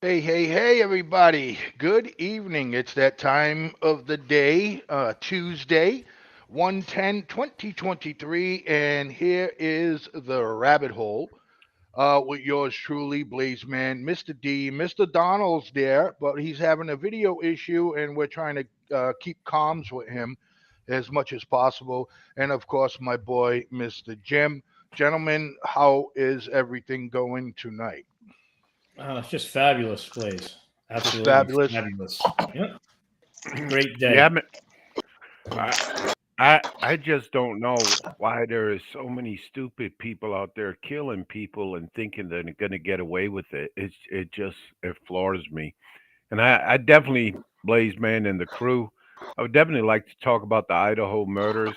Hey, hey, hey, everybody. Good evening. It's that time of the day, Tuesday, 1/10/2023, and here is the rabbit hole with yours truly, Blazeman, Mr. D. Mr. Donald's there, but he's having a video issue, and we're trying to keep comms with him as much as possible. And of course, my boy, Mr. Jim. Gentlemen, how is everything going tonight? It's just fabulous place. Just Absolutely fabulous. fabulous. Yep. Great Yeah, day. I just don't know why there is so many stupid people out there killing people and thinking they're going to get away with it. It floors me. And I definitely, Blaze Man and the crew, I would definitely like to talk about the Idaho murders,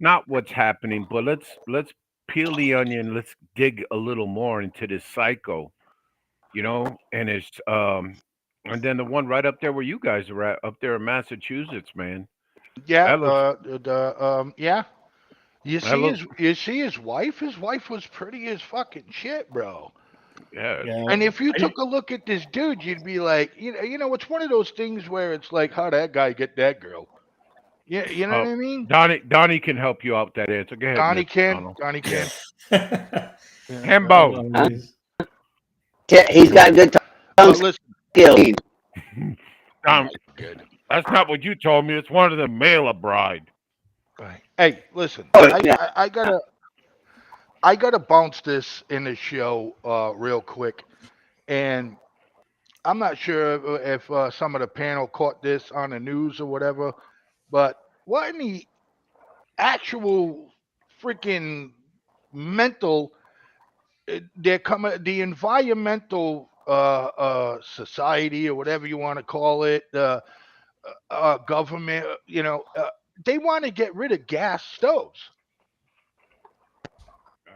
not what's happening, but let's peel the onion. Let's dig a little more into this psycho, and and then the one right up there where you guys are at, up there in Massachusetts, man. Yeah, That looks yeah. that looks You see his wife. His wife was pretty as fucking shit, bro. yeah. Yeah. And if you I, took a look at this dude, you'd be like, it's one of those things where it's like, how that guy get that girl? Yeah, you know Uh, what I mean? Donnie can help you out with that answer. Go ahead, Donnie Mister can, Donald. Donnie Yeah, can. Yeah. Hembo. Huh? he's- He's got good tongue But listen, skills. Don, good. that's not what you told me. It's one of the mail a bride. Right. Hey, listen. Oh, yeah. I gotta bounce this in the show real quick, and I'm not sure if some of the panel caught this on the news or whatever, but what in the actual freaking mental they're coming the environmental society or whatever you want to call it, government, they want to get rid of gas stoves.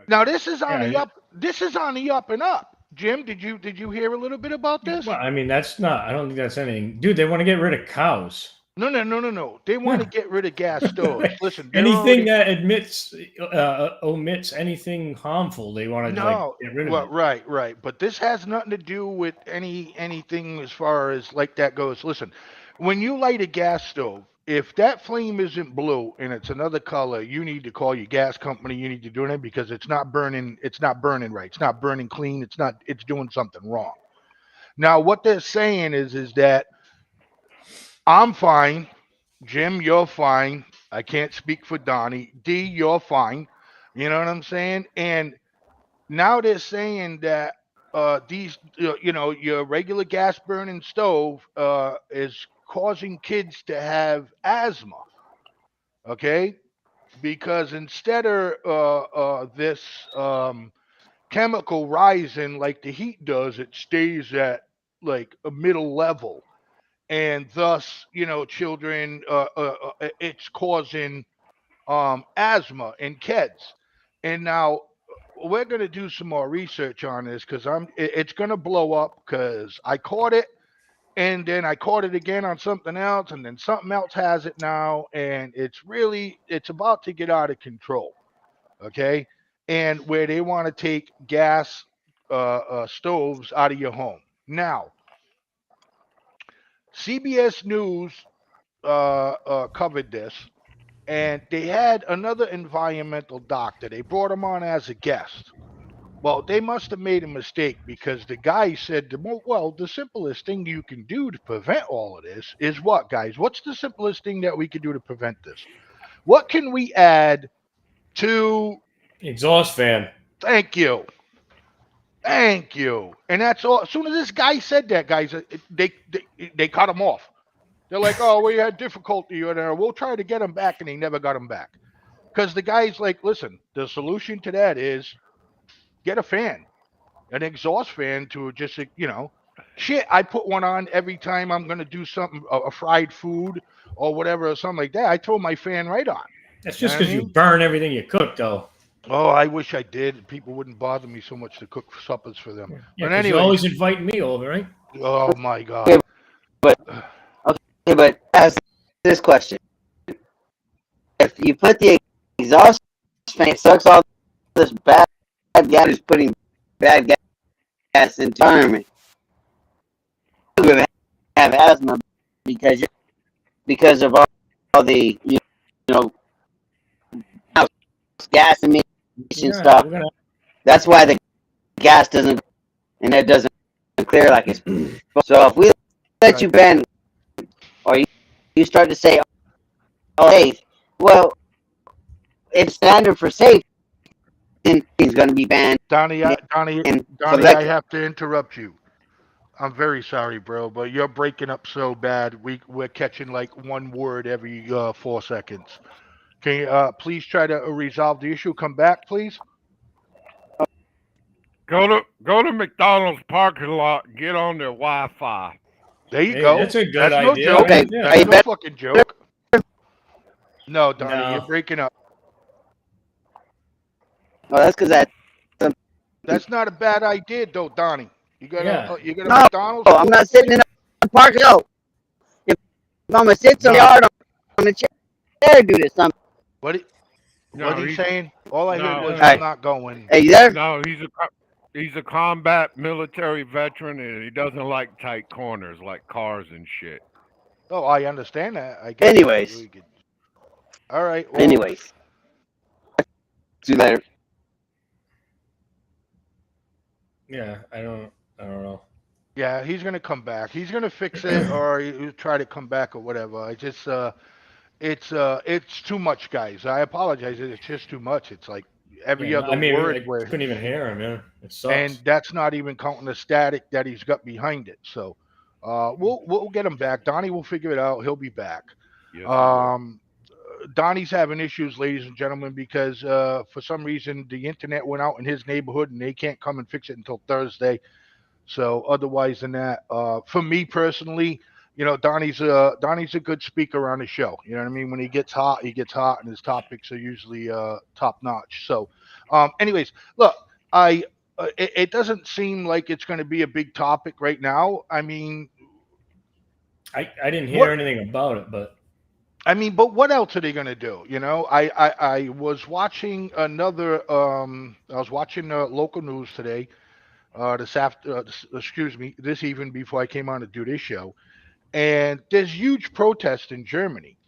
Now yeah. this is on the up and up. Jim, did you hear a little bit about this? Well, I mean, that's not. I don't think that's anything, dude. They want to get rid of cows. No, no, no, no, no. They want to Yeah. get rid of gas stoves. Listen, they're Anything already that omits anything harmful, they want to no. get rid of Well, it. right, right. But this has nothing to do with anything as far as like that goes. Listen, when you light a gas stove, if that flame isn't blue and it's another color, you need to call your gas company. You need to do it because it's not burning. It's not burning right. It's not burning clean. It's not. It's doing something wrong. Now, what they're saying is that I'm fine. Jim, you're fine. I can't speak for Donnie. D, you're fine. You know what I'm saying? And now they're saying that your regular gas burning stove is causing kids to have asthma. Okay, because instead of this chemical rising like the heat does, it stays at like a middle level, and thus children it's causing asthma in kids. And now we're going to do some more research on this because it's going to blow up because I caught it, and then I caught it again on something else, and then something else has it now, and it's about to get out of control. Okay, and where they want to take gas stoves out of your home now. CBS News covered this, and they had another environmental doctor. They brought him on as a guest. Well, they must have made a mistake because the guy said, the simplest thing you can do to prevent all of this is what, guys? What's the simplest thing that we can do to prevent this? What can we add to? Exhaust fan. Thank you. Thank you. And that's all. As soon as this guy said that, guys, they cut him off. They're like, oh, we had difficulty, or we'll try to get him back, and they never got him back. Because the guy's like, listen, the solution to that is get a fan, an exhaust fan to just, shit. I put one on every time I'm gonna do something, a fried food or whatever, or something like that. I throw my fan right on. That's You know just what I because you mean? burn everything you cook, though. Oh, I wish I did. People wouldn't bother me so much to cook suppers for them. Yeah, But because you anyways, always invite me over, right? oh my Okay, god. but okay, but ask this question: if you put the exhaust fan, it sucks all this bad gas, is putting bad gas into the environment. have asthma because of all the know gas emission stuff. That's why the gas doesn't and it doesn't clear like it's. So if we let you ban, or you start to say, "Oh, safe," well, if it's standard for safe, then it's going to be banned. Donnie, And I have to interrupt you. I'm very sorry, bro, but you're breaking up so bad. We're catching like one word every 4 seconds. Can you please try to resolve the issue? Come back, please. Go to McDonald's parking lot and get on their Wi-Fi. There you Hey, go. that's a good That's no idea. joke. Okay, Yeah. That's no fucking joke. No, Donnie, No. you're breaking up. well, that's because That's not a bad idea, though, Donnie. You got a no, McDonald's. I'm not sitting in a park. No, if I'm gonna sit some yard on the chair, do this. What No, he saying? All I heard no, was Hey. I'm not going. Hey, you there? no. He's a combat military veteran, and he doesn't like tight corners like cars and shit. Oh, I understand that. I get Anyways. that. All right. Well, Anyways, see you later. Yeah, I don't know. yeah, he's gonna come back. He's gonna fix it, or he'll try to come back, or whatever. I just, it's too much, guys. I apologize. It's just too much. It's like every Yeah, other I mean, word I where, couldn't even hear him. Yeah, it sucks. and that's not even counting the static that he's got behind it. So, we'll get him back. Donnie will figure it out. He'll be back. Yes, he will. Donnie's having issues, ladies and gentlemen, because for some reason the internet went out in his neighborhood and they can't come and fix it until Thursday. So otherwise than that, for me personally, Donnie's a good speaker on the show. You know what I mean? When he gets hot, and his topics are usually top notch. So, anyways, look, it doesn't seem like it's going to be a big topic right now. I mean, I didn't hear what anything about it, but but what else are they gonna do? I was watching another. I was watching local news today. Excuse me, this even before I came on to do this show, and there's huge protests in Germany.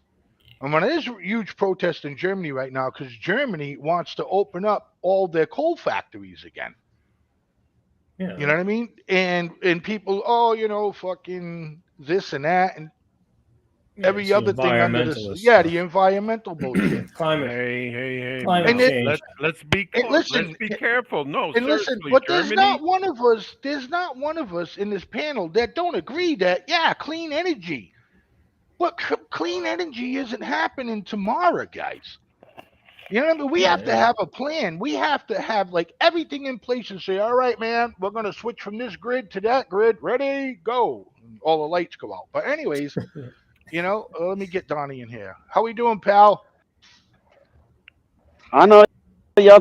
And when there's huge protests in Germany right now, because Germany wants to open up all their coal factories again. yeah, You know what I mean? And people, fucking this and that, and every it's other thing under this. environmentalist Yeah, stuff. the environmental bullshit. Climate Hey, climate And it, change. let's be and listen, let's be careful. No, and listen, seriously, but there's Germany. not one of us. There's not one of us in this panel that don't agree that clean energy. But clean energy isn't happening tomorrow, guys. You know what I mean? We have to have a plan. We have to have like everything in place and say, all right, man, we're gonna switch from this grid to that grid. Ready, go. And all the lights go out. But anyways, let me get Donnie in here. How we doing, pal? I know y'all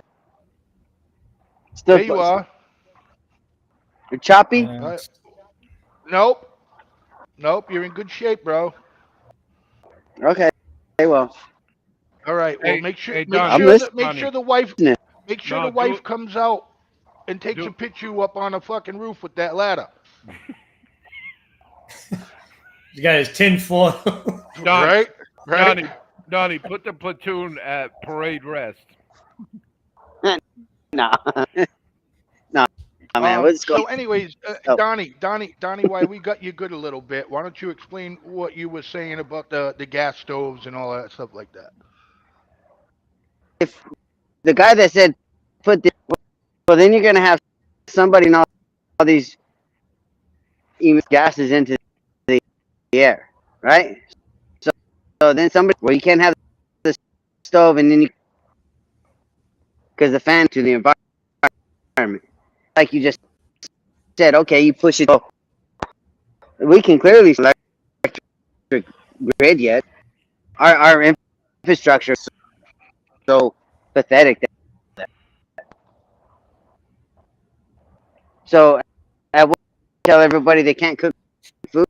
still. There you are. You're choppy. Nope. You're in good shape, bro. Okay. Well. All right. Well, Hey, make sure hey, make Donnie, sure listening. make sure the wife No, the wife comes out and takes a picture up on the fucking roof with that ladder. He's got his tinfoil. Right? Donnie, put the platoon at parade rest. Nah. Nah, man. Let's go. So, anyways, Donnie, why we got you good a little bit? Why don't you explain what you were saying about the gas stoves and all that stuff like that? If the guy that said put this, well, then you're gonna have somebody in all these gases into the air, right? So then somebody, well, you can't have the stove, and then because the fan to the environment, like you just said, okay, you push it. We can clearly see electric grid yet. Our infrastructure is so pathetic. So I will tell everybody they can't cook food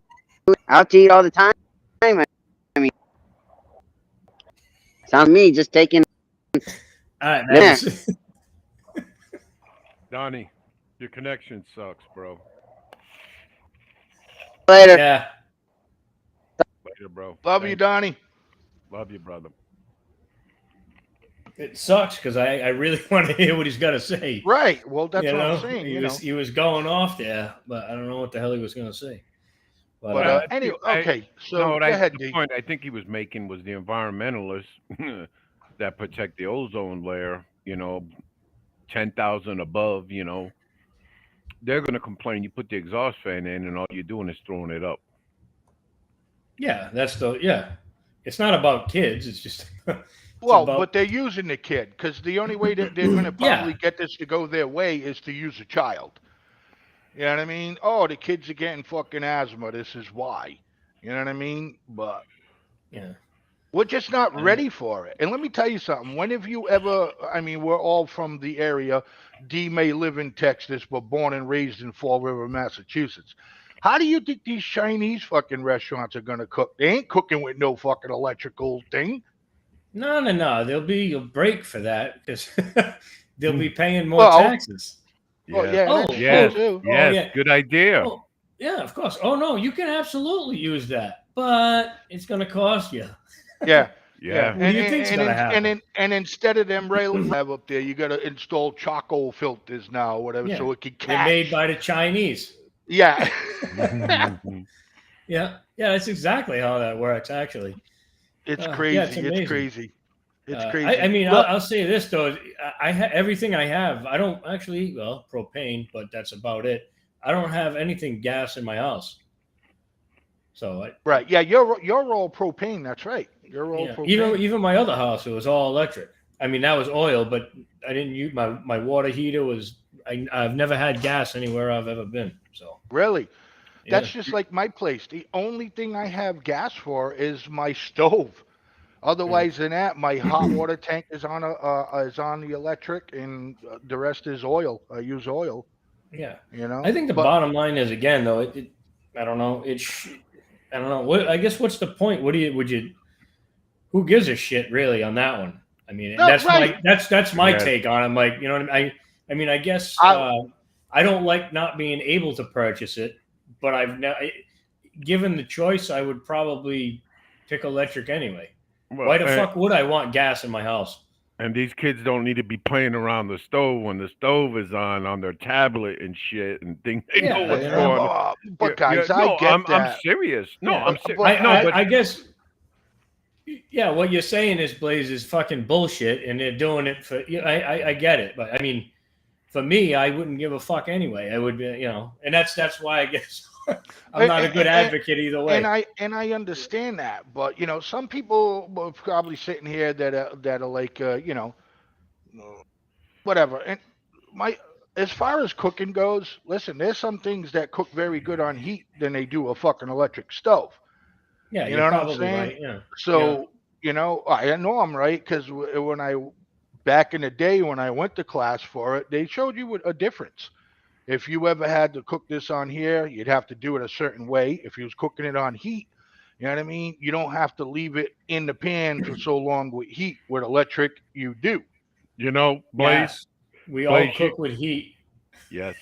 out to eat all the time. I mean, sounds to me just taking. All right, Yeah. Donnie, your connection sucks, bro. Later. Yeah. pleasure, bro. Love you, Thank Donnie. Love you, brother. It sucks because I really want to hear what he's got to say. Right. Well, that's You what I'm know, saying. he was going off there, but I don't know what the hell he was going to say. But But I anyway, think I okay. So no, go I, ahead, the D. point I think he was making was the environmentalists that protect the ozone layer. 10,000 above. They're going to complain. You put the exhaust fan in, and all you're doing is throwing it up. yeah, it's not about kids. It's just it's Well, about but they're using the kid because the only way that they're going to yeah, probably get this to go their way is to use a child. You know what I mean? Oh, the kids are getting fucking asthma. This is why. You know what I mean? But yeah. we're just not I, ready for it. And let me tell you something. When have you ever, I mean, we're all from the area. D may live in Texas, but born and raised in Fall River, Massachusetts. How do you think these Chinese fucking restaurants are going to cook? They ain't cooking with no fucking electrical thing. no. There'll be a break for that because they'll be paying more Well, taxes. well, Yes, yeah, that's true yes, too. yes. Yeah. Good idea. Oh, yeah, of course. Oh no, you can absolutely use that, but it's going to cost you. Yeah, yeah. Yeah. What do you think's going to happen? And instead of them railings you have up there, you got to install charcoal filters now, or whatever, Yeah, so it can they're made catch. by the Chinese. Yeah. Yeah, that's exactly how that works. Actually, It's yeah, it's crazy. It's amazing. crazy. It's I crazy. mean, Look, I'll say this though. Everything I have. I don't actually. Well, propane, but that's about it. I don't have anything gas in my house. So right. Yeah, you're all propane. That's right. You're all yeah, even propane. even my other house, it was all electric. I mean, that was oil, but I didn't use my water heater was. I've never had gas anywhere I've ever been. So Really. yeah, That's just like my place. The only thing I have gas for is my stove. yeah, Otherwise than that, my hot water tank is on the electric, and the rest is oil. I use oil. yeah. You I know, think the but bottom line is again though. I don't know. I don't know. What I guess what's the point? What do you would you? Who gives a shit really on that one? I mean, no, right. that's my Yes. take on it. Like, you know what I mean? I mean, I guess I I don't like not being able to purchase it, but given the choice, I would probably pick electric anyway. Well, Why the fuck would I want gas in my house? and these kids don't need to be playing around the stove when the stove is on their tablet and shit and think they know Yeah, what's you know. going on. but Yeah, guys, I no, get I'm that. serious. No, Yeah, I'm But, serious. but No, but I guess. Yeah, what you're saying is Blaze is fucking bullshit, and they're doing it for. Yeah, I get it, but I mean, for me, I wouldn't give a fuck anyway. I would be, and that's why I guess I'm not a good advocate either way. I understand that, but some people were probably sitting here that are like whatever. And my as far as cooking goes, listen, there's some things that cook very good on heat than they do a fucking electric stove. Yeah, You you're know what I'm probably saying? right. Yeah, yeah, So I know I'm right because when I back in the day when I went to class for it, they showed you a difference. If you ever had to cook this on here, you'd have to do it a certain way. If you was cooking it on heat, you know what I mean? You don't have to leave it in the pan for so long with heat. With electric, you do. Blaze, yes. We all Blaze, cook with heat. yes,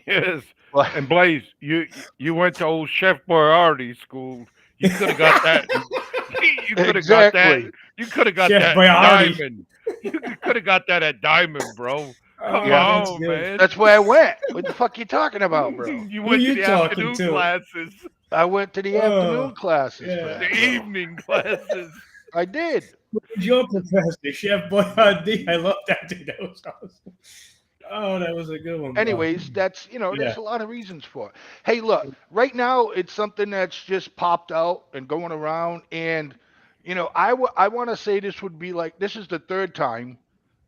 yes, But and Blaze, you went to old Chef Boyardee school. You could have got that. You could have got that. exactly. You could have got Chef that Boyardee. Diamond. You could have got that at Diamond, bro. Come Oh, Yeah, that's on, good. man. that's where I went. What the fuck you talking about, bro? You Who went to you the talking afternoon to? classes, I went to the Oh, afternoon classes for yeah. the that, bro. evening classes. I did. Who's your professor, Chef Boyardee? I love that dude. That was awesome. Oh, that was a good one, bro. Anyways, that's Yeah. there's a lot of reasons for it. Hey, look, right now it's something that's just popped out and going around, and I want to say this would be like this is the third time,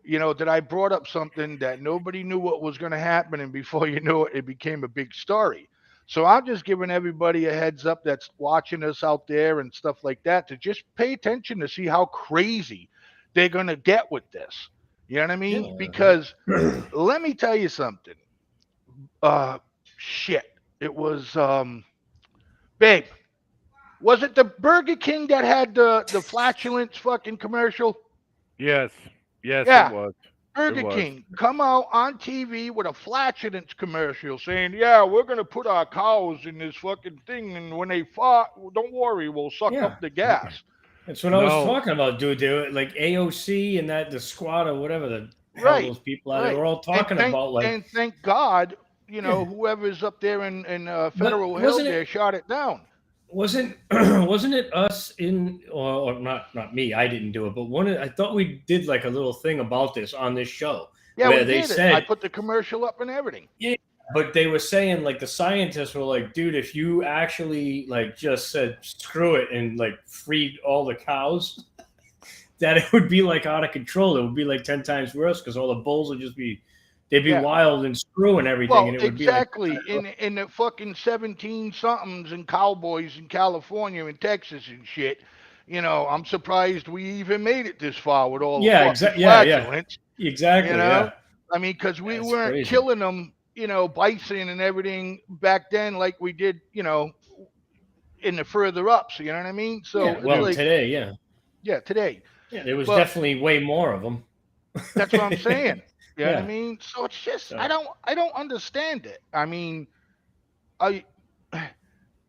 that I brought up something that nobody knew what was going to happen, and before you know it, it became a big story. So I'm just giving everybody a heads up that's watching us out there and stuff like that to just pay attention to see how crazy they're going to get with this. You know what I mean? Because Yeah. let me tell you something. Uh, shit. It was babe. Was it the Burger King that had the flatulence fucking commercial? Yes, yes, it Yeah. was. Burger was. King come out on TV with a flatulence commercial saying, "Yeah, we're gonna put our cows in this fucking thing, and when they fart, don't worry, we'll suck Yeah. up the gas." That's what I was No, talking about, dude. They were like AOC and that the squad or whatever the hell Right, those people are. They right. were all And talking thank about like, and thank God, yeah, whoever's up there in but Federal Hill wasn't it there shot it down. wasn't it us in or not me? I didn't do it, but I thought we did like a little thing about this on this show Yeah, where we they did it. I said, put the commercial up and everything. yeah, but they were saying like the scientists were like, dude, if you actually like just said screw it and like freed all the cows, that it would be like out of control. It would be like 10 times worse because all the bulls would just be they'd be Yeah. wild and screwing everything, Well, and it would be like exactly. In the fucking 17 somethings and cowboys in California and Texas and shit. I'm surprised we even made it this far with all the yeah, fucking exactly, yeah, flatulence. You exactly, know, yeah. I mean, because we That's weren't crazy. killing them, bison and everything back then like we did, in the further ups. You know what I mean? So Yeah, it's well, like, today, yeah, yeah, today. yeah, there was But definitely way more of them. that's what I'm saying. You know what I Yeah. mean? So it's just I So don't understand it. I mean, I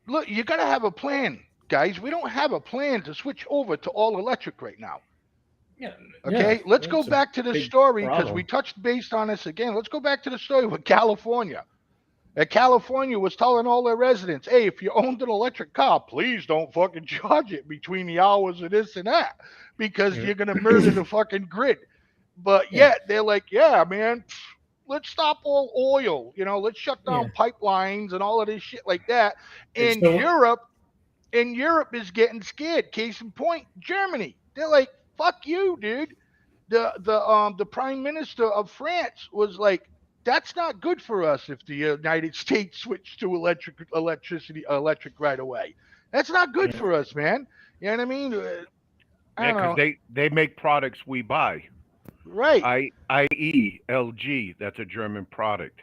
look, you got to have a plan, guys. We don't have a plan to switch over to all electric right now. yeah, yeah, Okay, let's go it's a back to the big story because we problem. touched based on this again. Let's go back to the story with California. California was telling all their residents, "Hey, if you owned an electric car, please don't fucking charge it between the hours of this and that, because Yeah. you're gonna murder the fucking grid." But Yeah, yet they're like, "Yeah, man, let's stop all oil. Let's shut yeah. down pipelines and all of this shit like that." And And so Europe is getting scared. Case in point, Germany. They're like, "Fuck you, dude." The prime minister of France was like, "That's not good for us if the United States switched to electric right away. That's not good yeah, for us, man." You know what I mean? I yeah, don't because know. they make products we buy. Right, I.e. LG, that's a German product.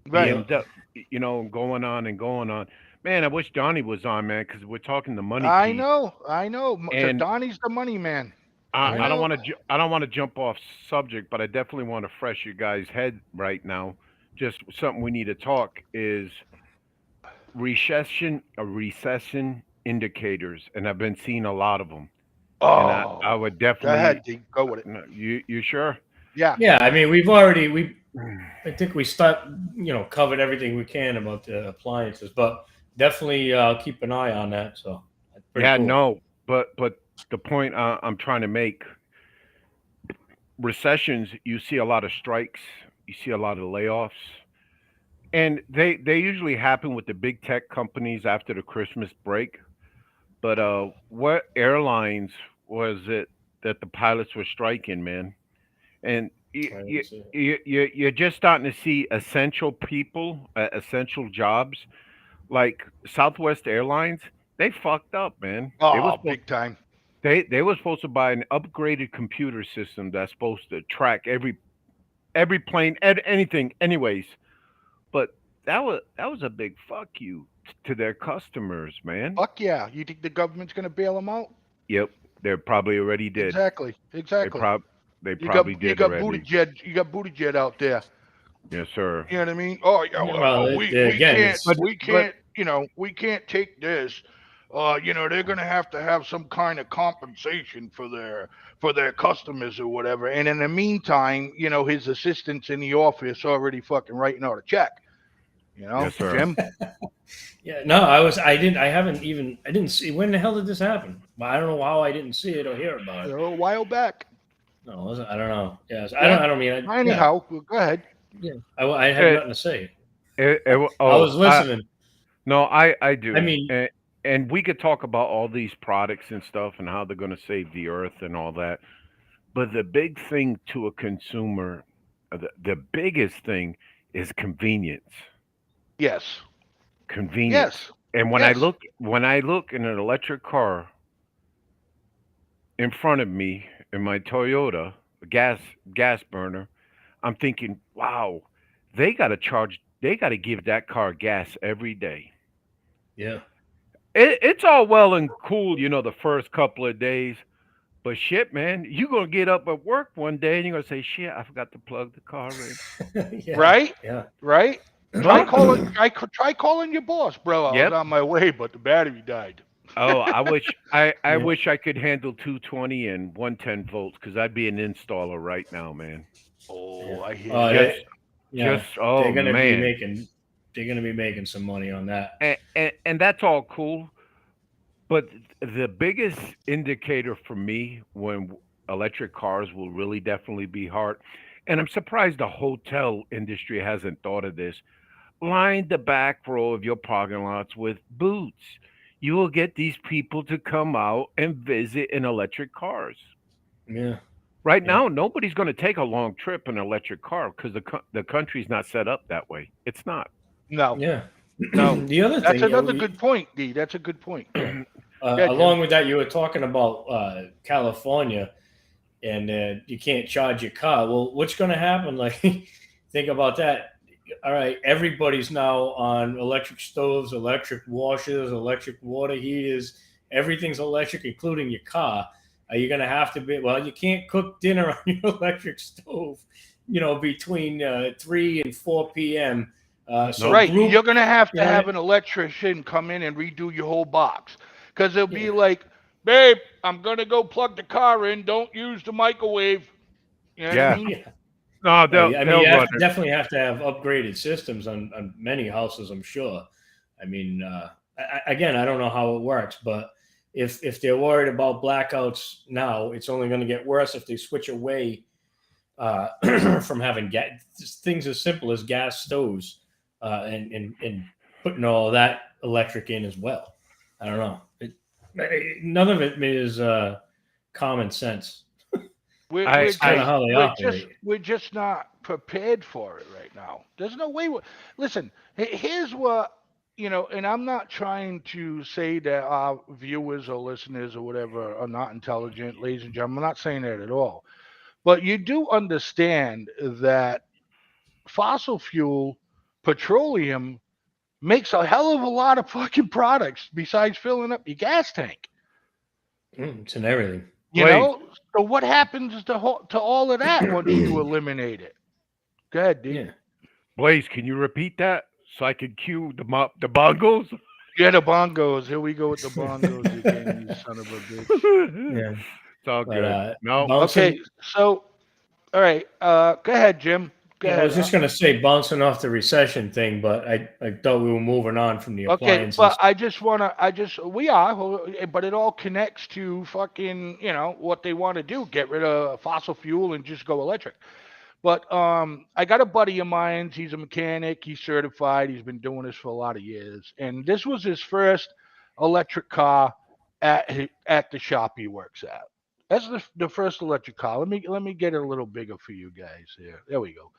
right. yeah, BMW, going on and going on. Man, I wish Donnie was on, man, because we're talking the money I piece. know, I know. And Donnie's the money man. I, I I don't know. want to I don't want to jump off subject, but I definitely want to fresh your guys' head right now. Just something we need to talk is recession indicators, and I've been seeing a lot of them. And I Oh, would go ahead, definitely. D. Go with it. No, you sure? Yeah. yeah. I mean, we I think we covered everything we can about the appliances, but definitely keep an eye on that. So that's pretty Yeah, cool. no, but the point I'm trying to make, recessions, you see a lot of strikes, you see a lot of layoffs, and they usually happen with the big tech companies after the Christmas break. But what airlines was it that the pilots were striking, man? And I didn't see it. you're just starting to see essential people, essential jobs like Southwest Airlines. They fucked up, man. Oh, big time. They were supposed to buy an upgraded computer system that's supposed to track every plane and anything, anyways. But that was a big fuck you to their customers, man. Fuck yeah. You think the government's gonna bail them out? Yep, they probably already did. Exactly. They Exactly. prob they You got probably you did got already. Buttigieg. You got Buttigieg out there. Yes, sir. You know what I mean? Oh yeah, Yeah, well, well, we again, can't it's But but we can't take this. They're gonna have some kind of compensation for their customers or whatever. And in the meantime, his assistants in the office already fucking writing out a check. yes, sir. Jim. yeah. No, I haven't even. I didn't see. When the hell did this happen? Well, I don't know how I didn't see it or hear about it. A while back. No, I don't know. Yes, I don't. Yeah. I don't mean. Yeah, Anyhow, go ahead. yeah. I had Eh, nothing to say. I oh, was listening. no, I I do. mean, And we could talk about all these products and stuff and how they're going to save the earth and all that. But the big thing to a consumer, the biggest thing is convenience. Yes. Convenience. Yes. And Yes. when I look in an electric car in front of me in my Toyota, a gas burner, I'm thinking, wow, they got to give that car gas every day. yeah, It's all well and cool, the first couple of days, But shit, man, you gonna get up at work one day and you're gonna say, "Shit, I forgot to plug the car in." Yeah. Right? Yeah. Right? Try No. calling. Try calling your boss, bro. I was Yep. on my way, but the battery died. Oh, I Yeah. wish I could handle 220 and 110 volts because I'd be an installer right now, man. Oh, Yeah. I hear Oh, you. Just, yeah. oh They're gonna be man, making. They're gonna be making some money on that. and that's all cool. But the biggest indicator for me when electric cars will really definitely be hard, and I'm surprised the hotel industry hasn't thought of this. Line the back row of your parking lots with booths. You will get these people to come out and visit in electric cars. Yeah. Right Yeah. now, nobody's going to take a long trip in an electric car because the country's not set up that way. It's not. No, Yeah. no. The other That's thing, another good point, D. That's a good point. Yeah, Jim. along with that, you were talking about California, and you can't charge your car. Well, what's going to happen? Like, think about that. All right, everybody's now on electric stoves, electric washers, electric water heaters. Everything's electric, including your car. Are you going to have to be? Well, you can't cook dinner on your electric stove, between 3 and 4 p.m. So Nope. Right. group, You're gonna have you to know, have an electrician come in and redo your whole box. Cause they'll yeah, be like, babe, I'm gonna go plug the car in. Don't use the microwave. You know what I Yeah. mean? yeah. No, I mean, they'll you run have to, it. definitely have to have upgraded systems on many houses, I'm sure. I mean, again, I don't know how it works, but if they're worried about blackouts now, it's only going to get worse if they switch away from having things as simple as gas stoves and putting all that electric in as well. I don't know. None of it is common sense. We're I It's kind of just I how they operate. we're just not prepared for it right now. There's no way. Listen, here's what and I'm not trying to say that our viewers or listeners or whatever are not intelligent, ladies and gentlemen. I'm not saying that at all. But you do understand that fossil fuel, petroleum, makes a hell of a lot of fucking products besides filling up your gas tank. It's in everything. You Blaze. know, so what happens to all of that once you eliminate it? Go ahead, D. Yeah. Blaze, can you repeat that so I can cue the bongos? Yeah, the bongos. Here we go with the bongos again, you son of a bitch. Yeah. It's all But good. No, Okay, bouncing, so all right, go ahead, Jim. Go yeah, I ahead. was just going to say bouncing off the recession thing, but I thought we were moving on from the Okay, appliances. but we are, but it all connects to fucking, what they want to do, get rid of fossil fuel and just go electric. But I got a buddy of mine. He's a mechanic. He's certified. He's been doing this for a lot of years, and this was his first electric car at the shop he works at. That's the first electric car. Let me get it a little bigger for you guys here. There we go.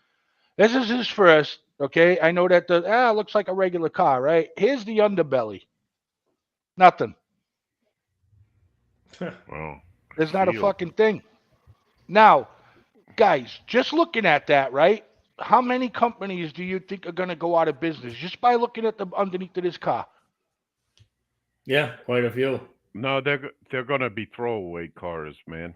This is his first. Okay, I know that looks like a regular car, right? Here's the underbelly. Nothing. well, There's not a sealed. fucking thing. Now, guys, just looking at that, right? How many companies do you think are going to go out of business just by looking at the underneath of this car? Yeah, quite a few. No, they're gonna be throwaway cars, man.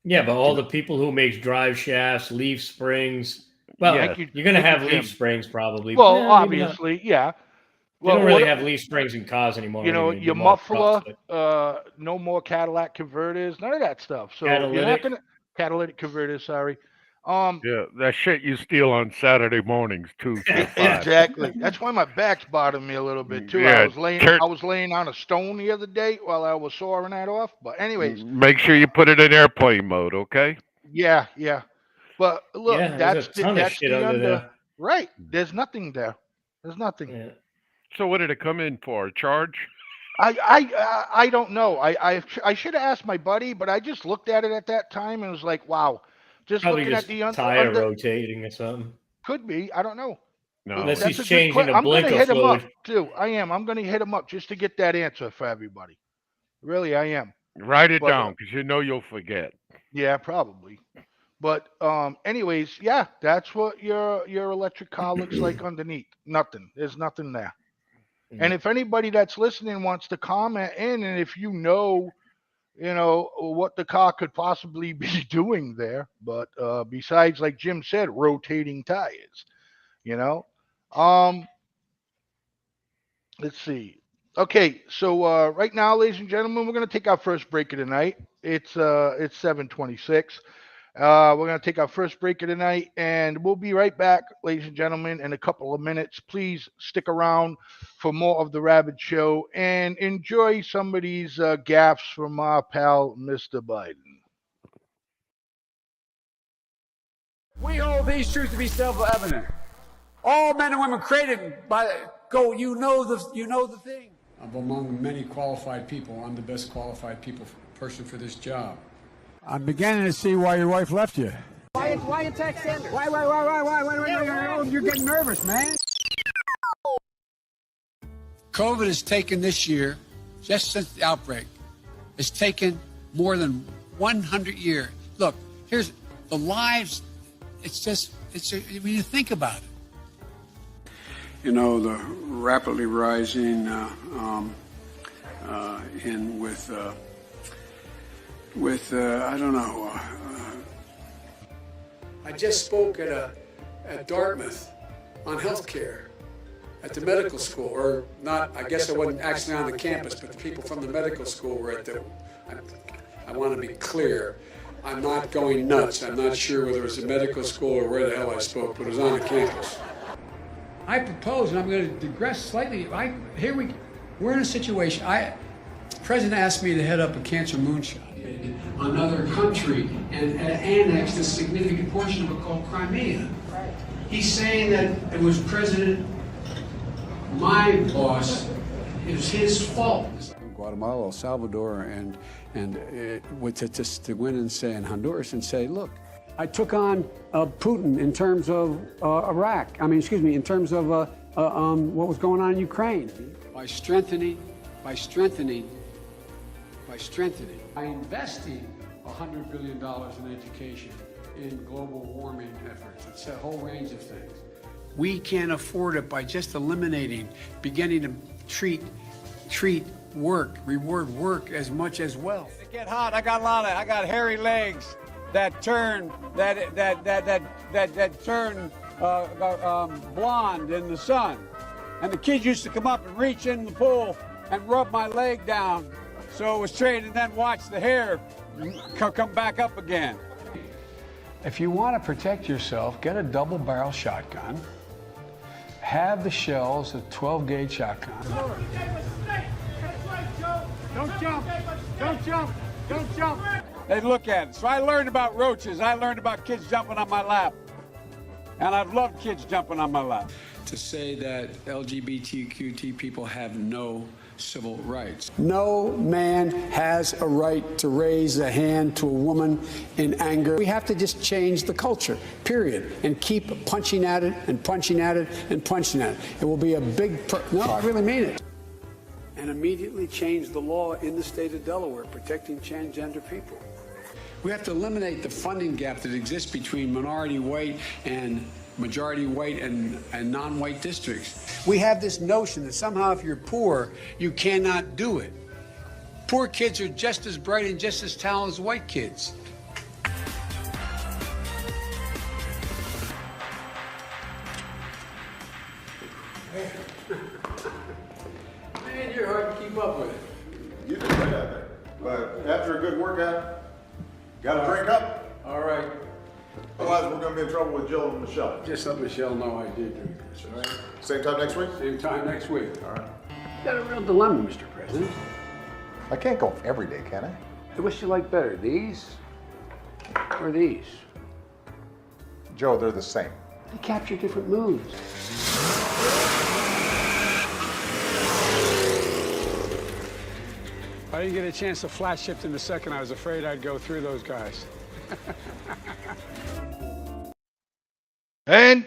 Yeah, but all the people who makes drive shafts, leaf springs. Well, Yes. you're going to Thank have you, Jim. leaf springs probably. Well, Maybe not. obviously, yeah. They don't Well, really have leaf springs in cars anymore. Anyway. your They're more trucks, muffler, but no more Cadillac converters, none of that stuff. So you're not catalytic. gonna catalytic converters. Sorry. Um, Yeah, that shit you steal on Saturday mornings too for 5. exactly. That's why my back's bothering me a little bit too. Yeah, turn, I was laying on a stone the other day while I was sawing that off. But anyways, make sure you put it in airplane mode, okay? yeah, yeah. But look, Yeah, there's a ton of that's shit the under under. there. Right. There's nothing there. There's nothing. Yeah. So what did it come in for? A charge? I don't know. I should have asked my buddy, but I just looked at it at that time and was like, wow. Just Probably looking at just the tire under rotating or something. could be. I don't know. No. Unless That's he's a good changing question. the I'm gonna blinker hit him up fluid. too. I am. I'm gonna hit him up just to get that answer for everybody. Really, I am. Write it But down because you know you'll forget. yeah, probably. But anyways, yeah, that's what your electric car looks like underneath. Nothing. There's nothing there. And if anybody that's listening wants to comment in, and if you know what the car could possibly be doing there. But besides, like Jim said, rotating tires. You know, um, let's see. Okay, so right now, ladies and gentlemen, we're gonna take our first break of the night. It's 7:26. We're going to take our first break of the night, and we'll be right back, ladies and gentlemen, in a couple of minutes. Please stick around for more of the Rabbit Show and enjoy some of these gaffes from our pal, Mr. Biden. We hold these truths to be self-evident. All men and women created by go. You know the thing. Among many qualified people, I'm the best qualified person for this job. I'm beginning to see why your wife left you. Why attack Sanders? Why? You're getting nervous, man. COVID has taken this year, just since the outbreak, it's taken more than 100 years. Look, here's the lives. When you think about it. You know, the rapidly rising I don't know. I just spoke at Dartmouth on healthcare at the medical school, or not. I guess I wasn't actually on the campus, but the people from the medical school were at the. I want to be clear. I'm not going nuts. I'm not sure whether it was a medical school or where the hell I spoke, but it was on the campus. I propose, and I'm going to digress slightly. We're in a situation. The president asked me to head up a cancer moonshot. Another country and annex a significant portion of it called Crimea. He's saying that it was my boss, it was his fault. Guatemala, El Salvador, and to go in and say in Honduras and say, look, I took on Putin in terms of Iraq. In terms of what was going on in Ukraine. By strengthening, by investing $100 billion in education, in global warming efforts. It's a whole range of things. We can't afford it by just beginning to treat reward work as much as wealth. It get hot. I got hairy legs that turn blonde in the sun, and the kids used to come up and reach in the pool and rub my leg down, so it was straight, and then watch the hair come back up again. If you want to protect yourself, get a double-barrel shotgun. Have the shells, a 12-gauge shotgun. Don't jump! Don't jump! Don't jump! They look at it. So I learned about roaches. I learned about kids jumping on my lap. And I've loved kids jumping on my lap. To say that LGBTQ people have no civil rights. No man has a right to raise a hand to a woman in anger. We have to just change the culture, period, and keep punching at it and punching at it and punching at it. It will be a big, no, I really mean it. And immediately change the law in the state of Delaware protecting transgender people. We have to eliminate the funding gap that exists between minority white and majority white and non-white districts. We have this notion that somehow if you're poor, you cannot do it. Poor kids are just as bright and just as talented as white kids. Man, you're hard to keep up with. You do great out there. But after a good workout, got to drink up. All right. Otherwise, we're going to be in trouble with Jill and Michelle. Just let Michelle know I did drink this, all right? Same time next week? Same time next week. All right. You got a real dilemma, Mr. President. I can't go every day, can I? Which you like better, these or these? Joe, they're the same. They capture different moods. I didn't get a chance to flash shift in the second. I was afraid I'd go through those guys. And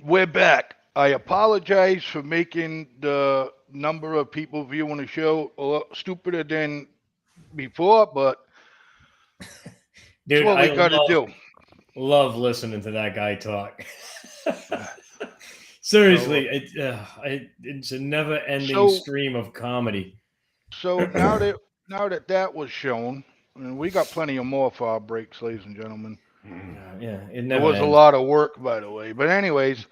we're back. I apologize for making the number of people viewing the show a lot stupider than before, but Dude, that's what we got to do. Love listening to that guy talk. Seriously, it's a never-ending stream of comedy. So now that that was shown, and we got plenty of more for our breaks, ladies and gentlemen. Yeah, it It never was a ends. lot of work, by the way. But anyways,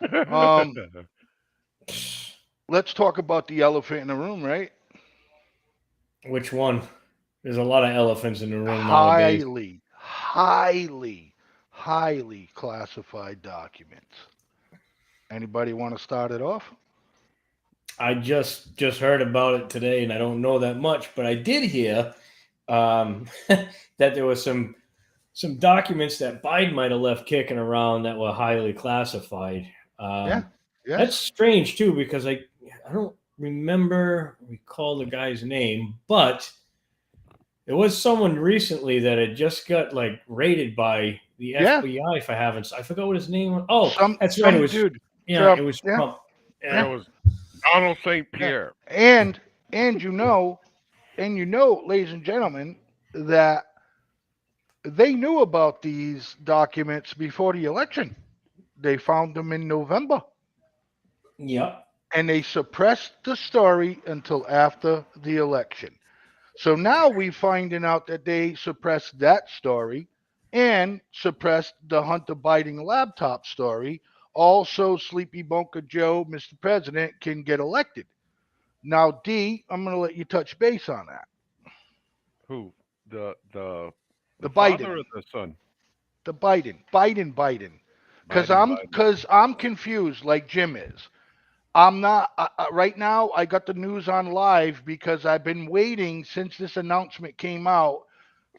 let's talk about the elephant in the room, right? Which one? There's a lot of elephants in the room nowadays. Highly, highly, highly classified documents. Anybody want to start it off? I just heard about it today, and I don't know that much, but I did hear that there was some documents that Biden might have left kicking around that were highly classified. Yeah. That's Yes. strange too, because I don't recall the guy's name, but there was someone recently that had just got like raided by the Yeah. FBI for having. I forgot what his name was. Oh, that's right. It Some was dude. yeah, it Trump. was Yeah. Trump. That Yeah. Yeah, was Donald St. Yeah. Pierre. And ladies and gentlemen, that they knew about these documents before the election. They found them in November, yep. and they suppressed the story until after the election. So now we finding out that they suppressed that story and suppressed the Hunter Biden laptop story. Also, Sleepy Bunker Joe, Mr. President, can get elected. Now, D, I'm going to let you touch base on that. Who? The the The the father Biden, or the son? the Biden. Biden, Biden. Because I'm confused, like Jim is. I'm not right now. I got the news on live because I've been waiting since this announcement came out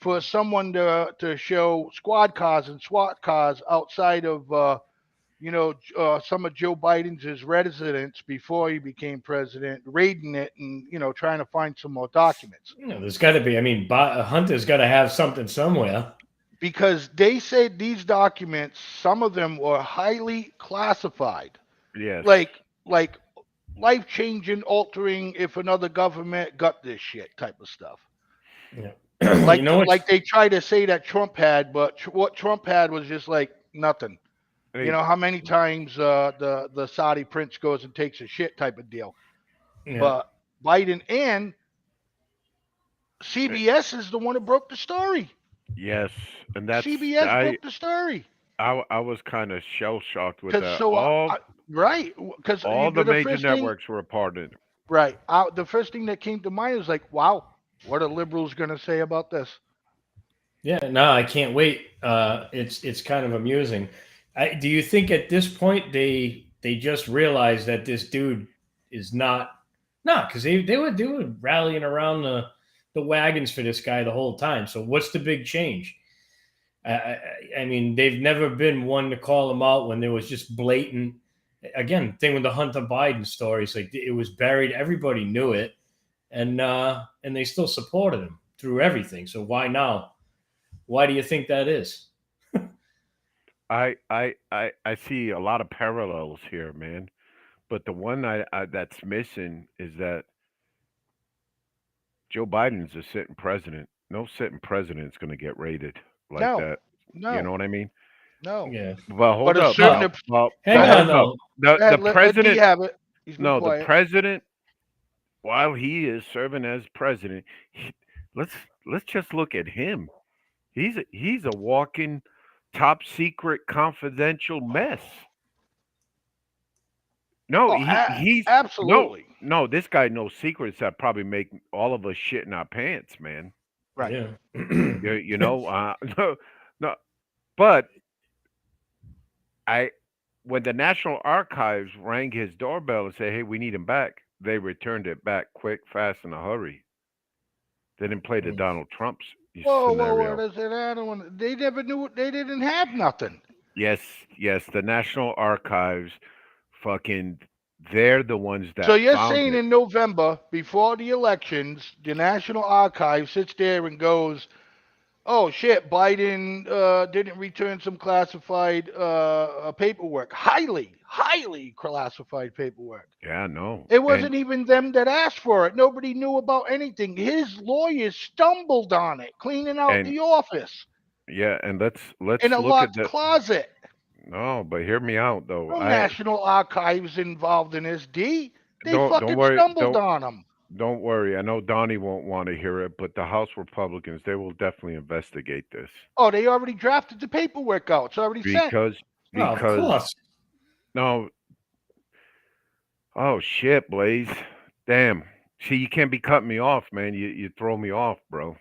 for someone to show squad cars and SWAT cars outside of some of Joe Biden's his residence before he became president, raiding it and trying to find some more documents There's got to be. I mean, Hunter's got to have something somewhere. because they said these documents, some of them were highly classified, Yes. like life changing, altering if another government got this shit type of stuff. Yeah. Like You know what's like they try to say that Trump had, but what Trump had was just like nothing. You Hey, know how many times the Saudi prince goes and takes a shit type of deal. yeah. But Biden and CBS is the one that broke the story. yes, and that's CBS broke the story. I was kind of shell shocked with Cause that. so right, because All the the major first thing networks were a part of it. right, the first thing that came to mind was like, wow, what are liberals gonna say about this? Yeah, no, I can't wait. It's kind of amusing. Do you think at this point they just realized that this dude is not because they were rallying around the wagons for this guy the whole time. So what's the big change? I mean, they've never been one to call him out when there was just blatant. Again, thing with the Hunter Biden story, it's like it was buried. Everybody knew it, and they still supported him through everything. So why now? Why do you think that is? I see a lot of parallels here, man. But the one that's missing is that Joe Biden's a sitting president. No sitting president's going to get raided like No, that. You know no, what I mean? no. Yeah. Well, But hold a up. certain Hang go ahead. on, Hold up. though. The Go ahead, the let D president. have it. He's been No, the quiet. president. While he is serving as president, let's let's just look at him. He's a walking top secret confidential mess. No, Oh, he's no absolutely. no. This guy knows secrets that probably make all of us shit in our pants, man. Right. Yeah. You know, no, no. But I, when the National Archives rang his doorbell and said, "Hey, we need him back," they returned it back quick, fast, in a hurry. They didn't play the Donald Trump Whoa! scenario. That's another one. They never knew. They didn't have nothing. Yes, yes, the National Archives, fucking, they're the ones So that you're found saying it. in November, before the elections, the National Archive sits there and goes, "Oh shit, Biden didn't return some classified paperwork, highly classified paperwork." Yeah, no, It wasn't even them that asked for it. Nobody knew about anything. His lawyers stumbled on it, cleaning out and the office yeah, and in let's a look at locked the. closet. No, but hear me out though. No I National Archives involved in this. D. They don't fucking worry. stumbled on them. don't worry. I know Donnie won't want to hear it, but the House Republicans, they will definitely investigate this Oh, they already drafted the paperwork out. It's already sent. because Oh, of because course. no. Oh shit, Blaze. Damn. See, you can't be cutting me off, man. You throw me off, bro.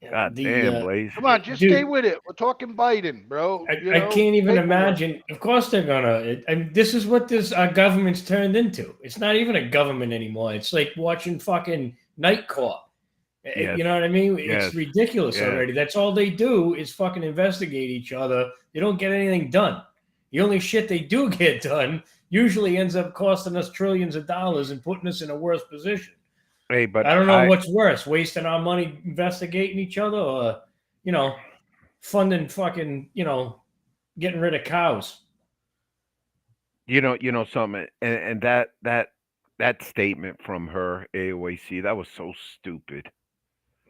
Yeah, God damn, Blaze. Come on, just stay dude, with it. We're talking Biden, bro. I can't even Paperwork. imagine. Of course, they're gonna. This is what this our government's turned into. It's not even a government anymore. It's like watching fucking Night Court. Yes. You know what I mean? Yes. It's ridiculous Yes. already. That's all they do is fucking investigate each other. They don't get anything done. The only shit they do get done usually ends up costing us trillions of dollars and putting us in a worse position. Hey, but I don't know what's worse, wasting our money investigating each other or, funding fucking, getting rid of cows. you know something, and that statement from her AOAC, that was so stupid.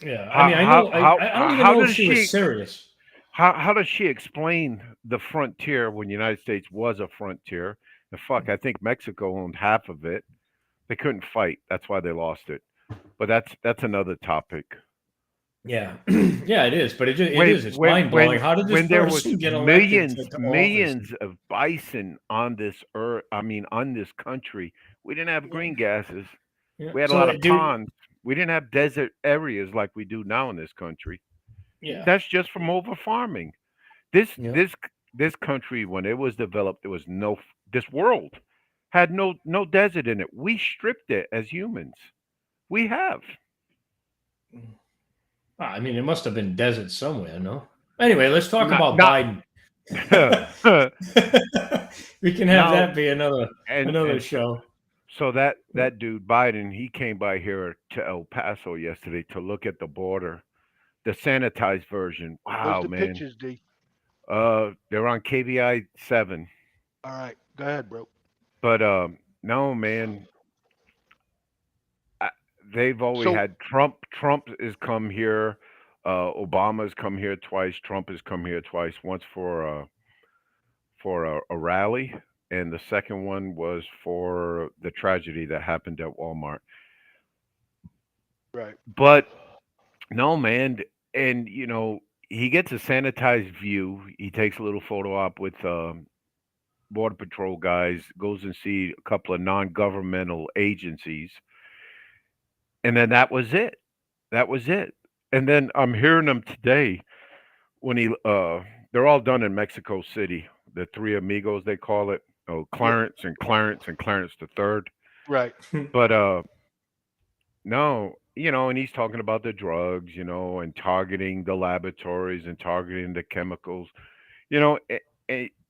Yeah, I How mean, I how know. how I don't even how know if does she was she serious. how does she explain the frontier when the United States was a frontier? And fuck, I think Mexico owned half of it. They couldn't fight. That's why they lost it. But that's another topic. Yeah, yeah, it is. But it is. It's When mind blowing. How did this when there was person get elected millions to office? millions of bison on this earth, I mean on this country, we didn't have green gases. Yeah. We had a So, lot of dude. ponds. We didn't have desert areas like we do now in this country. Yeah. That's just from over farming. This Yeah. this this country, when it was developed, there was no, this world had no desert in it. We stripped it as humans. We have. I mean, it must have been desert somewhere, no? Anyway, let's talk Not about not Biden. We can have now that be another and show. so that dude Biden, he came by here to El Paso yesterday to look at the border, the sanitized version. Where's Wow, the man. pictures, D? They're on KVI 7. All right, go ahead, bro. But no, man. I, they've always So, had Trump. Trump has come here. Obama's come here twice. Trump has come here twice. Once for a rally, and the second one was for the tragedy that happened at Walmart. right, But no, man, and he gets a sanitized view. He takes a little photo op with border patrol guys. Goes and see a couple of non-governmental agencies, and then that was it. That was it. And then I'm hearing him today when they're all done in Mexico City. The three amigos they call it. Oh, yeah, Clarence and Clarence and Clarence the third. right. But no, and he's talking about the drugs, and targeting the laboratories and targeting the chemicals.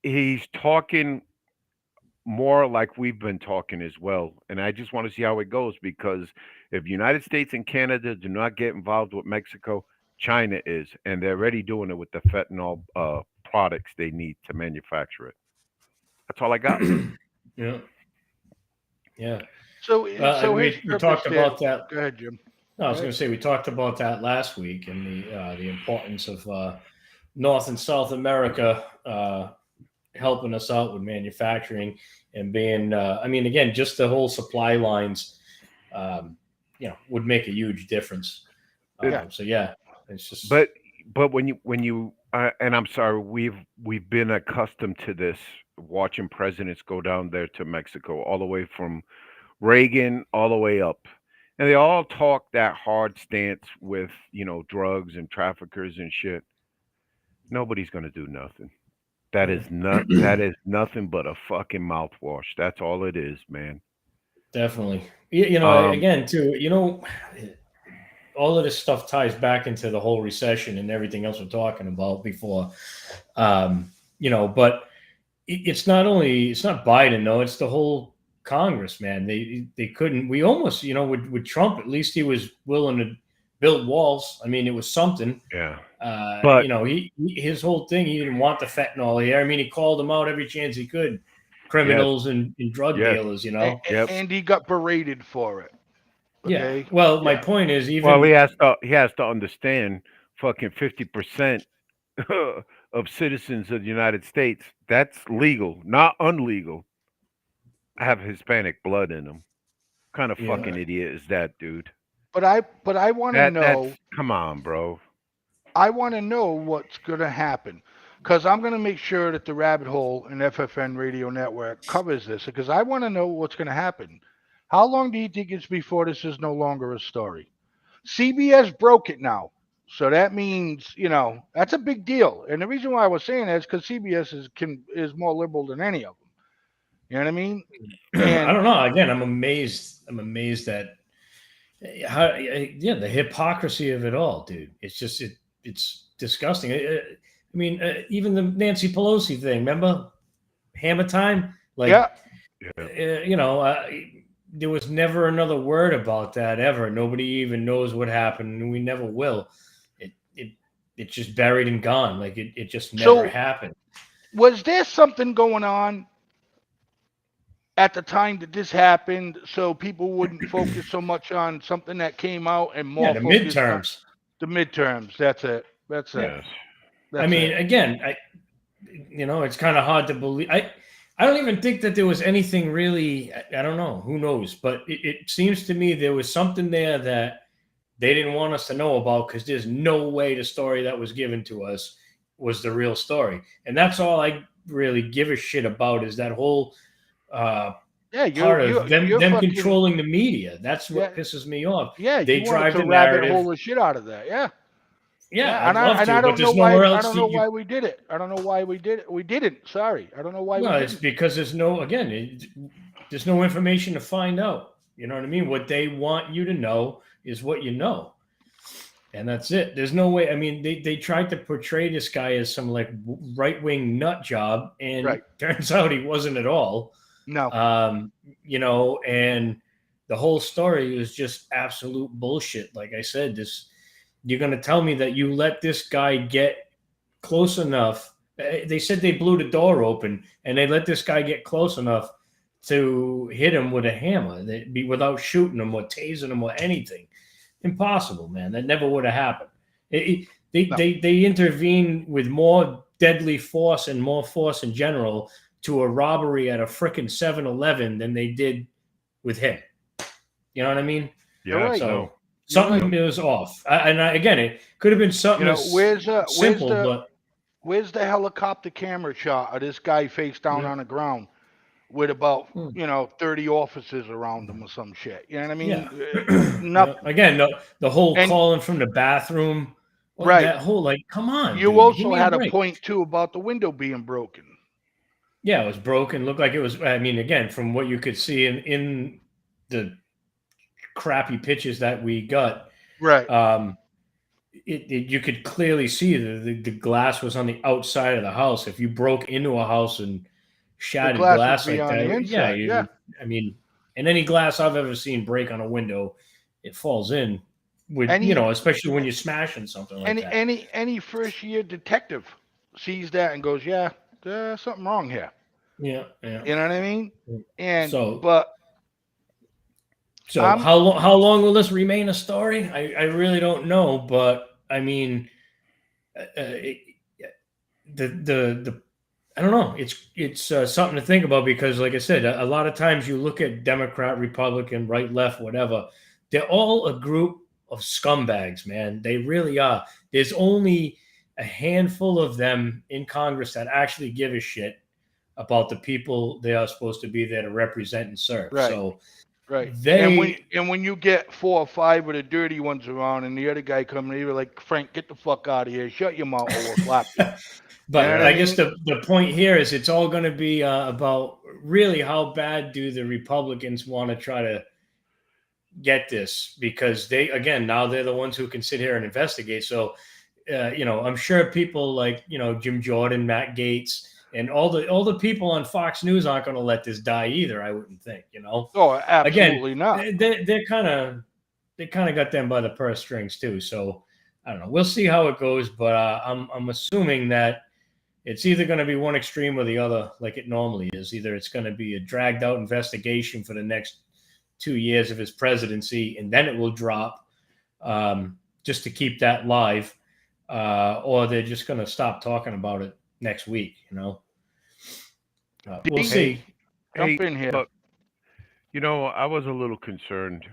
He's talking more like we've been talking as well. And I just want to see how it goes, because if United States and Canada do not get involved with Mexico, China is, and they're already doing it with the fentanyl products they need to manufacture it. That's all I got. Yeah. Yeah. So his We purpose talked there. about that. Go ahead, Jim. No, I was going to say we talked about that last week and the importance of North and South America helping us out with manufacturing and being. I mean, again, just the whole supply lines, would make a huge difference. So yeah, it's just. But when you and I'm sorry, we've been accustomed to this, watching presidents go down there to Mexico, all the way from Reagan all the way up. And they all talk that hard stance with, drugs and traffickers and shit. Nobody's gonna do nothing. That is nothing but a fucking mouthwash. That's all it is, man. Definitely. Um Again, too, all of this stuff ties back into the whole recession and everything else we're talking about before. But it's not Biden, though. It's the whole Congress, man. They couldn't. We almost, with Trump, at least he was willing to build walls. I mean, it was something. yeah. But His whole thing, he didn't want the fentanyl here. I mean, he called them out every chance he could, criminals and drug yes. dealers. Yep. And he got berated for it. Okay? Yeah. Well, my Yeah. point is, even Well, he has to understand, fucking 50% of citizens of the United States, that's legal, not unlegal, have Hispanic blood in them. kind of Yeah. fucking idiot is that, dude? But I want to know. That's come on, bro. I want to know what's going to happen, because I'm going to make sure that the Rabbit Hole and FFN Radio Network covers this, because I want to know what's going to happen. How long do you think it's before this is no longer a story? CBS broke it now. So that means, that's a big deal. And the reason why I was saying that is because CBS is more liberal than any of them. You know what I mean? I don't know. Again, I'm amazed. I'm amazed at how, the hypocrisy of it all, dude. It's just, it's disgusting. I mean, even the Nancy Pelosi thing, remember? Hammer time? Like, yeah. There was never another word about that ever. Nobody even knows what happened, and we never will. It's just buried and gone. Like it just never happened. Was there something going on at the time that this happened, so people wouldn't focus so much on something that came out and more the focus midterms? The midterms. That's it. That's it. Yes. That's I mean, it. again, it's kind of hard to believe. I don't even think that there was anything really. I don't know. Who knows? But it seems to me there was something there that they didn't want us to know about, because there's no way the story that was given to us was the real story. And that's all I really give a shit about, is that whole part of them controlling the media. That's what pisses me off. Yeah, they drive the rabbit narrative. hole the shit out of that. Yeah. Yeah, I don't know why we did it. I don't know why we did it. We didn't. Sorry, I don't know why. No, it's because there's no information to find out. You know what I mean? What they want you to know is what you know, and that's it. There's no way. I mean, they tried to portray this guy as some like right-wing nut job, and turns out he wasn't at all. No. And the whole story was just absolute bullshit. Like I said, you're going to tell me that you let this guy get close enough. They said they blew the door open, and they let this guy get close enough to hit him with a hammer, without shooting him or tasing him or anything. Impossible, man. That never would have happened. They intervene with more deadly force and more force in general to a robbery at a frickin' 7-Eleven than they did with him. You know what I mean? Yeah. Right. So something was off. Again, it could have been something simple, but where's the helicopter camera shot of this guy face down on the ground with about 30 officers around him or some shit? You know what I mean? Yeah. Nothing. Again, the whole calling from the bathroom. Right. That whole, like, come on. You dude, also had a point too about the window being broken. Yeah, it was broken. Looked like it was. I mean, again, from what you could see in the crappy pictures that we got, right? You could clearly see the glass was on the outside of the house. If you broke into a house and shattered glass like that, I mean, and any glass I've ever seen break on a window, it falls in with especially when you're smashing something like that. Any first year detective sees that and goes, yeah, there's something wrong here. Yeah. You know what I mean? And So how long will this remain a story? I really don't know, but I mean, I don't know. It's something to think about, because, like I said, a lot of times you look at Democrat, Republican, right, left, whatever. They're all a group of scumbags, man. They really are. There's only a handful of them in Congress that actually give a shit about the people they are supposed to be there to represent and serve. Right. So, right. And when you get 4 or 5 of the dirty ones around, and the other guy coming, you're like, Frank, get the fuck out of here, shut your mouth, or we'll slap you. But I guess the point here is it's all going to be about really how bad do the Republicans want to try to get this, because now they're the ones who can sit here and investigate. So, I'm sure people like, Jim Jordan, Matt Gaetz, and all the people on Fox News aren't going to let this die either. I wouldn't think, Oh, absolutely not. They kind of got them by the purse strings too. So I don't know. We'll see how it goes, but I'm assuming that it's either going to be one extreme or the other, like it normally is. Either it's going to be a dragged out investigation for the next 2 years of his presidency, and then it will drop just to keep that live, or they're just going to stop talking about it next week. We'll see. Jump in here. Look, I was a little concerned,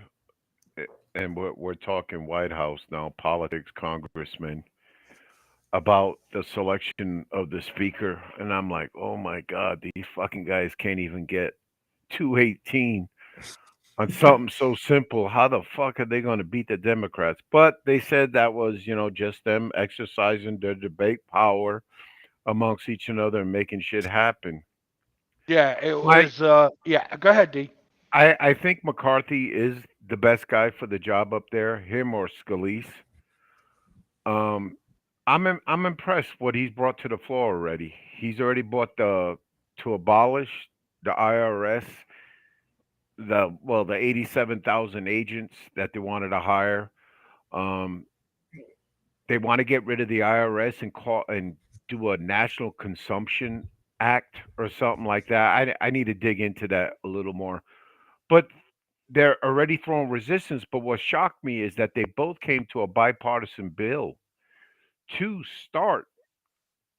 and we're talking White House now, politics, congressmen, about the selection of the speaker, and I'm like, oh my god, these fucking guys can't even get 218 on something so simple. How the fuck are they going to beat the Democrats? But they said that was, just them exercising their debate power amongst each other and making shit happen. Yeah, it My, was. Yeah, go ahead, D. I think McCarthy is the best guy for the job up there, him or Scalise. Um, I'm impressed what he's brought to the floor already. He's already brought the to abolish the IRS, the 87,000 agents that they wanted to hire. Um, they want to get rid of the IRS and do a national consumption act or something like that. I need to dig into that a little more. But they're already throwing resistance. But what shocked me is that they both came to a bipartisan bill to start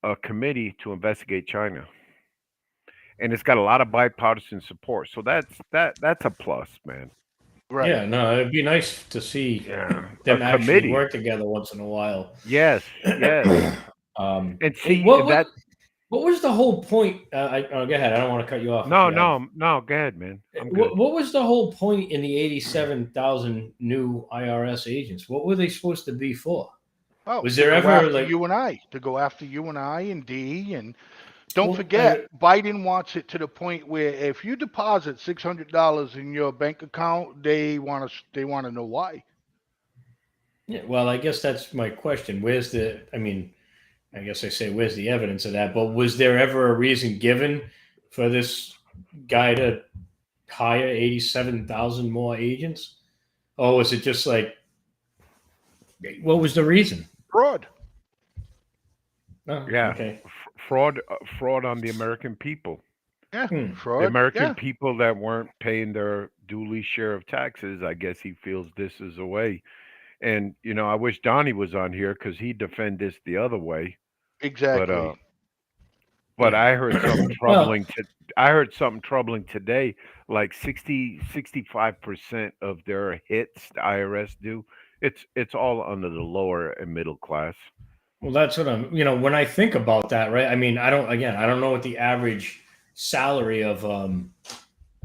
a committee to investigate China, and it's got a lot of bipartisan support. So that's a plus, man. Right. Yeah, no, it'd be nice to see Yeah, a them actually committee. work together once in a while. Yes, yes, and Hey, see that. what was the whole point? Go ahead. I don't want to cut you off if No, you have. no, no. Go ahead, man. I'm good. What was the whole point in the 87,000 new IRS agents? What were they supposed to be for? Oh, Was to there go ever after like you and I, to go after you and I and D, and don't well, forget, Biden wants it to the point where if you deposit $600 in your bank account, they want to know why. yeah, well, I guess that's my question. Where's the? I mean, I guess I say where's the evidence of that? But was there ever a reason given for this guy to hire 87,000 more agents? Or was it just like what was the reason? Fraud. Oh, Yeah, okay. fraud on the American people. Yeah, The fraud. American Yeah, people that weren't paying their duly share of taxes. I guess he feels this is a way. And I wish Donnie was on here because he'd defend this the other way. But exactly. but Yeah. I heard something Well, troubling. I heard something troubling today. Like 65% of their hits the IRS do. It's all under the lower and middle class. well, that's what I'm. When I think about that, right? I mean, I don't know what the average salary of an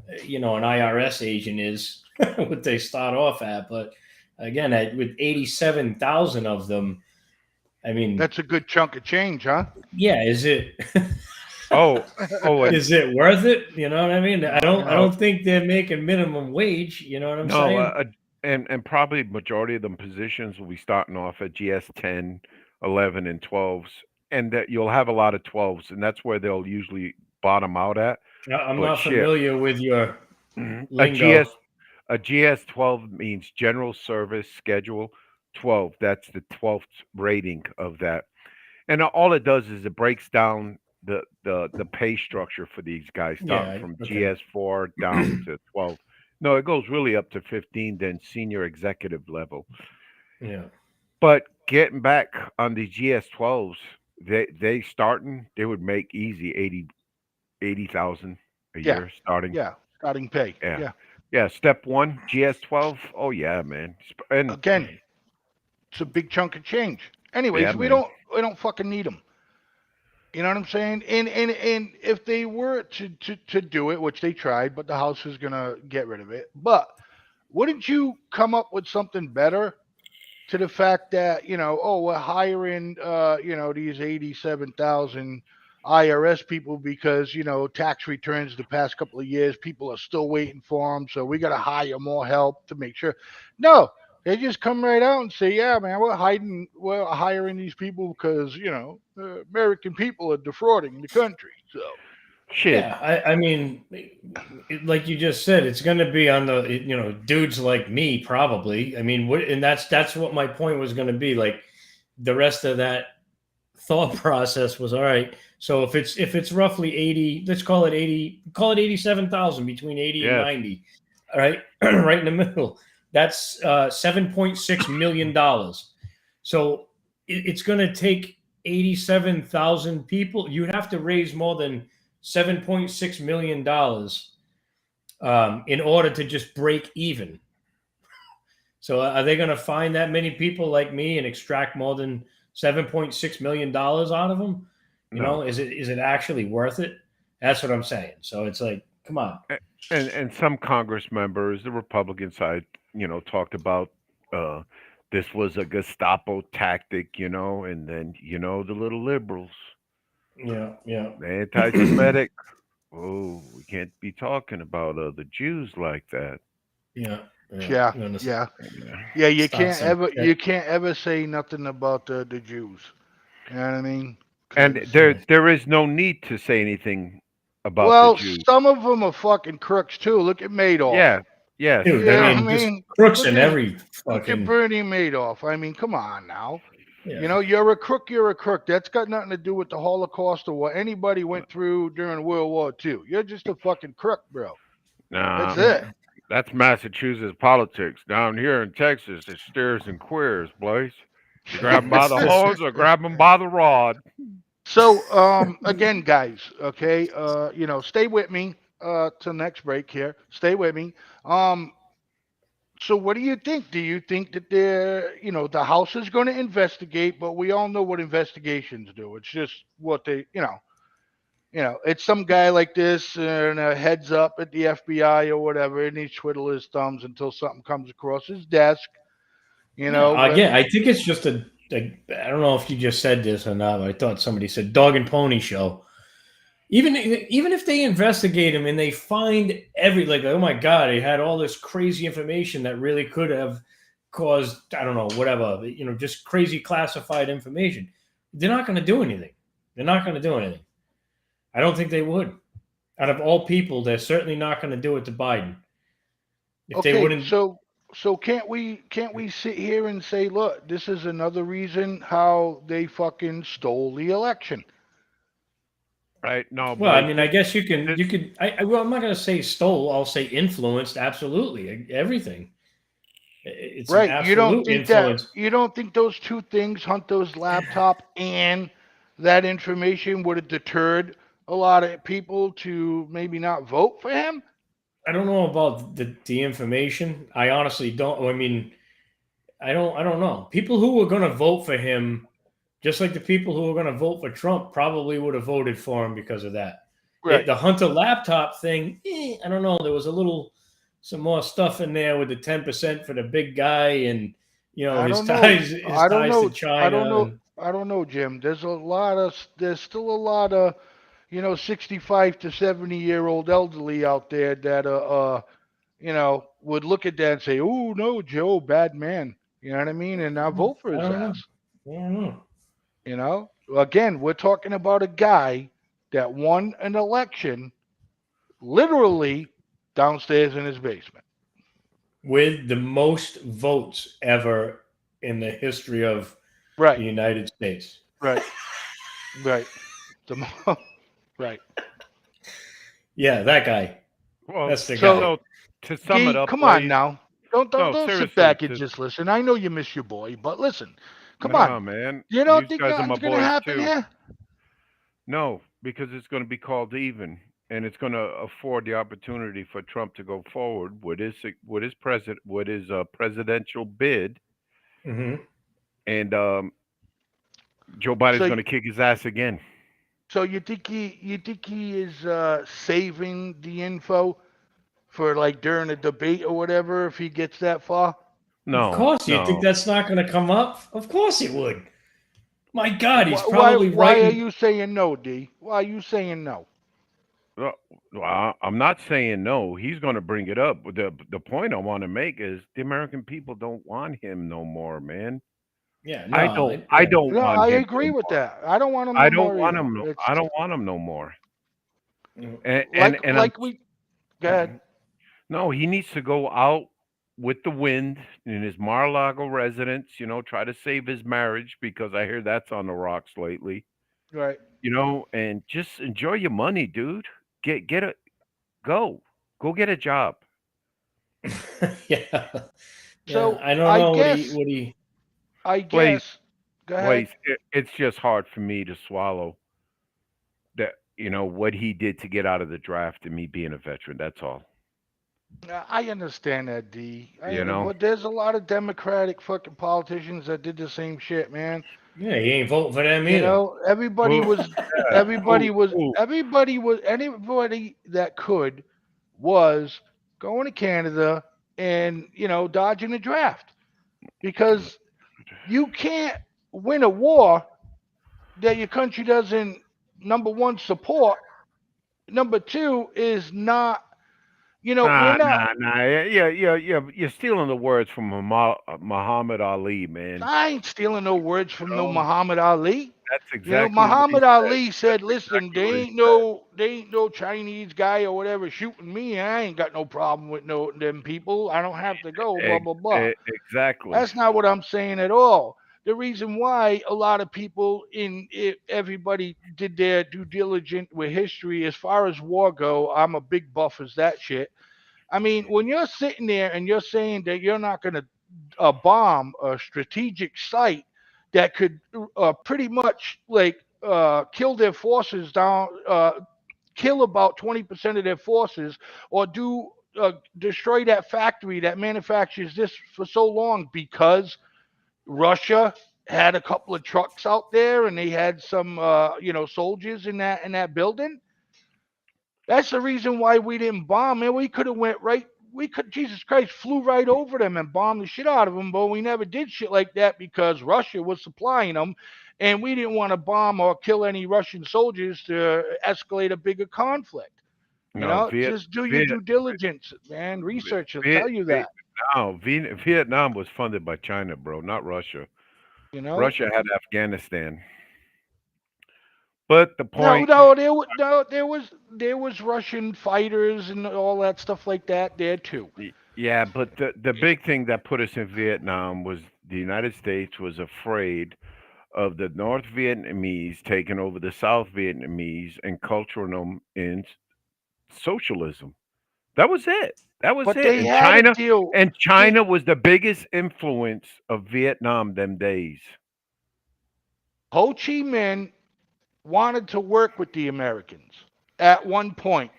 IRS agent is, what they start off at, but again, with 87,000 of them, I mean, That's a good chunk of change, huh? yeah, is it Oh, oh, and is it worth it? You know what I mean? I don't I no, don't think they're making minimum wage. You know what I'm no, saying? and probably majority of them positions will be starting off at GS 10, 11, and 12s, and that you'll have a lot of 12s, and that's where they'll usually bottom out at. I'm But not shit, familiar with your a lingo. GS 12 means General Service Schedule 12. That's the 12th rating of that. And all it does is it breaks down the pay structure for these guys, starting Yeah. from Okay. GS4 down to 12. No, it goes really up to 15, then senior executive level. Yeah. But getting back on the GS12s, they would make easy 80,000 a Yeah, year starting. yeah. Starting pay. Yeah. Yeah. Yeah, step 1, GS12. Oh yeah, man. And Again, it's a big chunk of change. yeah, Anyways, we man. don't we don't fucking need them. You know what I'm saying? And if they were to do it, which they tried, but the House is gonna get rid of it. But wouldn't you come up with something better to the fact that oh, we're hiring these 87,000 IRS people because tax returns the past couple of years, people are still waiting for them, so we got to hire more help to make sure. No, they just come right out and say, yeah, man, we're hiring these people because American people are defrauding the country. So Shit. Yeah. I mean, like you just said, it's going to be on the dudes like me probably. I mean, and that's what my point was going to be. Like the rest of that thought process was all right. So if it's roughly 80, let's call it 80, call it 87,000 between 80 and Yes. 90. All right, right in the middle. That's $7.6 million. So it's going to take 87,000 people. You'd have to raise more than $7.6 million in order to just break even. So are they going to find that many people like me and extract more than $7.6 million out of them? You No. know, is it actually worth it? That's what I'm saying. So it's like, come on. And some Congress members, the Republican side, talked about uh, this was a Gestapo tactic, and then the little liberals, Yeah, yeah, the anti-Semitic. Oh, we can't be talking about the Jews like that. yeah, yeah. Yeah, You understand? yeah, Yeah. yeah. Start some You shit. can't ever say nothing about the Jews. You know what I mean? And Because there is no need to say anything about the well, Jews. some of them are fucking crooks too. Look at Madoff. Yeah. Yes. Dude, I Yeah, I No. mean, just mean, crooks look in at every look at fucking. Bernie Madoff. I mean, come on now. You Yeah. know, you're a crook. You're a crook. That's got nothing to do with the Holocaust or what anybody went through during World War II. You're just a fucking crook, bro. That's Nah. it. Yeah. That's Massachusetts politics. Down here in Texas, it's steers and queers, Blaze. You grab them by It's the just. hose or grab them by the rod. So, again, guys, okay, stay with me till next break here. Stay with me. Um, so what do you think? Do you think that the House is going to investigate? But we all know what investigations do. It's just what it's some guy like this and a heads up at the FBI or whatever, and he twiddle his thumbs until something comes across his desk. No, But again, I think it's just I don't know if you just said this or not, but I thought somebody said dog and pony show. Even if they investigate him and they find like, oh my god, he had all this crazy information that really could have caused, I don't know, whatever, just crazy classified information, they're not going to do anything. They're not going to do anything. I don't think they would. Out of all people, they're certainly not going to do it to Biden. If they okay, wouldn't, so can't we sit here and say, look, this is another reason how they fucking stole the election? Right? No, well, I Blaze. mean, I guess This you could. Well, I'm not going to say stole. I'll say influenced. Absolutely, everything. It's an Right. absolute influence. You don't think those two things, Hunter's laptop and that information, would have deterred a lot of people to maybe not vote for him? I don't know about the information. I honestly don't. I mean, I don't know. People who were going to vote for him, just like the people who were going to vote for Trump, probably would have voted for him because of that. Right. The Hunter laptop thing, I don't know. There was some more stuff in there with the 10% for the big guy, and I his don't know. his I don't ties to know. I don't China, know. and I don't know, Jim. There's still a lot of, 65 to 70-year-old elderly out there that would look at that and say, "Oh no, Joe, bad man." You know what I mean? And not vote for I his don't know. ass. I don't know. Again, we're talking about a guy that won an election literally downstairs in his basement. With the most votes ever in the history of the Right, United States. right, right. Right. Yeah, that guy. well, That's the guy. So, so to sum it D, up, come on Blaze. now. No, Don't sit seriously. back and just listen. I know you miss your boy, but listen. Come on. Nah, man. You You don't think guys are my nothing's gonna boys happen too. here? No, because it's going to be called even, and it's going to afford the opportunity for Trump to go forward with his presidential bid, Hmm. and Joe Biden's So, going to kick his ass again. so you think he is saving the info for like during a debate or whatever if he gets that far? Of No, course, you think no. that's not going to come up? Of course it would. My God, he's Why probably why are writing. you saying no, D? Why are you saying no? Well, I'm not saying no. He's going to bring it up. But the point I want to make is the American people don't want him no more, man. Yeah, I no, don't. I yeah. don't No, want I him agree no with more. that. I don't want him I no don't more want either. him. No, It's I don't want him no more. Mm. And I'm like we go ahead. no. He needs to go out with the wind in his Mar-a-Lago residence. Try to save his marriage because I hear that's on the rocks lately. Right. And just enjoy your money, dude. Get a go. Go get a job. Yeah, yeah. So I don't I know guess what he. I Blaze, guess go ahead. Blaze. It's just hard for me to swallow that. What he did to get out of the draft and me being a veteran. That's all. I understand that, D. You know. But there's a lot of Democratic fucking politicians that did the same shit, man. Yeah, he ain't voting for them You either. know, everybody Who? was, Yeah. anybody that could was going to Canada and, dodging a draft because you can't win a war that your country doesn't, number one, support. Number two is not, we're Nah, not. nah, nah. Yeah. You're stealing the words from Muhammad Ali, man. I ain't stealing no words from no No, Muhammad Ali. that's exactly what he Muhammad said. Ali said, That's "Listen, exactly what he they ain't no Chinese guy or whatever shooting me. I ain't got no problem with no them people. I don't have to go. Blah said. blah blah." Exactly. That's not what I'm saying at all. The reason why a lot of people in it, everybody did their due diligence with history as far as war go. I'm a big buff as that shit. I mean, when you're sitting there and you're saying that you're not going to bomb a strategic site that could pretty much like kill their forces down, kill about 20% of their forces, or destroy that factory that manufactures this for so long because Russia had a couple of trucks out there and they had some soldiers in that building. That's the reason why we didn't bomb, man. We could have went right. We could, Jesus Christ, flew right over them and bombed the shit out of them, but we never did shit like that because Russia was supplying them, and we didn't want to bomb or kill any Russian soldiers to escalate a bigger conflict. No, Just do your Viet, due diligence, man. Research will Viet, tell you Viet, that. no, Vietnam was funded by China, bro, not Russia. You know. Russia had Afghanistan. But the No, point, no, there was Russian fighters and all that stuff like that there too. yeah, but the big thing that put us in Vietnam was the United States was afraid of the North Vietnamese taking over the South Vietnamese and culturing them in socialism. That was it. That was But it. they had a deal. And They China was the biggest influence of Vietnam them days. Ho Chi Minh wanted to work with the Americans at one point.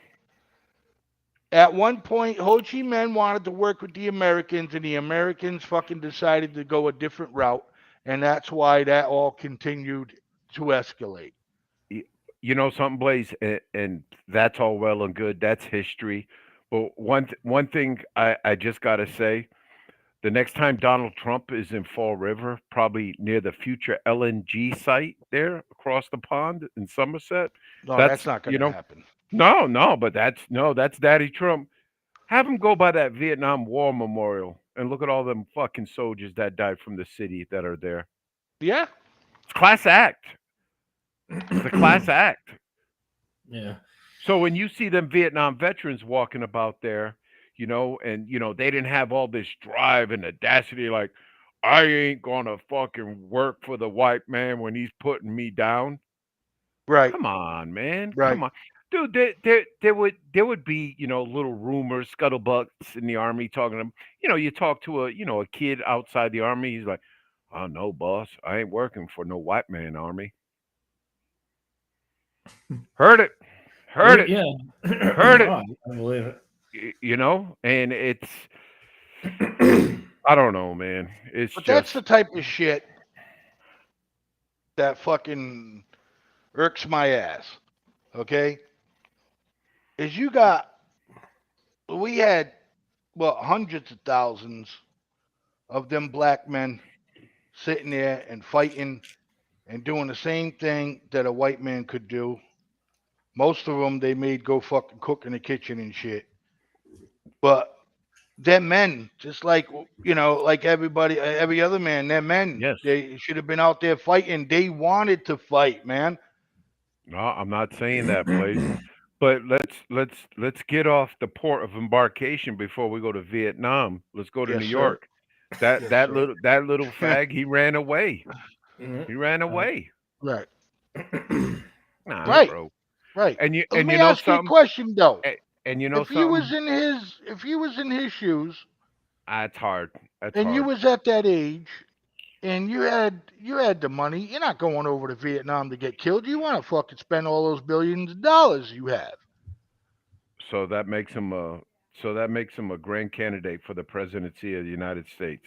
At one point, Ho Chi Minh wanted to work with the Americans, and the Americans fucking decided to go a different route, and that's why that all continued to escalate. Y- You know something, Blaze, and that's all well and good. That's history. But one thing I just gotta say, the next time Donald Trump is in Fall River, probably near the future LNG site there across the pond in Somerset, No, that's that's not going to happen. no, but that's Daddy Trump. Have him go by that Vietnam War memorial and look at all them fucking soldiers that died from the city that are there. Yeah, It's class act. It's a class act. Yeah. So when you see them Vietnam veterans walking about there, and they didn't have all this drive and audacity, like I ain't gonna fucking work for the white man when he's putting me down. right, Come on, man. right. Come on. Dude, there would be, little rumors, scuttlebutts in the army talking to them. You talk to a kid outside the army, he's like, "Oh no, boss, I ain't working for no white man army." Heard it. Heard it. Yeah. Heard it. Oh, I believe And it's I don't know, man. It's But that's just the type of shit that fucking irks my ass. Okay, is we had hundreds of thousands of them black men sitting there and fighting and doing the same thing that a white man could do. Most of them they made go fucking cook in the kitchen and shit. But they're men, just like like everybody, every other man. They're men. yes. They should have been out there fighting. They wanted to fight, man. No, I'm not saying that, Blaze. But let's get off the port of embarkation before we go to Vietnam. Let's go to New Yes, sir. York. That Yes, that sir. little that little fag, he ran away. it. He ran away. Right, Nah, right, bro. right. And you Let and me you know ask you a something? question though. A- And you know If you was something? in his shoes, That's hard. That's and you hard. was at that age, and you had the money, you're not going over to Vietnam to get killed. You want to fucking spend all those billions of dollars you have. So that makes him a So that makes him a grand candidate for the presidency of the United States.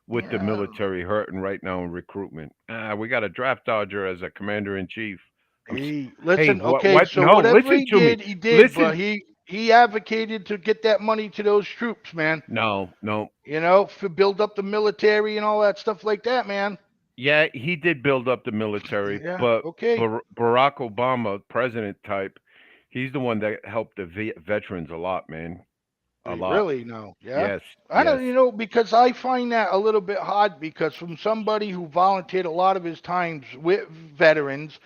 With the Yeah. military hurting right now in recruitment, we got a draft dodger as a commander in chief. Hey, Listen, what? okay, What? so No, whatever listen to me. he did, but Listen. he advocated to get that money to those troops, man. No, no. You know, for build up the military and all that stuff like that, man. Yeah, he did build up the military, Yeah, but okay. Barack Obama, president type, he's the one that helped the veterans a lot, man. A lot. Really? No. Yeah. Yes, I yes. don't, because I find that a little bit hard because from somebody who volunteered a lot of his times with veterans,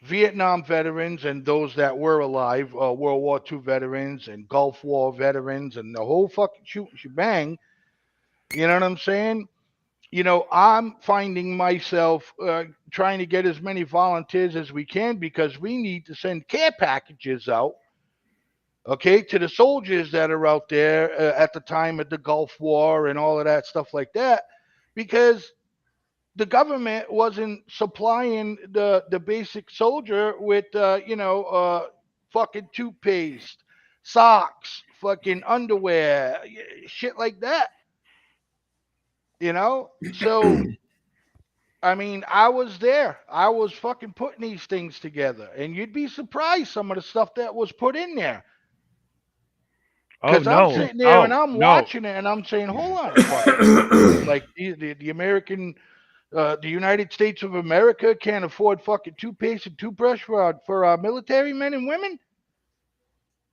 Vietnam veterans, and those that were alive, World War II veterans and Gulf War veterans, and the whole fucking shebang. You know what I'm saying? I'm finding myself trying to get as many volunteers as we can because we need to send care packages out, okay, to the soldiers that are out there at the time of the Gulf War and all of that stuff like that, because the government wasn't supplying the basic soldier with fucking toothpaste, socks, fucking underwear, shit like that. So I mean, I was there. I was fucking putting these things together, and you'd be surprised some of the stuff that was put in there. Oh Because I'm no. sitting there and Oh I'm no. watching it, and I'm saying, "Hold on a fucking minute." Like the American, the United States of America can't afford fucking toothpaste and toothbrush for our military men and women,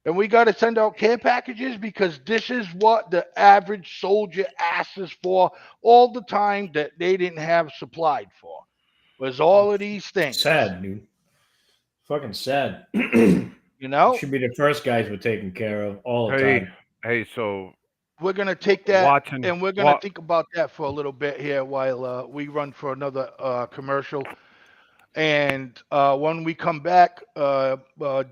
and we got to send out care packages because this is what the average soldier asks for all the time that they didn't have supplied for. Was all of these things. Sad, dude. Fucking sad. You know, Should be the first guys we're taking care of all the Hey, time. hey. So we're gonna take that Watson, and we're gonna what? think about that for a little bit here while we run for another commercial. And when we come back,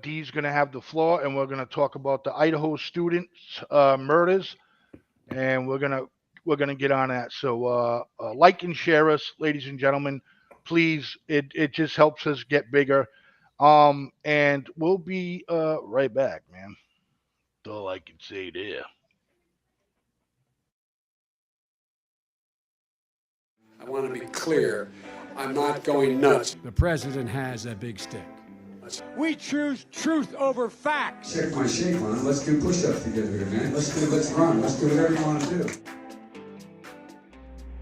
Dee's gonna have the floor, and we're gonna talk about the Idaho students murders, and we're gonna get on that. So like and share us, ladies and gentlemen, please. It just helps us get bigger. And we'll be right back, man. That's all I can say there. I want to be clear. I'm not going nuts. The president has a big stick. We choose truth over facts. Check my shape on. Let's do push-ups together, man. Let's run. Let's do whatever you want to do.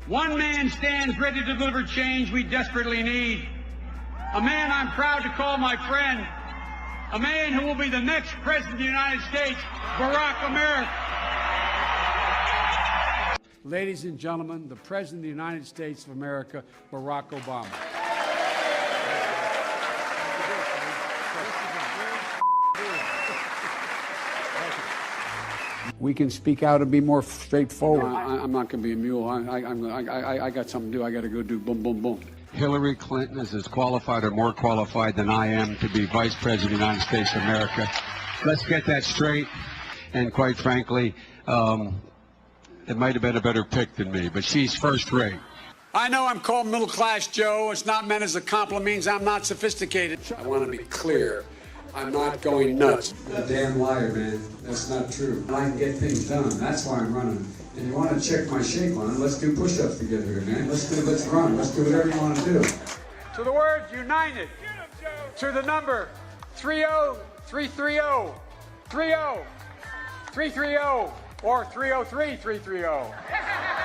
One man stands ready to deliver change we desperately need. A man I'm proud to call my friend. A man who will be the next president of the United States, Barack America. Ladies and gentlemen, the President of the United States of America, Barack Obama. We can speak out and be more straightforward. I'm not going to be a mule. I got something to do. I got to go do boom, boom, boom. Hillary Clinton is as qualified or more qualified than I am to be Vice President of the United States of America. Let's get that straight. And quite frankly, it might have been a better pick than me, but she's first rate. I know I'm called middle class, Joe. It's not meant as a compliment. Means I'm not sophisticated. I want to be clear. I'm not going nuts. You're a damn liar, man. That's not true. I can get things done. That's why I'm running. And you want to check my shape on? Let's do push-ups together, man. Let's run. Let's do whatever you want to do. To the word united. To the number 30330. 30330. Or 303-330.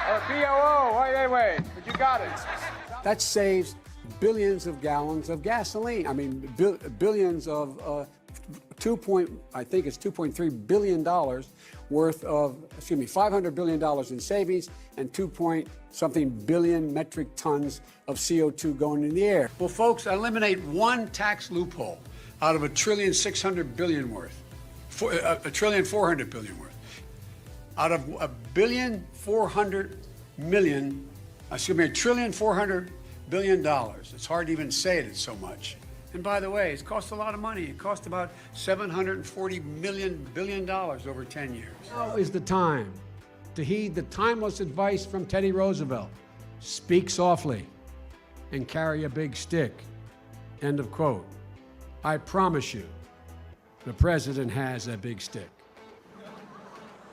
Or BOO. Wait. But you got it. That saves billions of gallons of gasoline. I mean, billions of I think it's $2.3 billion worth of, $500 billion in savings and 2-point-something billion metric tons of CO2 going in the air. Well, folks, eliminate one tax loophole out of $1.6 trillion worth, $1.4 trillion worth. Out of $1.4 billion. It's hard to even say it, it's so much. And by the way, it's cost a lot of money. It cost about $740 billion over 10 years. Now is the time to heed the timeless advice from Teddy Roosevelt. Speak softly and carry a big stick. End of quote. I promise you, the president has a big stick.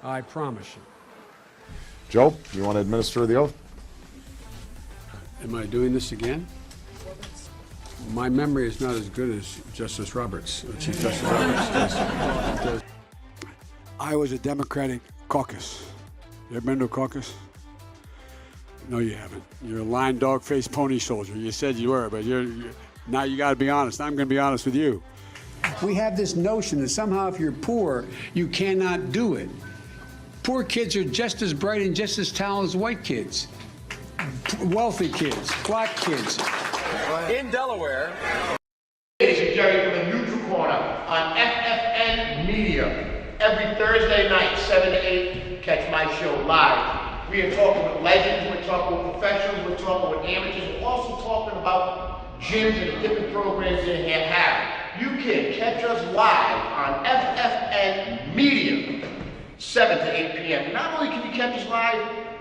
I promise you. Joe, you want to administer the oath? Am I doing this again? My memory is not as good as Justice Roberts, Chief Justice Roberts. I was a Democratic caucus. You ever been to a caucus? No, you haven't. You're a lying dog-faced pony soldier. You said you were, but now you got to be honest. I'm going to be honest with you. We have this notion that somehow if you're poor, you cannot do it. Poor kids are just as bright and just as talented as white kids. Wealthy kids, black kids. In Delaware. This is Jerry from the Neutral Corner on FFN Media. Every Thursday night, 7 to 8, catch my show live. We are talking with legends, we're talking with professionals, we're talking with amateurs, we're also talking about gyms and different programs they have. You can catch us live on FFN Media, 7 to 8 p.m. Not only can you catch us live,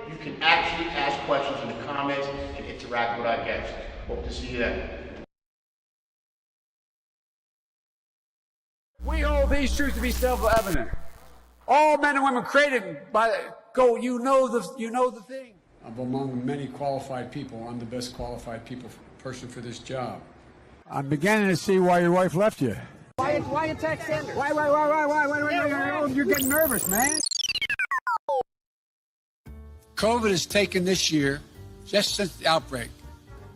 you can actually ask questions in the comments and interact with our guests. Hope to see you then. We hold these truths to be self-evident. All men and women created by you know the thing. Among many qualified people, I'm the best qualified person for this job. I'm beginning to see why your wife left you. Why attack Sanders? Why? You're getting nervous, man. COVID has taken this year, just since the outbreak,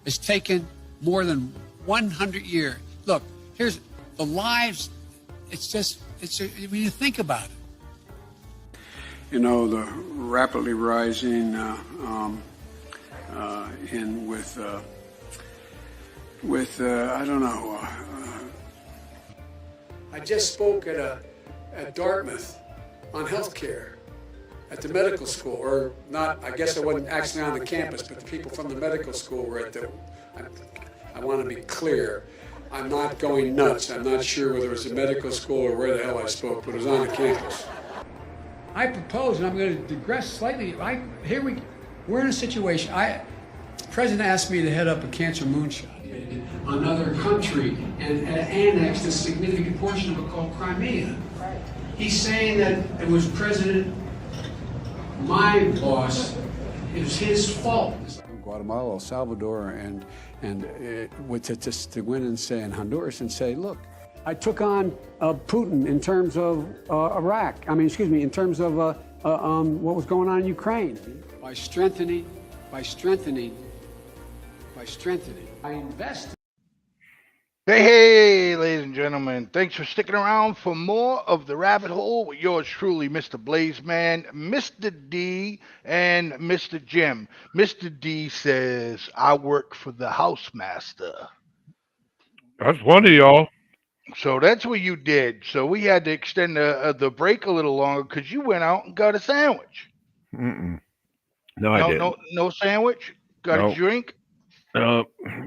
it's taken more than 100 years. Look, here's the lives. When you think about it. You know, the rapidly rising I don't know. I just spoke at Dartmouth on healthcare at the medical school, or not. I guess I wasn't actually on the campus, but the people from the medical school were at the. I want to be clear. I'm not going nuts. I'm not sure whether it was a medical school or where the hell I spoke, but it was on the campus. I propose, and I'm going to digress slightly. We're in a situation. The president asked me to head up a cancer moonshot. Another country and annexed a significant portion of it called Crimea. He's saying that it was my boss, it was his fault. Guatemala, El Salvador, and to go in and say in Honduras and say, look, I took on Putin in terms of Iraq. In terms of what was going on in Ukraine. By strengthening, I invested. Hey, ladies and gentlemen, thanks for sticking around for more of The Rabbit Hole with yours truly, Mr. Blazeman, Mr. D, and Mr. Jim. Mr. D says, I work for the housemaster. That's one of y'all. So that's what you did. So we had to extend the break a little longer because you went out and got a sandwich. No, I didn't. No sandwich? Got a drink?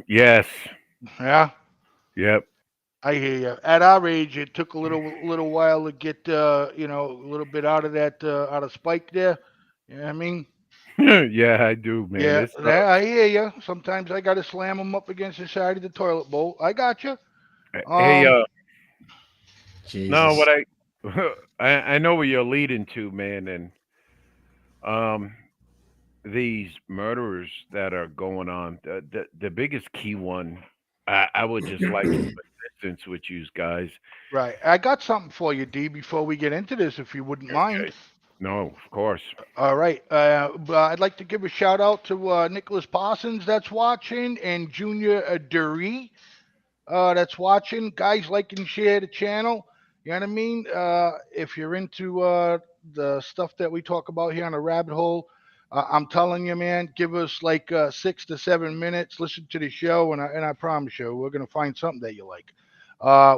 Yes. Yeah? Yep. I hear you. At our age, it took a little while to get a little bit out of that out of Spike there. You know what I mean? Yeah, I do, man. Yeah, I hear you. Sometimes I got to slam them up against the side of the toilet bowl. I got you. Hey, Jesus. no, what I know where you're leading to, man, and these murders that are going on. The biggest key one. I would just like assistance with you guys. Right. I got something for you, D, before we get into this, if you wouldn't mind. No, of course. All right. But I'd like to give a shout out to Nicholas Parsons that's watching, and Junior Dury that's watching. Guys, like and share the channel. You know what I mean? If you're into the stuff that we talk about here on The Rabbit Hole, I'm telling you, man, give us like 6 to 7 minutes. Listen to the show, and I promise you, we're going to find something that you like.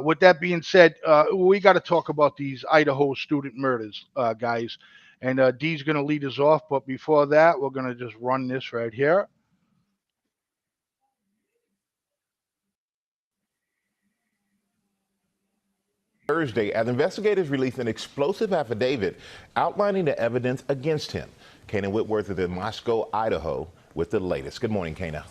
With that being said, we got to talk about these Idaho student murders, guys. And D's going to lead us off. But before that, we're going to just run this right here. Thursday, as investigators released an explosive affidavit outlining the evidence against him. Kana Whitworth is in Moscow, Idaho, with the latest. Good morning, Kana.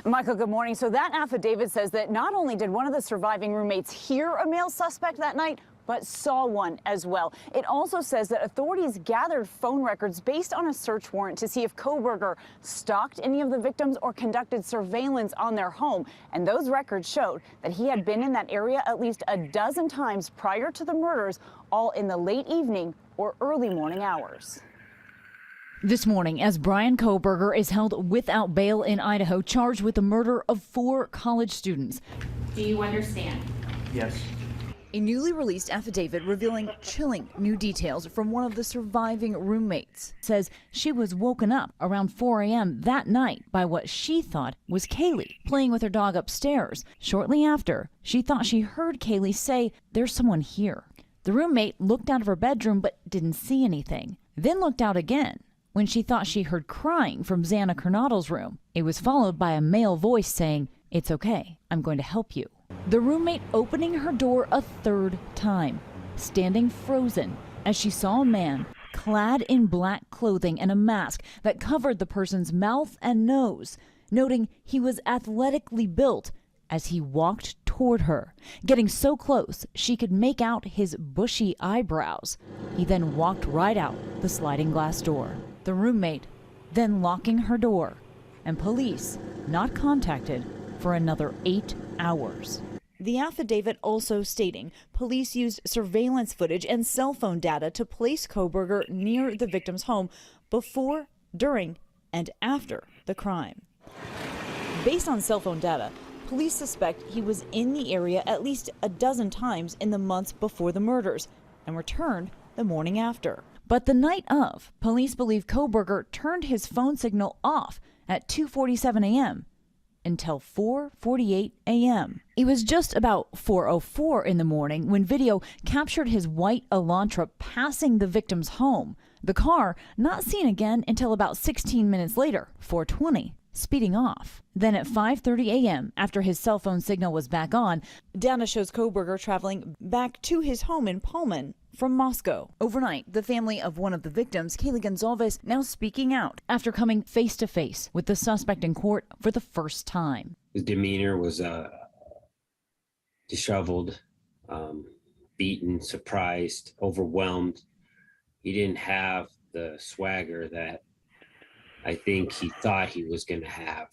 Michael, good morning. So that affidavit says that not only did one of the surviving roommates hear a male suspect that night, but saw one as well. It also says that authorities gathered phone records based on a search warrant to see if Kohberger stalked any of the victims or conducted surveillance on their home. And those records showed that he had been in that area at least a dozen times prior to the murders, all in the late evening or early morning hours. This morning, as Brian Kohberger is held without bail in Idaho, charged with the murder of 4 college students. Do you understand? Yes. A newly released affidavit revealing chilling new details from one of the surviving roommates says she was woken up around 4 a.m. that night by what she thought was Kaylee playing with her dog upstairs. Shortly after, she thought she heard Kaylee say, "There's someone here." The roommate looked out of her bedroom but didn't see anything, then looked out again when she thought she heard crying from Xana Kernadle's room. It was followed by a male voice saying, "It's okay, I'm going to help you." The roommate opening her door a 3rd time, standing frozen as she saw a man clad in black clothing and a mask that covered the person's mouth and nose, noting he was athletically built as he walked toward her, getting so close she could make out his bushy eyebrows. He then walked right out the sliding glass door. The roommate then locking her door, and police not contacted for another 8 hours. The affidavit also stating police used surveillance footage and cell phone data to place Kohberger near the victim's home before, during, and after the crime. Based on cell phone data, police suspect he was in the area at least a dozen times in the months before the murders and returned the morning after. But the night of, police believe Kohberger turned his phone signal off at 2:47 a.m. until 4:48 a.m. It was just about 4:04 in the morning when video captured his white Elantra passing the victim's home. The car not seen again until about 16 minutes later, 4:20, speeding off. Then at 5:30 a.m., after his cell phone signal was back on, data shows Kohberger traveling back to his home in Pullman from Moscow. Overnight, the family of one of the victims, Kaylee Gonzalez, now speaking out after coming face to face with the suspect in court for the first time. His demeanor was disheveled, beaten, surprised, overwhelmed. He didn't have the swagger that I think he thought he was going to have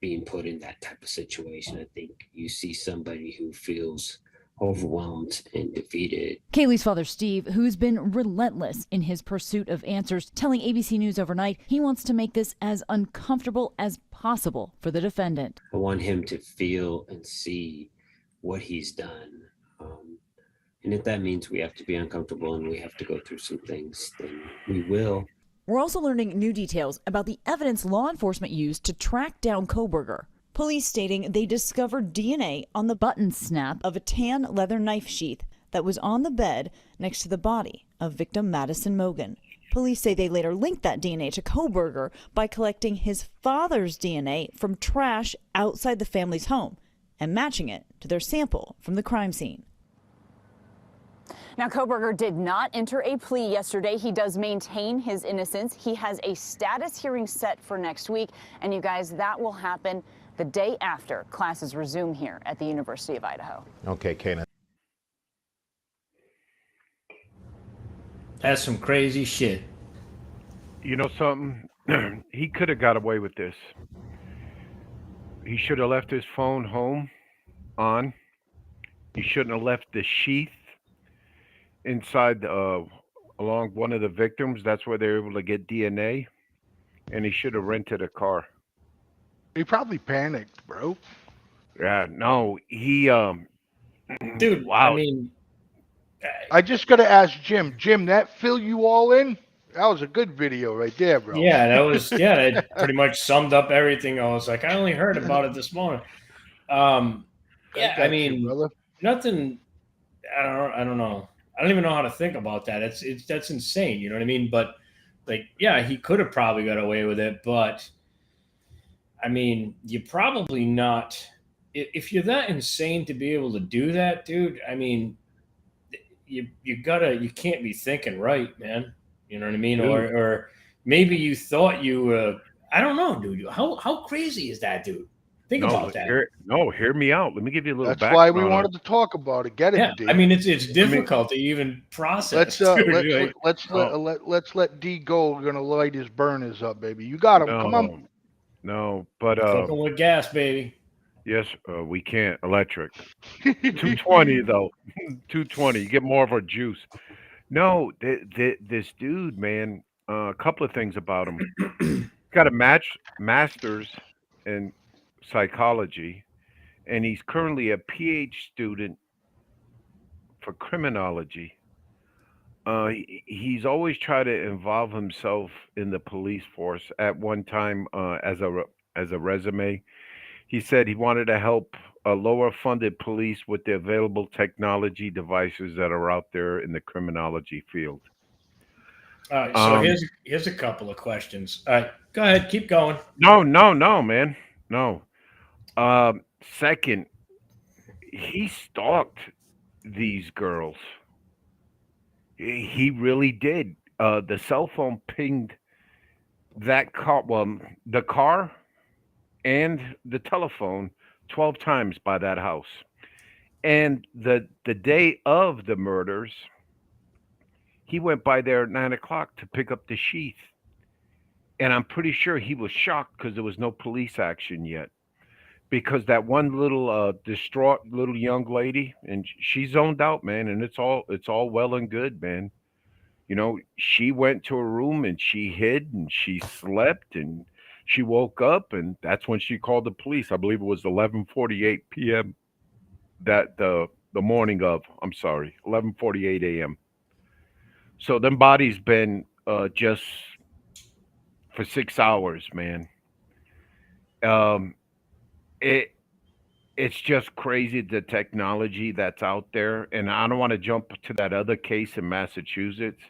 being put in that type of situation. I think you see somebody who feels overwhelmed and defeated. Kaylee's father, Steve, who's been relentless in his pursuit of answers, telling ABC News overnight he wants to make this as uncomfortable as possible for the defendant. I want him to feel and see what he's done. And if that means we have to be uncomfortable and we have to go through some things, then we will. We're also learning new details about the evidence law enforcement used to track down Kohberger. Police stating they discovered DNA on the button snap of a tan leather knife sheath that was on the bed next to the body of victim Madison Mogan. Police say they later linked that DNA to Kohberger by collecting his father's DNA from trash outside the family's home and matching it to their sample from the crime scene. Now, Kohberger did not enter a plea yesterday. He does maintain his innocence. He has a status hearing set for next week. And you guys, that will happen the day after classes resume here at the University of Idaho. Okay, Kana. That's some crazy shit. You know something? He could have got away with this. He should have left his phone home on. He shouldn't have left the sheath inside along one of the victims. That's where they were able to get DNA. And he should have rented a car. He probably panicked, bro. Yeah, no, he dude, wow. I mean, I just gotta ask Jim. Jim, that fill you all in? That was a good video right there, bro. Yeah, that pretty much summed up everything. I was like, I only heard about it this morning. Yeah, I mean, nothing. I don't know. I don't even know how to think about that. That's insane. You know what I mean? But like, yeah, he could have probably got away with it, but I mean, you're probably not. If you're that insane to be able to do that, dude, I mean, you can't be thinking right, man. You know what I mean? Or maybe you thought you I don't know, dude. How crazy is that, dude? Think about that. Hear me out. Let me give you a little That's why we background on wanted to talk about it. Get it, Yeah, D. I mean, it's difficult to even process. Let's let D go. We're gonna light his burners up, baby. You got him. Come on. No, but Cooking with gas, baby. yes, we can't electric. 220 though. 220. You get more of our juice. No, this dude, man. A couple of things about him. Got a master's in psychology, and he's currently a PhD student for criminology. He's always tried to involve himself in the police force. At one time, as a resume, he said he wanted to help lower funded police with the available technology devices that are out there in the criminology field. All right, so here's a couple of questions. All right, go ahead, keep going. No, man, no. Second, he stalked these girls. He really did. The cell phone pinged that car, well, the car and the telephone 12 times by that house. And the day of the murders, he went by there at 9 o'clock to pick up the sheath. And I'm pretty sure he was shocked because there was no police action yet. Because that one little distraught little young lady, and she zoned out, man, and it's all well and good, man. You know, she went to her room and she hid and she slept and she woke up and that's when she called the police. I believe it was 11:48 p.m. that the morning of, I'm sorry, 11:48 a.m. So them bodies been just for 6 hours, man. Um, it it's just crazy the technology that's out there, and I don't want to jump to that other case in Massachusetts,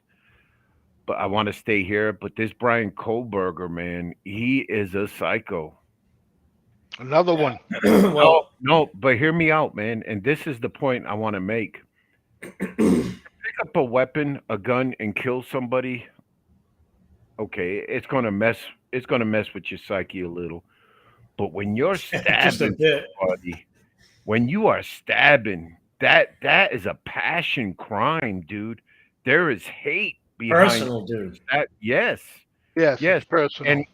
but I want to stay here. But this Brian Kohlberger, man, he is a psycho. Another one. Well, No, but hear me out, man. And this is the point I want to make. Pick up a weapon, a gun, and kill somebody. Okay, it's gonna mess. It's gonna mess with your psyche a little. But when you're just a stabbing bit. somebody, when you are stabbing, that is a passion crime, dude. There is hate behind Personal, dude. that. Yes, Yes, yes, it's personal.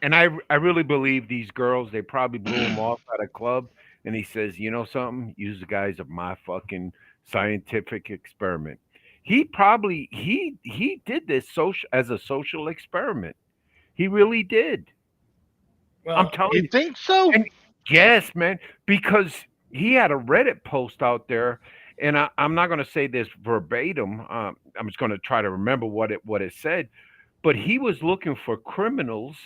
and I really believe these girls. They probably blew him off at a club, and he says, you know something, use the guys of my fucking scientific experiment. He probably he did this social as a social experiment. He really did. I'm Well, telling You you. think so? And yes, man, because he had a Reddit post out there, and I'm not going to say this verbatim. I'm just going to try to remember what it said. But he was looking for criminals,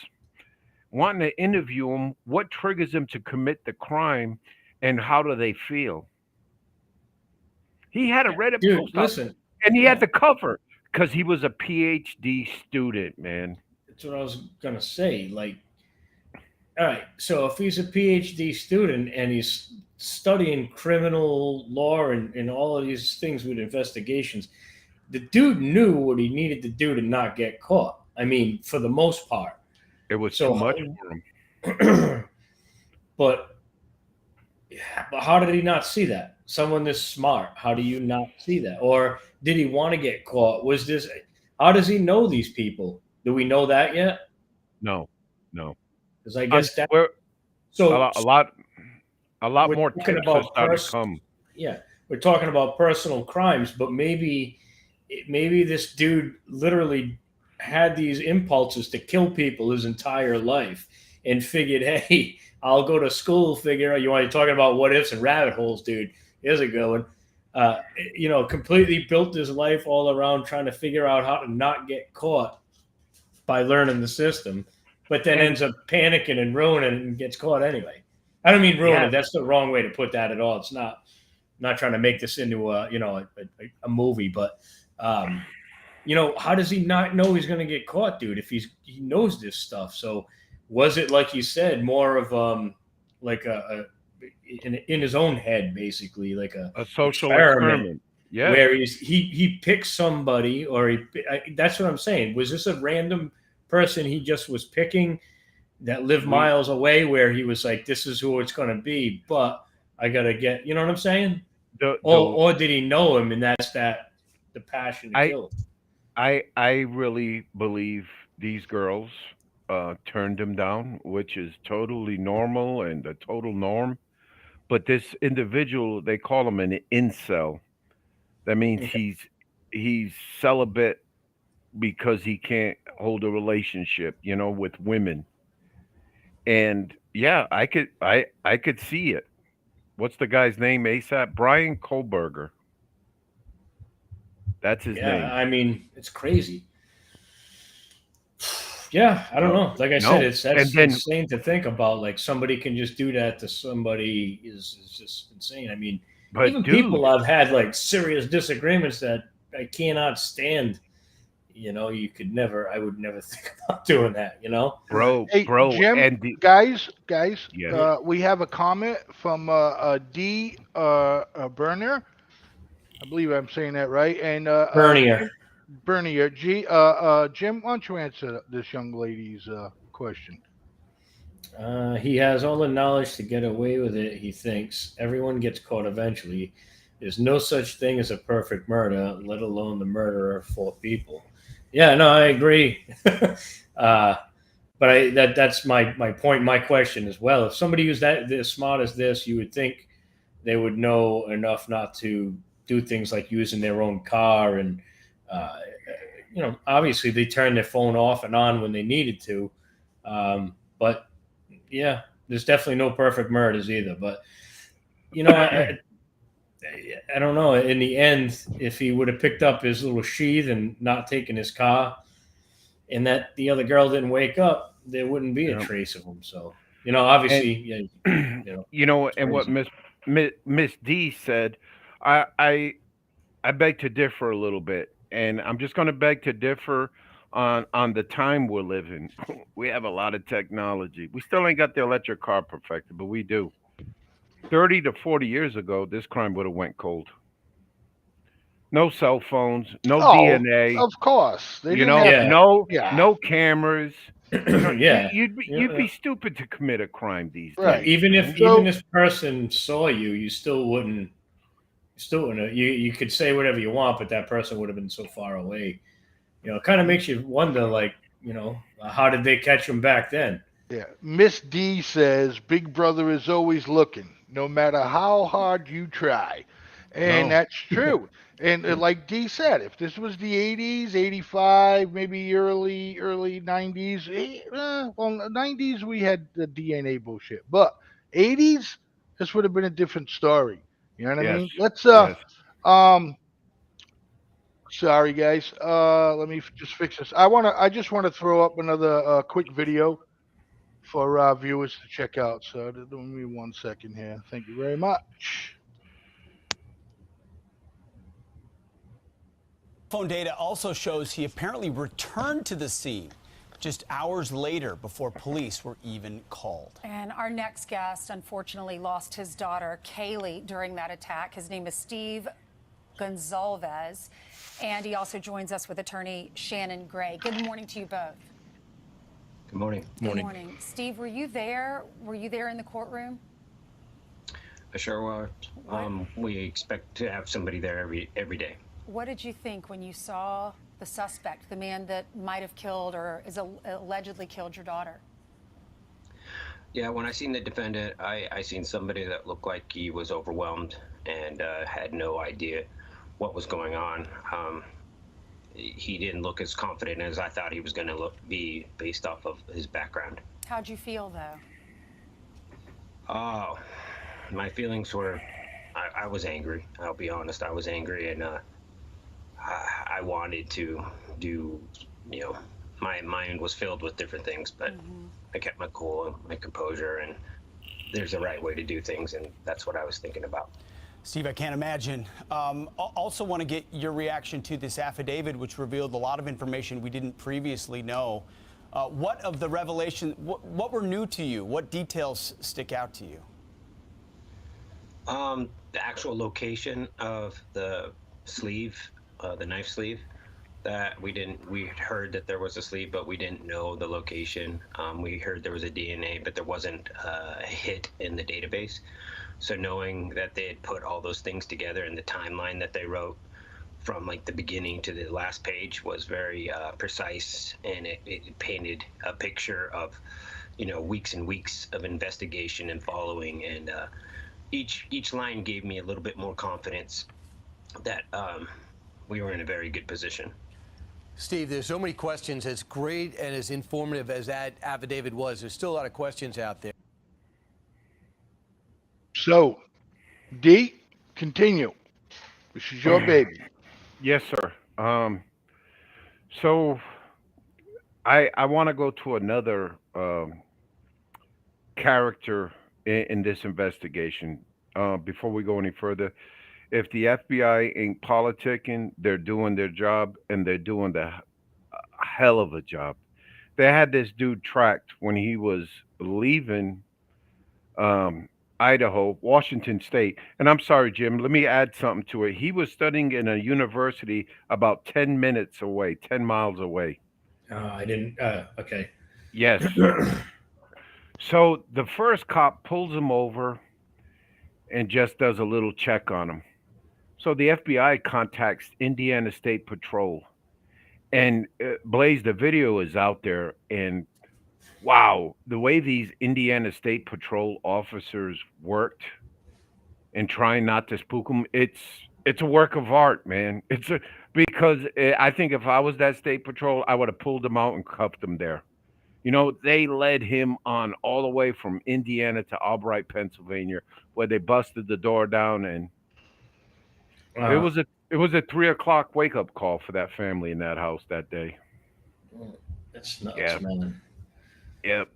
wanting to interview them. What triggers them to commit the crime, and how do they feel? He had a Reddit dude, post out, listen. and he Yeah, had the cover because he was a PhD student, man. that's what I was gonna say. Like, all right, so if he's a PhD student and he's studying criminal law and all of these things with investigations, the dude knew what he needed to do to not get caught. I mean, for the most part. It was So, too much for him. but how did he not see that? Someone this smart, how do you not see that? Or did he want to get caught? Was this? How does he know these people? Do we know that yet? No. Because I guess that. We're So a lot we're more talking tips about are starting to come. yeah, we're talking about personal crimes, but maybe this dude literally had these impulses to kill people his entire life and figured, hey, I'll go to school, figure out, you want to talking about what ifs and rabbit holes, dude. Here's a good one. Completely built his life all around trying to figure out how to not get caught by learning the system, but then ends up panicking and ruining it and gets caught anyway. I don't mean ruining. Yeah. That's the wrong way to put that at all. It's not. I'm not trying to make this into a movie, but how does he not know he's going to get caught, dude? If he knows this stuff, so was it like you said, more of like in his own head, basically, like a social experiment. Yeah, where he picks somebody, or that's what I'm saying. Was this a random person he just was picking that live miles away where he was like, this is who it's going to be, but I got to get, you know what I'm saying? Or did he know him and that's the passion to kill him? I really believe these girls turned him down, which is totally normal and the total norm. But this individual, they call him an incel. That means he's celibate because he can't hold a relationship, with women. And yeah, I could see it. What's the guy's name? ASAP Brian Kohlberger. That's his name. I mean, it's crazy. Yeah, I don't know. Like I said, that's insane to think about. Like somebody can just do that to somebody is just insane. I mean, even people I've had like serious disagreements that I cannot stand. I would never think about doing that. Bro, Hey, Jim, and guys, Yeah. we have a comment from D Burner. I believe I'm saying that right. And Bernier. Bernier. Jim, why don't you answer this young lady's question? He has all the knowledge to get away with it. He thinks everyone gets caught eventually. There's no such thing as a perfect murder, let alone the murder of 4 people. Yeah, no, I agree. But that's my point, my question as well. If somebody who's this smart as this, you would think they would know enough not to do things like using their own car and obviously they turn their phone off and on when they needed to. But yeah, there's definitely no perfect murders either. But I don't know. In the end, if he would have picked up his little sheath and not taken his car, and that the other girl didn't wake up, there wouldn't be a trace of him. So obviously, and what Miss D said, I beg to differ a little bit, and I'm just going to beg to differ on the time we're living. We have a lot of technology. We still ain't got the electric car perfected, but we do. 30 to 40 years ago, this crime would have went cold. No cell phones, no DNA. Of course, they didn't have no cameras. Yeah. You'd be stupid to commit a crime these Right. days. Even if this person saw you, you still wouldn't. You could say whatever you want, but that person would have been so far away. It kind of makes you wonder, like, how did they catch him back then? Yeah. Miss D says, Big Brother is always looking, no matter how hard you try. And that's true. And like D said, if this was the 80s, 85, maybe early 90s, 90s we had the DNA bullshit. But 80s, this would have been a different story. You know what I mean? Let's sorry guys. Let me just fix this. I just want to throw up another quick video for viewers to check out. So give me 1 second here. Thank you very much. Phone data also shows he apparently returned to the scene just hours later before police were even called. And our next guest unfortunately lost his daughter, Kaylee, during that attack. His name is Steve Gonzalez, and he also joins us with attorney Shannon Gray. Good morning to you both. Good morning. Good morning. Steve, were you there? Were you there in the courtroom? I sure were. We expect to have somebody there every day. What did you think when you saw the suspect, the man that might have killed or is allegedly killed your daughter? Yeah, when I seen the defendant, I seen somebody that looked like he was overwhelmed and had no idea what was going on. He didn't look as confident as I thought he was going to be based off of his background. How'd you feel, though? Oh, my feelings were, I was angry. I'll be honest, I was angry, and I wanted to do, my mind was filled with different things, but I kept my cool and my composure, and there's a right way to do things, and that's what I was thinking about. Steve, I can't imagine. Also want to get your reaction to this affidavit, which revealed a lot of information we didn't previously know. What of the revelation, what were new to you? What details stick out to you? The actual location of the sleeve, the knife sleeve, that. We had heard that there was a sleep, but we didn't know the location. We heard there was a DNA, but there wasn't a hit in the database. So knowing that they had put all those things together in the timeline that they wrote from like the beginning to the last page was very precise, and it painted a picture of, weeks and weeks of investigation and following, and each line gave me a little bit more confidence that we were in a very good position. Steve, there's so many questions. As great and as informative as that affidavit was, there's still a lot of questions out there. So, D, continue. This is your baby. Yes, sir. So I want to go to another character in this investigation. Before we go any further, if the FBI ain't politicking, they're doing their job, and they're doing the hell of a job. They had this dude tracked when he was leaving um, Idaho, Washington State. And I'm sorry, Jim, let me add something to it. He was studying in a university about 10 minutes away, 10 miles away. I didn't. Okay. Yes. So the first cop pulls him over and just does a little check on him. So the FBI contacts Indiana State Patrol. And Blaze, the video is out there. And wow, the way these Indiana State Patrol officers worked and trying not to spook them, it's a work of art, man. Because I think if I was that state patrol, I would have pulled them out and cuffed them there. They led him on all the way from Indiana to Albright, Pennsylvania, where they busted the door down, and it was a 3 o'clock wake up call for that family in that house that day. That's nuts, Yeah. man. Yep.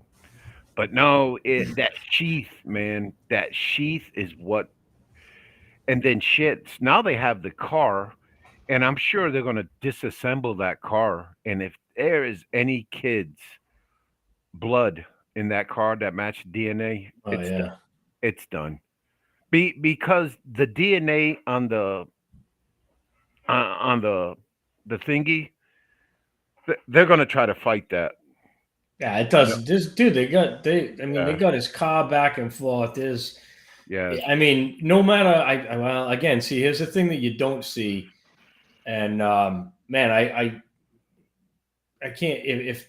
But no, that sheath, man, that sheath is what. And then now they have the car, and I'm sure they're going to disassemble that car. And if there is any kids' blood in that car that matched DNA, done. It's done. Because the DNA on the thingy, they're going to try to fight that. Yeah, it doesn't. This dude, they got his car back and forth. I mean, no matter. Well, again, see, here's the thing that you don't see, and man, I can't. If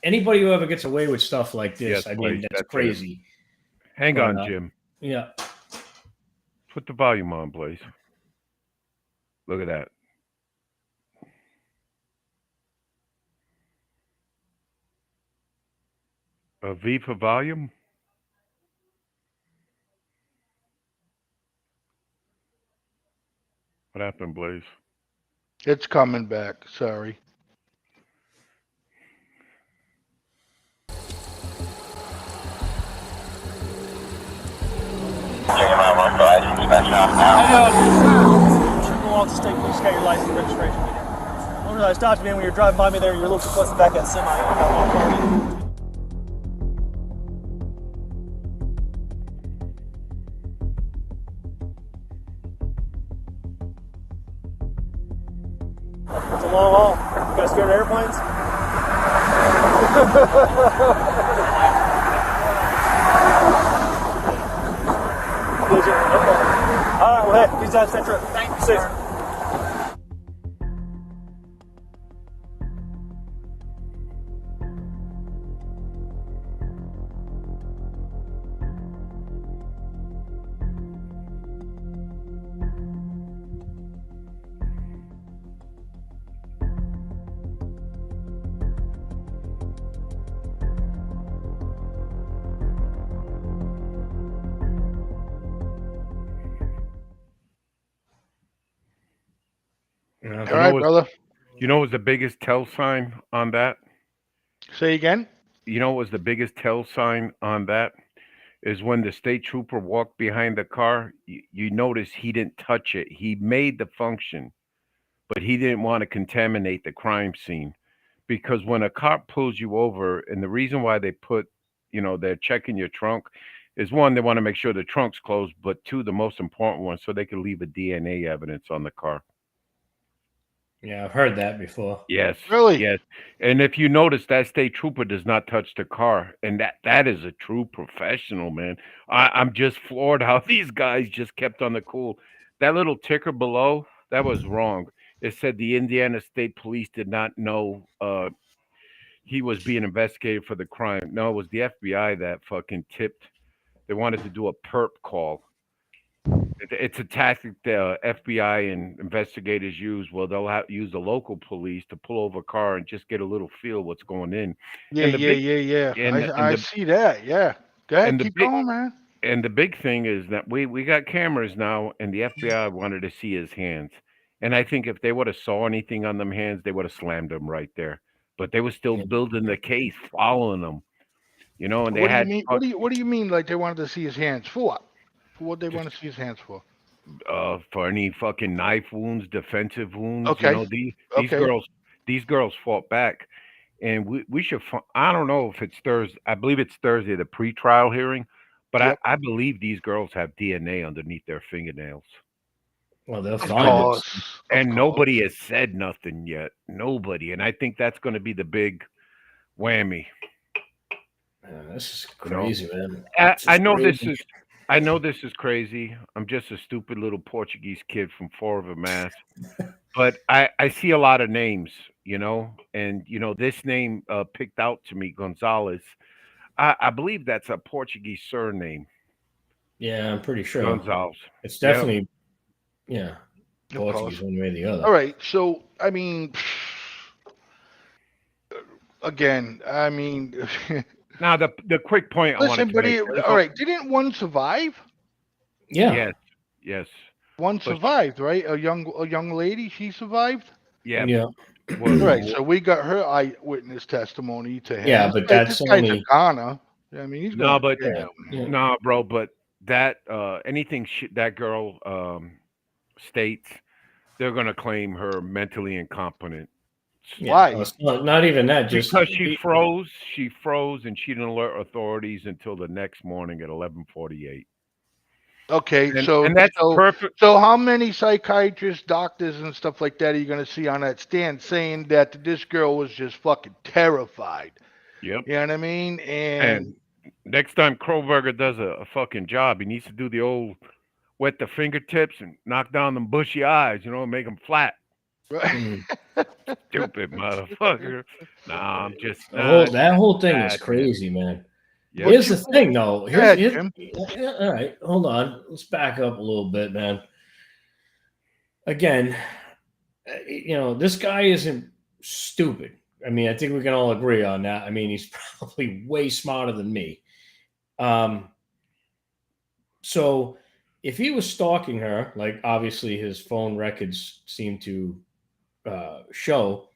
anybody who ever gets away with stuff like this, Yes, mean, that's crazy. Hang on, Jim. Yeah. Put the volume on, Blaze. Look at that. A V for volume. What happened, Blaze? It's coming back. Sorry. Chicken State Police got your license registration. I stopped you when you were driving by me there. You're a little too close to back that semi. It's a long haul. You guys scared of airplanes? Okay. All right, well, hey, please have a safe trip. Thank you, safe. All right, brother. You know what was the biggest tell sign on that? Say again? You know what was the biggest tell sign on that? Is when the state trooper walked behind the car, you notice he didn't touch it. He made the function, but he didn't want to contaminate the crime scene. Because when a cop pulls you over, and the reason why they put, they're checking your trunk, is one, they want to make sure the trunk's closed, but two, the most important one, so they can leave a DNA evidence on the car. Yeah, I've heard that before. Yes, Really? yes. And if you notice, that state trooper does not touch the car, and that is a true professional, man. I'm just floored how these guys just kept on the cool. That little ticker below, that was wrong. It said the Indiana State Police did not know he was being investigated for the crime. No, it was the FBI that fucking tipped. They wanted to do a perp call. It's a tactic the FBI and investigators use. Well, they'll use the local police to pull over a car and just get a little feel what's going in. Yeah, And the yeah, big yeah, yeah. and I see that. Yeah. Go ahead, the keep big going, man. and the big thing is that we got cameras now, and the FBI wanted to see his hands. And I think if they would have saw anything on them hands, they would have slammed him right there. But they were still building the case, following him, and they What do you had mean? What do you mean? Like they wanted to see his hands for what? For what they want to see his hands for? for any fucking knife wounds, defensive wounds. Okay. These Okay. girls fought back, and we should. I don't know if it's Thursday. I believe it's Thursday, the pretrial hearing, but Yep. I believe these girls have DNA underneath their fingernails. Well, they'll Of find it. course. Of And course. nobody has said nothing yet. Nobody, and I think that's going to be the big whammy. This is You know, crazy, man. I, This I is know this crazy. is. I know this is crazy. I'm just a stupid little Portuguese kid from Florida, Mass. But I see a lot of names, and this name picked out to me, Gonzalez. I believe that's a Portuguese surname, Yeah, I'm pretty sure. Gonzalez. It's Yep. definitely, yeah, Of Portuguese course. one way or the other. All right. So I mean, again, I mean, Now the quick point I wanted listen, to but make. There was all right. Didn't one survive? Yeah. yes, yes, One but survived, right? A young lady. She survived. yeah, Yeah. well, All right. So we got her eyewitness testimony to him. Yeah, This but guy, this that's guy's a only. goner. I mean, he's no, going but to jail, man. Yeah. no, bro, but that anything that girl states, they're gonna claim her mentally incompetent. Yeah. Why? It's not even that. Just Because she froze, and she didn't alert authorities until the next morning at 11:48. Okay, And so and that's so perfect. so how many psychiatrists, doctors, and stuff like that are you going to see on that stand saying that this girl was just fucking terrified? Yep. You know what I mean? And And next time Kroberger does a fucking job, he needs to do the old wet the fingertips and knock down them bushy eyes, and make them flat. Mm. Stupid motherfucker. Nah, I'm just That whole thing is bad, man. crazy, man. Yep. Here's the thing, though. Go ahead, Jim. All right, hold on. Let's back up a little bit, man. Again, this guy isn't stupid. I mean, I think we can all agree on that. I mean, he's probably way smarter than me. So if he was stalking her, like obviously his phone records seem to show,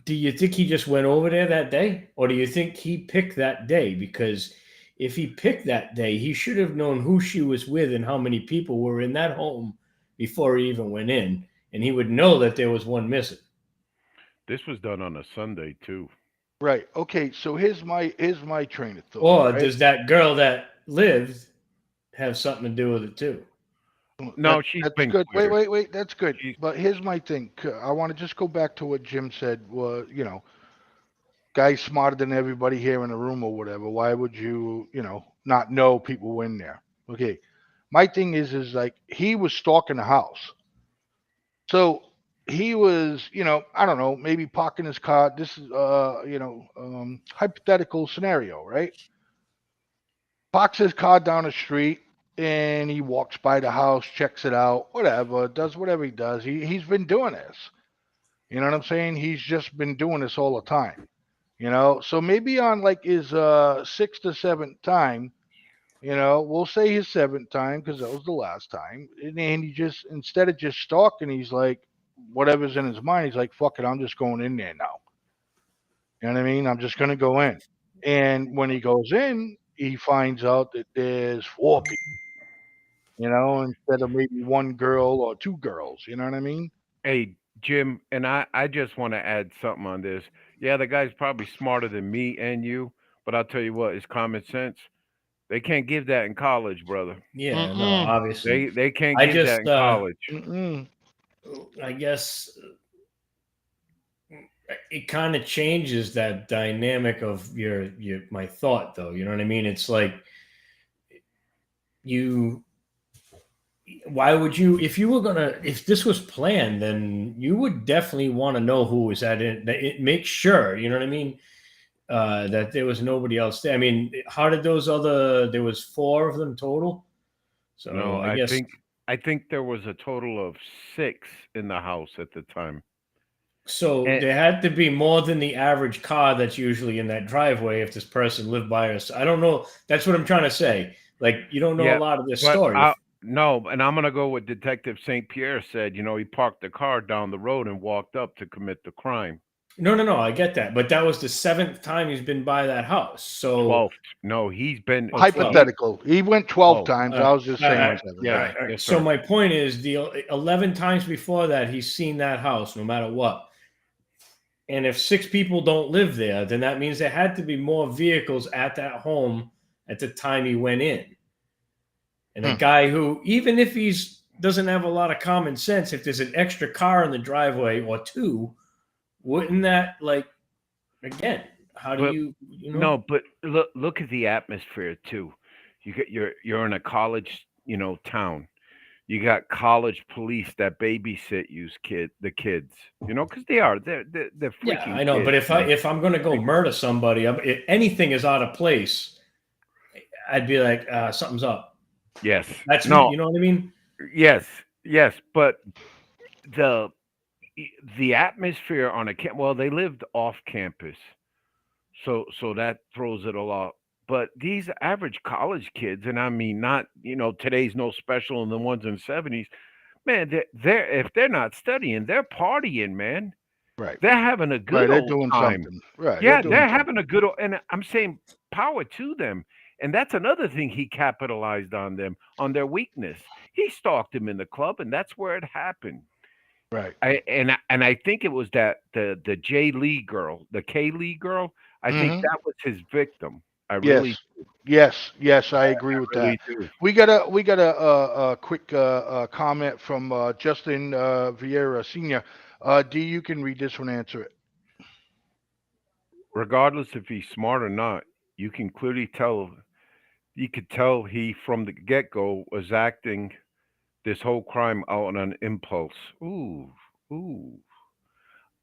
do you think he just went over there that day? Or do you think he picked that day? Because if he picked that day, he should have known who she was with and how many people were in that home before he even went in. And he would know that there was one missing. This was done on a Sunday too. right. Okay, so here's my train of thought. Or right? does that girl that lived have something to do with it too? No, she's That's been good. cleared. Wait. That's good. But here's my thing. I want to just go back to what Jim said. Was guy's smarter than everybody here in the room or whatever. Why would you, not know people were in there? Okay. My thing is like he was stalking the house. So he was, I don't know, maybe parking his car. This is, hypothetical scenario, right? Parks his car down the street and he walks by the house, checks it out, whatever, does whatever he does. He's been doing this. You know what I'm saying? He's just been doing this all the time. So maybe on like his sixth or seventh time, we'll say his seventh time because that was the last time. And he just, instead of just stalking, he's like, whatever's in his mind, he's like, fuck it, I'm just going in there now. You know what I mean? I'm just going to go in. And when he goes in, he finds out that there's four people, instead of maybe one girl or two girls. You know what I mean? Hey, Jim, and I just want to add something on this. Yeah, the guy's probably smarter than me and you, but I'll tell you what, it's common sense. They can't give that in college, brother. Yeah, no, obviously. They can't I give that just, in college. I guess it kind of changes that dynamic of your my thought, though. You know what I mean? It's like why would you, if you were gonna, if this was planned, then you would definitely want to know who was at it. Make sure, you know what I mean, that there was nobody else there. I mean, how did there was 4 of them total. So No, I guess I think there was a total of 6 in the house at the time. so. And, There had to be more than the average car that's usually in that driveway if this person lived by us. I don't know. That's what I'm trying to say. Like, you don't know a lot of this but story. no, and I'm gonna go with Detective St. Pierre said. You know, he parked the car down the road and walked up to commit the crime. No. I get that, but that was the 7th time he's been by that house. So 12th. No, he's been hypothetical. He went 12 Oh, times. I was just saying. All right. Yeah. Yes, So sir. my point is, the 11 times before that, he's seen that house, no matter what. And if 6 people don't live there, then that means there had to be more vehicles at that home at the time he went in. And a guy who, even if he's doesn't have a lot of common sense, if there's an extra car in the driveway or 2, wouldn't that, like, again, how do you know? No, but look at the atmosphere too. You're in a college, town. You got college police that babysit the kids, because they're freaking Yeah, I know, but kids, if I'm going to go murder somebody, if anything is out of place, I'd be like, something's up. Yes. That's No. me. You know what I mean? Yes, but the atmosphere on well, they lived off campus, so that throws it a lot. But these average college kids, and I mean, not today's no special, and the ones in the 70s, man, they're if they're not studying, they're partying, man. Right. They're having a good They're old doing time. something. Right. Yeah, doing they're something. having a good old, and I'm saying power to them. And that's another thing he capitalized on them, on their weakness. He stalked them in the club, and that's where it happened. Right. I think it was that the J Lee girl, the K Lee girl. I think that was his victim. I really, Yes, I agree with really that. do. We got a quick comment from Justin Vieira Senior. D, you can read this one, answer it. Regardless if he's smart or not, you can clearly tell. You could tell he from the get go was acting this whole crime out on an impulse. Ooh.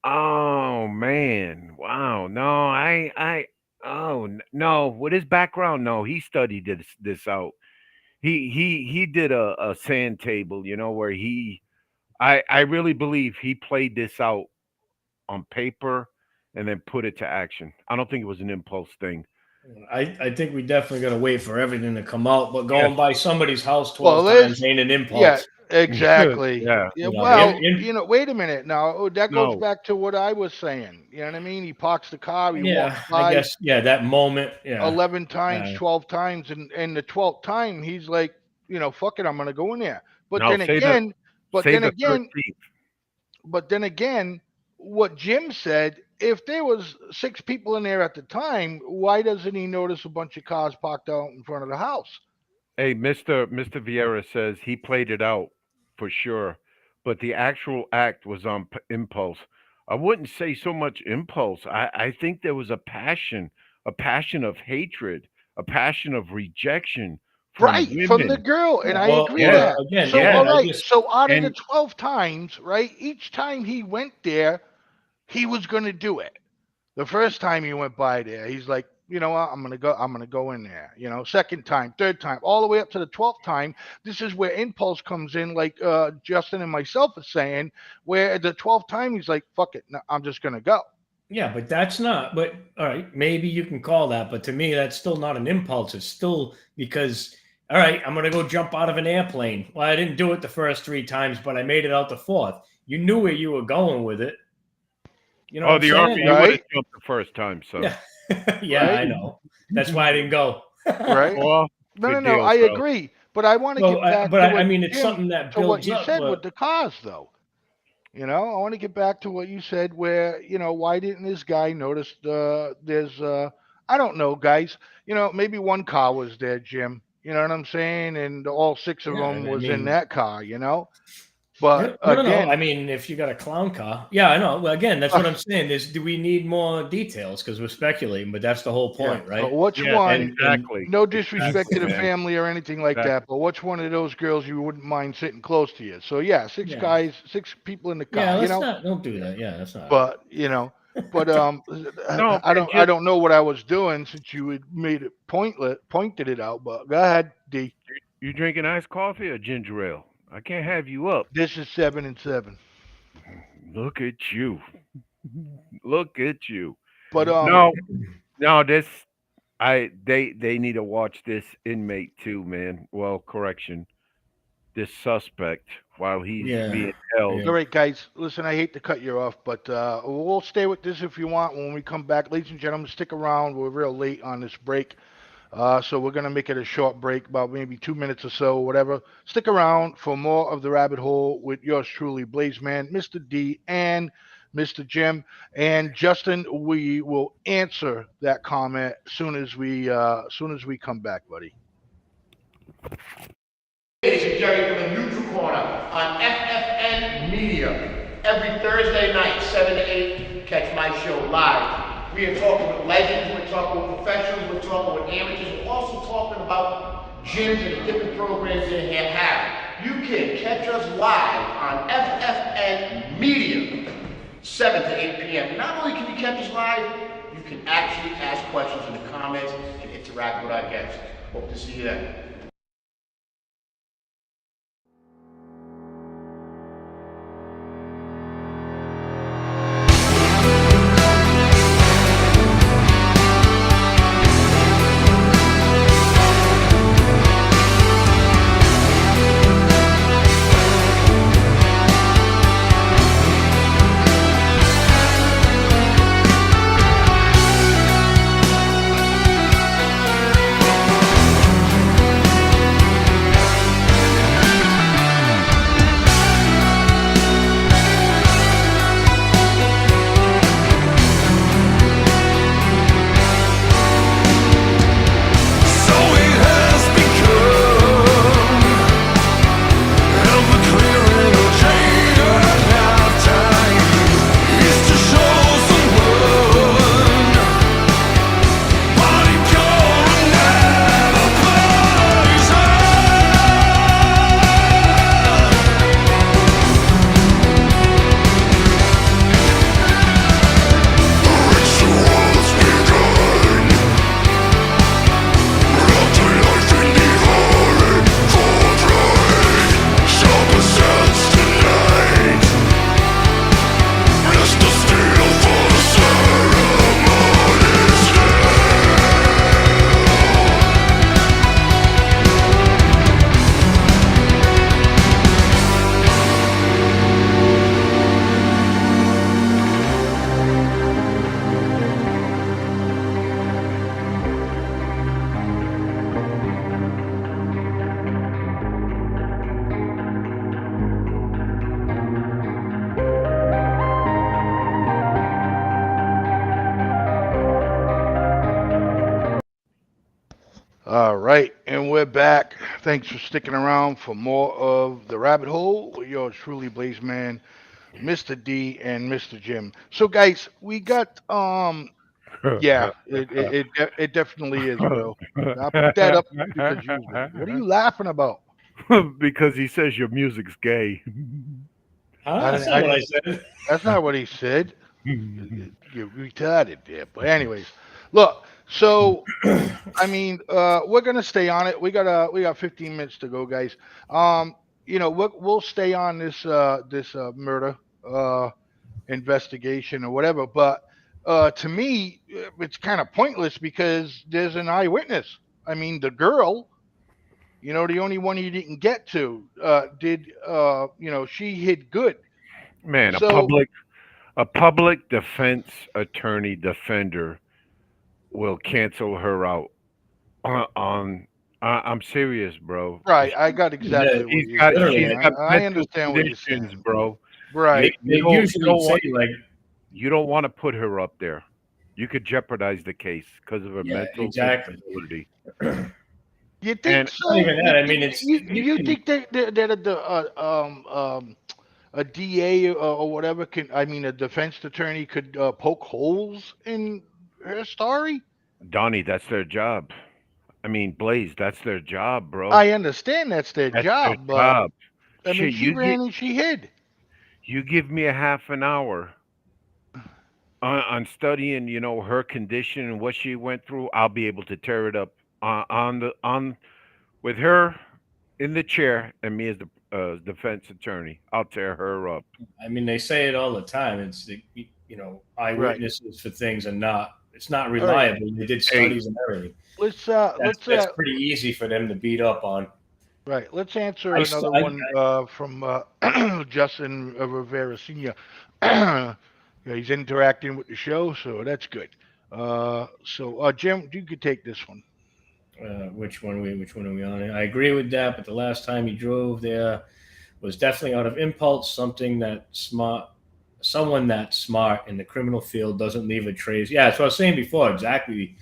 Oh man, wow. No, no. With his background, no, he studied this out. He did a sand table, where I really believe he played this out on paper and then put it to action. I don't think it was an impulse thing. I think we definitely got to wait for everything to come out. But going by somebody's house 12 Well, times ain't an impulse. Yeah, exactly. Yeah. Well, wait a minute now. That goes No. back to what I was saying. You know what I mean? He parks the car. He Yeah, walks by. I guess. Yeah, that moment. Yeah. 11 times, Yeah. 12 times, and the 12th time he's like, fuck it, I'm gonna go in there. But No, then say again, the 13th. but then again, what Jim said, if there was 6 people in there at the time, why doesn't he notice a bunch of cars parked out in front of the house? Hey, Mr. Vieira says he played it out for sure, but the actual act was on impulse. I wouldn't say so much impulse. I think there was a passion of hatred, a passion of rejection from Right, women. from the girl, and I agree with that. Again, So yeah, all right, just, so out of and- the 12 times, right, each time he went there, he was gonna do it. The first time he went by there, he's like, you know what, I'm gonna go in there. Second time, third time, all the way up to the 12th time. This is where impulse comes in, like Justin and myself are saying, where the 12th time he's like, fuck it, no, I'm just gonna go. Yeah, but that's not. But all right, maybe you can call that. But to me, that's still not an impulse. It's still because, all right, I'm going to go jump out of an airplane. Well, I didn't do it the first 3 times, but I made it out the 4th. You knew where you were going with it. You know what I'm the saying? Army, you would have jumped the first time, so. Yeah, yeah, Right? I know. That's why I didn't go. Right? Well, No, good no, deal, I bro. agree. But I want to Well, get back but to I what mean, it's Jim- something that to what builds you up, said but- with the cars, though. I want to get back to what you said, where why didn't this guy notice there's I I don't know, guys. Maybe one car was there, Jim. You know what I'm saying? And all six of Yeah, them I was in mean, that car. But no. I again, mean, if you got a clown car, yeah, I know. Well, again, that's what I'm saying. Is do we need more details? Because we're speculating, but that's the whole yeah. point, right? But which Yeah, one? And exactly. No disrespect Exactly, to the man. family or anything like Exactly. that, but which one of those girls you wouldn't mind sitting close to you? So yeah, six yeah, guys, six people in the yeah. car. Don't do that. Yeah, that's not. But but No, I it don't just know what I was doing since you had made it pointed it out. But go ahead, D. you drinking iced coffee or ginger ale? I can't have you up. This is 7 and 7. Look at you. Look at you. But No, no, this they need to watch this inmate too, man. Well, correction. This suspect while he's Yeah, being held. all right, guys, listen, I hate to cut you off, but we'll stay with this if you want when we come back. Ladies and gentlemen, stick around. We're real late on this break. So we're going to make it a short break, about maybe 2 minutes or so, whatever. Stick around for more of The Rabbit Hole with yours truly, Blazeman, Mr. D, and Mr. Jim. And Justin, we will answer that comment soon as we come back, buddy. Ladies and Jerry from the Neutral Corner on FFN Media. Every Thursday night, 7 to 8, catch my show live. We are talking with legends, we're talking with professionals, we're talking with amateurs, we're also talking about gyms and different programs they have. You can catch us live on FFN Media, 7 to 8 p.m. Not only can you catch us live, you can actually ask questions in the comments and interact with our guests. Hope to see you then. All right, and we're back. Thanks for sticking around for more of The Rabbit Hole with yours truly, Blazeman, Mr. D, and Mr. Jim. So, guys, we got yeah, it definitely is, bro. I put that up because you. What are you laughing about? Because he says your music's gay. Huh? That's not what I said. That's not what he said. You're retarded there. But anyways, look. So, I mean, we're gonna stay on it. We got 15 minutes to go, guys. We'll stay on this murder investigation or whatever. But to me, it's kind of pointless because there's an eyewitness. I mean, the girl. The only one he didn't get to she hid good. Man, So a public defense attorney defender will cancel her out I'm serious, bro. right, I got exactly what you're saying. She's got I mental understand what you're conditions, saying. bro. Right. You They don't, usually say like you don't want to put her up there. You could jeopardize the case because of a Yeah, mental exactly. instability. You think And Not so? even that. I mean, it's you You can. think that a DA or whatever can, I mean, a defense attorney could poke holes in her story? Donnie, that's their job. I mean, Blaze, that's their job, bro. I understand that's their That's their job, but job. I mean, Shit, she ran and she hid. you give me a half an hour on studying, her condition and what she went through. I'll be able to tear it up on with her in the chair and me as the defense attorney. I'll tear her up. I mean, they say it all the time. It's Right. eyewitnesses for things and not. It's not All right. reliable. They did Hey, studies and everything. That's pretty easy for them to beat up on. right. Let's answer I, another st- I, one from Justin Rivera Sr. Yeah, he's interacting with the show, so that's good. Jim, you could take this one. which one are we on? I agree with that, but the last time he drove there was definitely out of impulse. Someone that smart in the criminal field doesn't leave a trace. Yeah, that's what I was saying before. Exactly.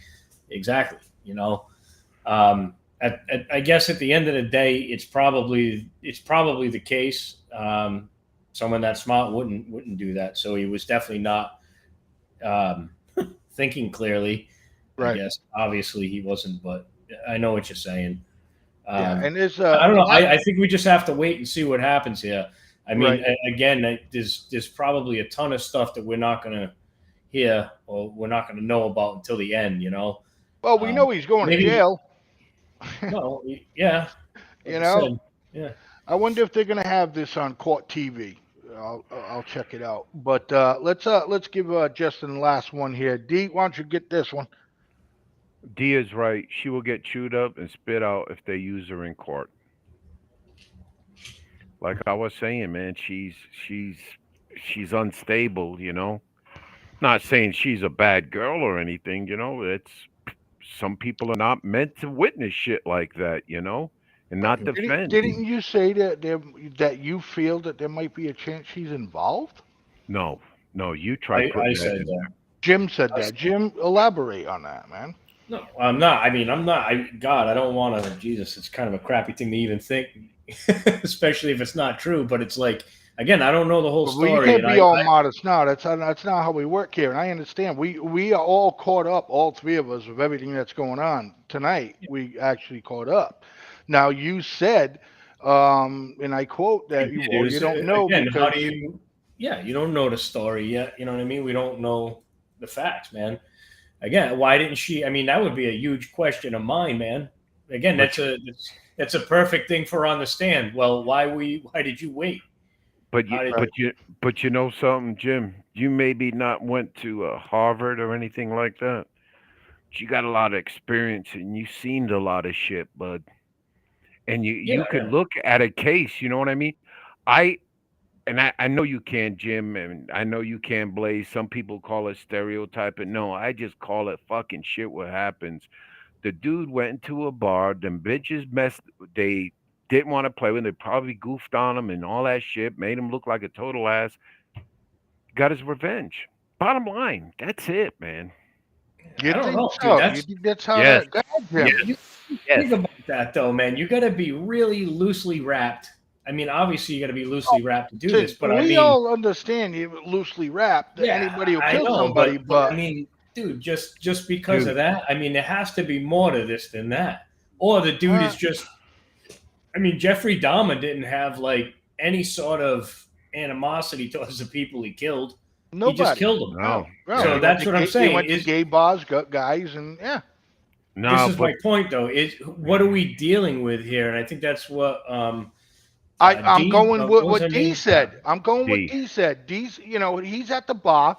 I guess at the end of the day, it's probably the case. Someone that smart wouldn't do that. So he was definitely not um, thinking clearly. I Right. guess obviously he wasn't, but I know what you're saying. Yeah, and there's I don't the know. last, I think we just have to wait and see what happens here. I mean, right. again, there's probably a ton of stuff that we're not going to hear or we're not going to know about until the end. Well, we know he's going to Maybe. jail. Well, yeah. Like You I know, said, yeah. I wonder if they're going to have this on court TV. I'll check it out. But let's give Justin the last one here. D, why don't you get this one? D is right. She will get chewed up and spit out if they use her in court. Like I was saying, man, she's unstable. Not saying she's a bad girl or anything. It's some people are not meant to witness shit like that, and not defend. Didn't you say that you feel that there might be a chance she's involved? No, no, you try I putting that said in that. there. Jim said that. Jim, elaborate on that, man. No, I'm not. I mean, I'm not. God, I don't want to. Jesus, it's kind of a crappy thing to even think, especially if it's not true. But it's like, again, I don't know the whole Well, you story. can't And be all modest now. That's not how we work here. And I understand. We are all caught up, all three of us, with everything that's going on tonight. We actually caught up. Now you said, and I quote that you don't know again, because how do you? Yeah, you don't know the story yet. You know what I mean? We don't know the facts, man. Again, why didn't she? I mean, that would be a huge question of mine, man. Again, But that's a perfect thing for on the stand. Well, why did you wait? but you How did but you but you know something, Jim. You maybe not went to Harvard or anything like that. But you got a lot of experience and you seen a lot of shit, bud. And you could yeah. look at a case. You know what I mean? I I know you can, Jim, and I know you can, Blaze. Some people call it stereotyping. No, I just call it fucking shit. What happens? The dude went into a bar. Them bitches messed. They didn't want to play with him. They probably goofed on him and all that shit. Made him look like a total ass. Got his revenge. Bottom line, that's it, man. you I don't think know, dude. so. You think that's how Yes, that got yes, Jim? You yes. think about that though, man. You got to be really loosely wrapped. I mean, obviously, you got to be loosely wrapped to do this, but I We mean, all understand you loosely wrapped. yeah, Anybody who I kills know, somebody, but I but mean, dude, just because of Dude, that, I mean, there has to be more to this than that. Or the dude uh, is just. I mean, Jeffrey Dahmer didn't have like any sort of animosity towards the people he killed. He just nobody. killed them. no, No, So he yeah, went that's to what I'm he saying. went to gay bars, got guys, and yeah. This no, is but my point, though. Is what are we dealing with here? And I think that's what I'm Dean. going with What was what her D name? said. I'm going with D. D said. D's, he's at the bar.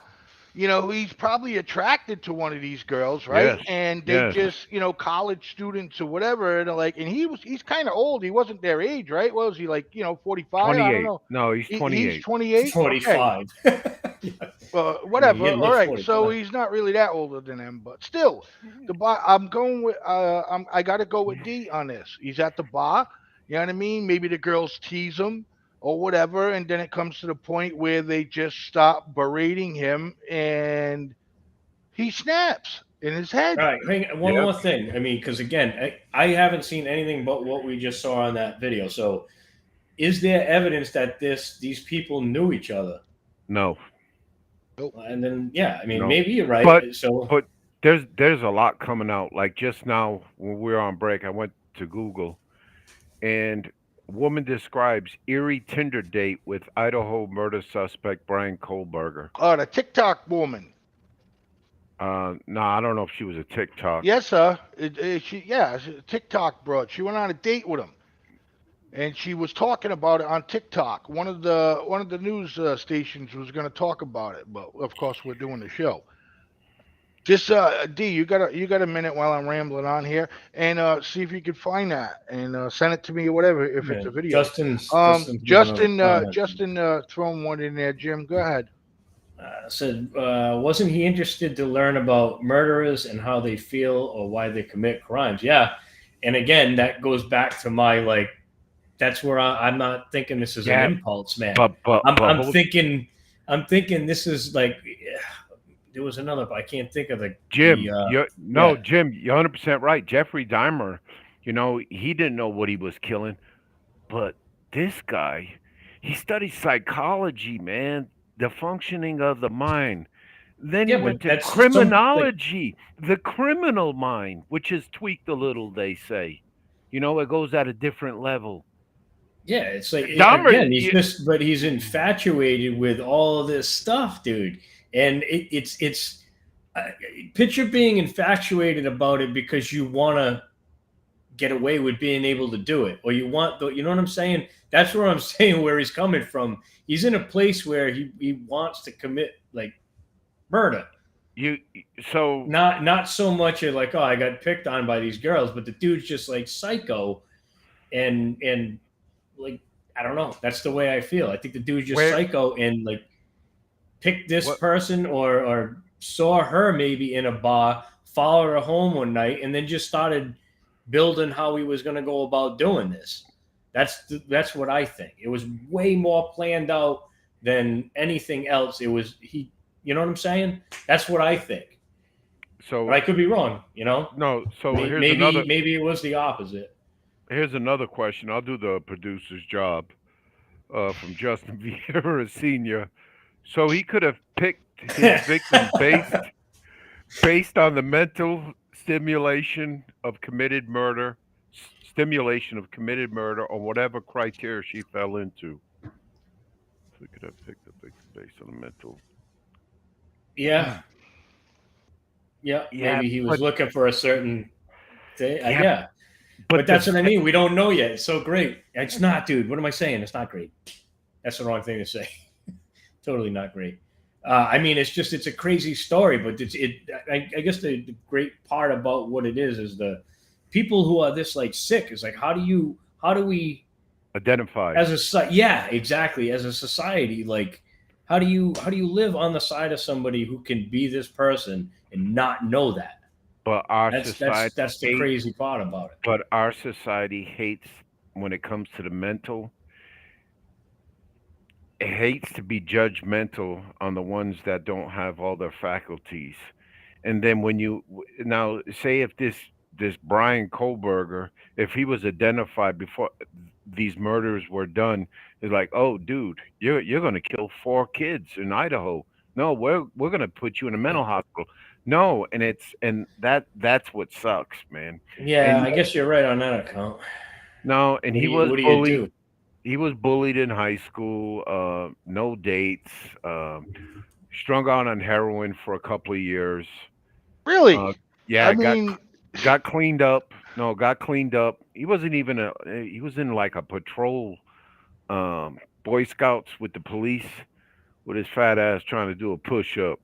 He's probably attracted to one of these girls, right? Yes, And they yes. just, college students or whatever, and and he's kind of old. He wasn't their age, right? What was he like, 45? I don't 28. know. No, he's He's 28. 28. Okay. 45. I mean, Whatever. he All lived right. So 45. he's not really that older than him, but still, the bar. I'm going with. I got to go with D on this. He's at the bar. You know what I mean? Maybe the girls tease him or whatever, and then it comes to the point where they just stop berating him, and he snaps in his head. All right, one more thing. I mean, because again, I haven't seen anything but what we just saw on that video. So, is there evidence that these people knew each other? No. And then, yeah, I mean, No. maybe you're right. But there's a lot coming out. Like just now when we were on break, I went to Google, and woman describes eerie Tinder date with Idaho murder suspect Brian Kohlberger. Oh, the TikTok woman. No, I don't know if she was a TikTok. Yes, sir. She's a TikTok broad. She went on a date with him, and she was talking about it on TikTok. One of the news stations was going to talk about it, but of course we're doing the show. Just D, you got a minute while I'm rambling on here, and see if you can find that and send it to me or whatever if it's a video. Justin, throwing one in there. Jim, go ahead. Said, wasn't he interested to learn about murderers and how they feel or why they commit crimes? Yeah, and again, that goes back to my that's where I'm not thinking this is an impulse, man. I'm thinking this is like. There was another, but I can't think of the Jim. Jim, you're 100% right. Jeffrey Dahmer, he didn't know what he was killing, but this guy, he studied psychology, man, the functioning of the mind. Then he went to criminology, the criminal mind, which is tweaked a little, they say. It goes at a different level. Yeah, it's like Dahmer, again, he's infatuated with all of this stuff, dude. And it's picture being infatuated about it because you want to get away with being able to do it, or you know what I'm saying? That's where I'm saying where he's coming from. He's in a place where he wants to commit murder. Not so much like, oh, I got picked on by these girls, but the dude's just like psycho, and like I don't know. That's the way I feel. I think the dude's just psycho and picked this person or saw her maybe in a bar, followed her home one night, and then just started building how he was going to go about doing this. That's what I think. It was way more planned out than anything else. It was you know what I'm saying? That's what I think. So but I could be wrong, No, so maybe it was the opposite. Here's another question. I'll do the producer's job from Justin Vieira Sr. So he could have picked his victim based on the mental stimulation of committed murder, or whatever criteria she fell into. So he could have picked the victim based on the mental. Yeah. Yeah. Maybe he was looking for a certain thing. Yeah. But that's what I mean. We don't know yet. It's so great. It's not, dude. What am I saying? It's not great. That's the wrong thing to say. Totally not great. I mean, it's a crazy story, but I guess the great part about what it is the people who are this sick is how do we identify as exactly as a society, how do you live on the side of somebody who can be this person and not know that? But society that's the crazy part about it. But our society hates when it comes to the mental. It hates to be judgmental on the ones that don't have all their faculties. And then when say if this Brian Kohlberger, if he was identified before these murders were done, it's like, oh, dude, you're going to kill 4 kids in Idaho. No, we're going to put you in a mental hospital. No, and that's what sucks, man. Yeah, I guess you're right on that account. No, and he was bullied. He was bullied in high school. No dates. Strung out on heroin for a couple of years. Really? Yeah. Got cleaned up. No, got cleaned up. He wasn't even he was in a patrol, Boy Scouts with the police, with his fat ass trying to do a push up.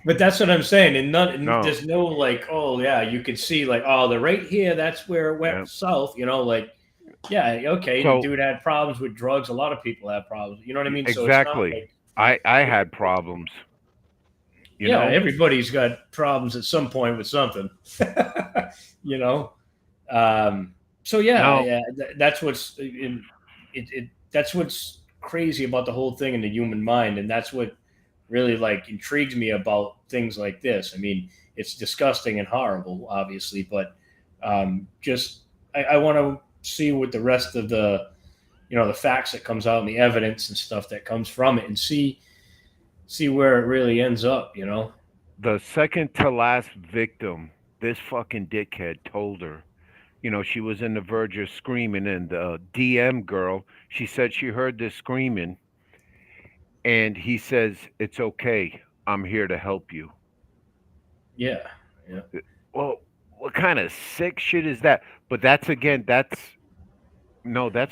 But that's what I'm saying. And there's no oh yeah, you could see they're right here. That's where it went south. Yeah, okay. So, the dude had problems with drugs. A lot of people have problems. You know what I mean? Exactly. So it's not I had problems. You know? Everybody's got problems at some point with something. So that's what's that's what's crazy about the whole thing in the human mind, and that's what really like intrigues me about things like this. I mean, it's disgusting and horrible, obviously, but just I want to see what the rest of the the facts that comes out and the evidence and stuff that comes from it, and see where it really ends up. The second to last victim, this fucking dickhead told her. She was in the verge of screaming, and the DM girl, she said she heard this screaming, and he says, "It's okay. I'm here to help you." Yeah. Well, what kind of sick shit is that? But that's again, that's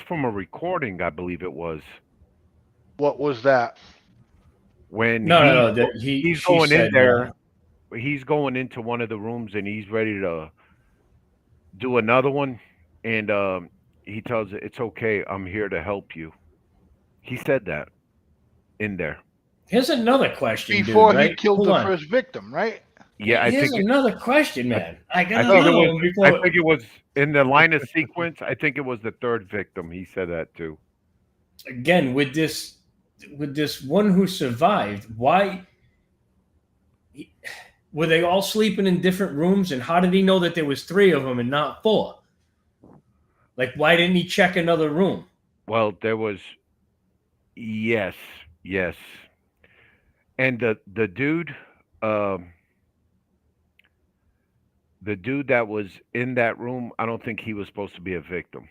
from a recording, I believe it was. What was that? When No. he's She going in said, there, he's going into one of the rooms and he's ready to do another one, and he tells her, "It's okay. I'm here to help you." He said that in there. here's another question, dude. Before he Right? killed Hold the on. first victim, right? Yeah, Here's another question, man. I I gotta think it was. know I before. think it was in the line of sequence. I think it was the third victim. He said that too. Again, with this one who survived, why were they all sleeping in different rooms, and how did he know that there was 3 of them and not 4? Like, why didn't he check another room? Well, there was. Yes, yes, and um, the dude that was in that room, I don't think he was supposed to be a victim.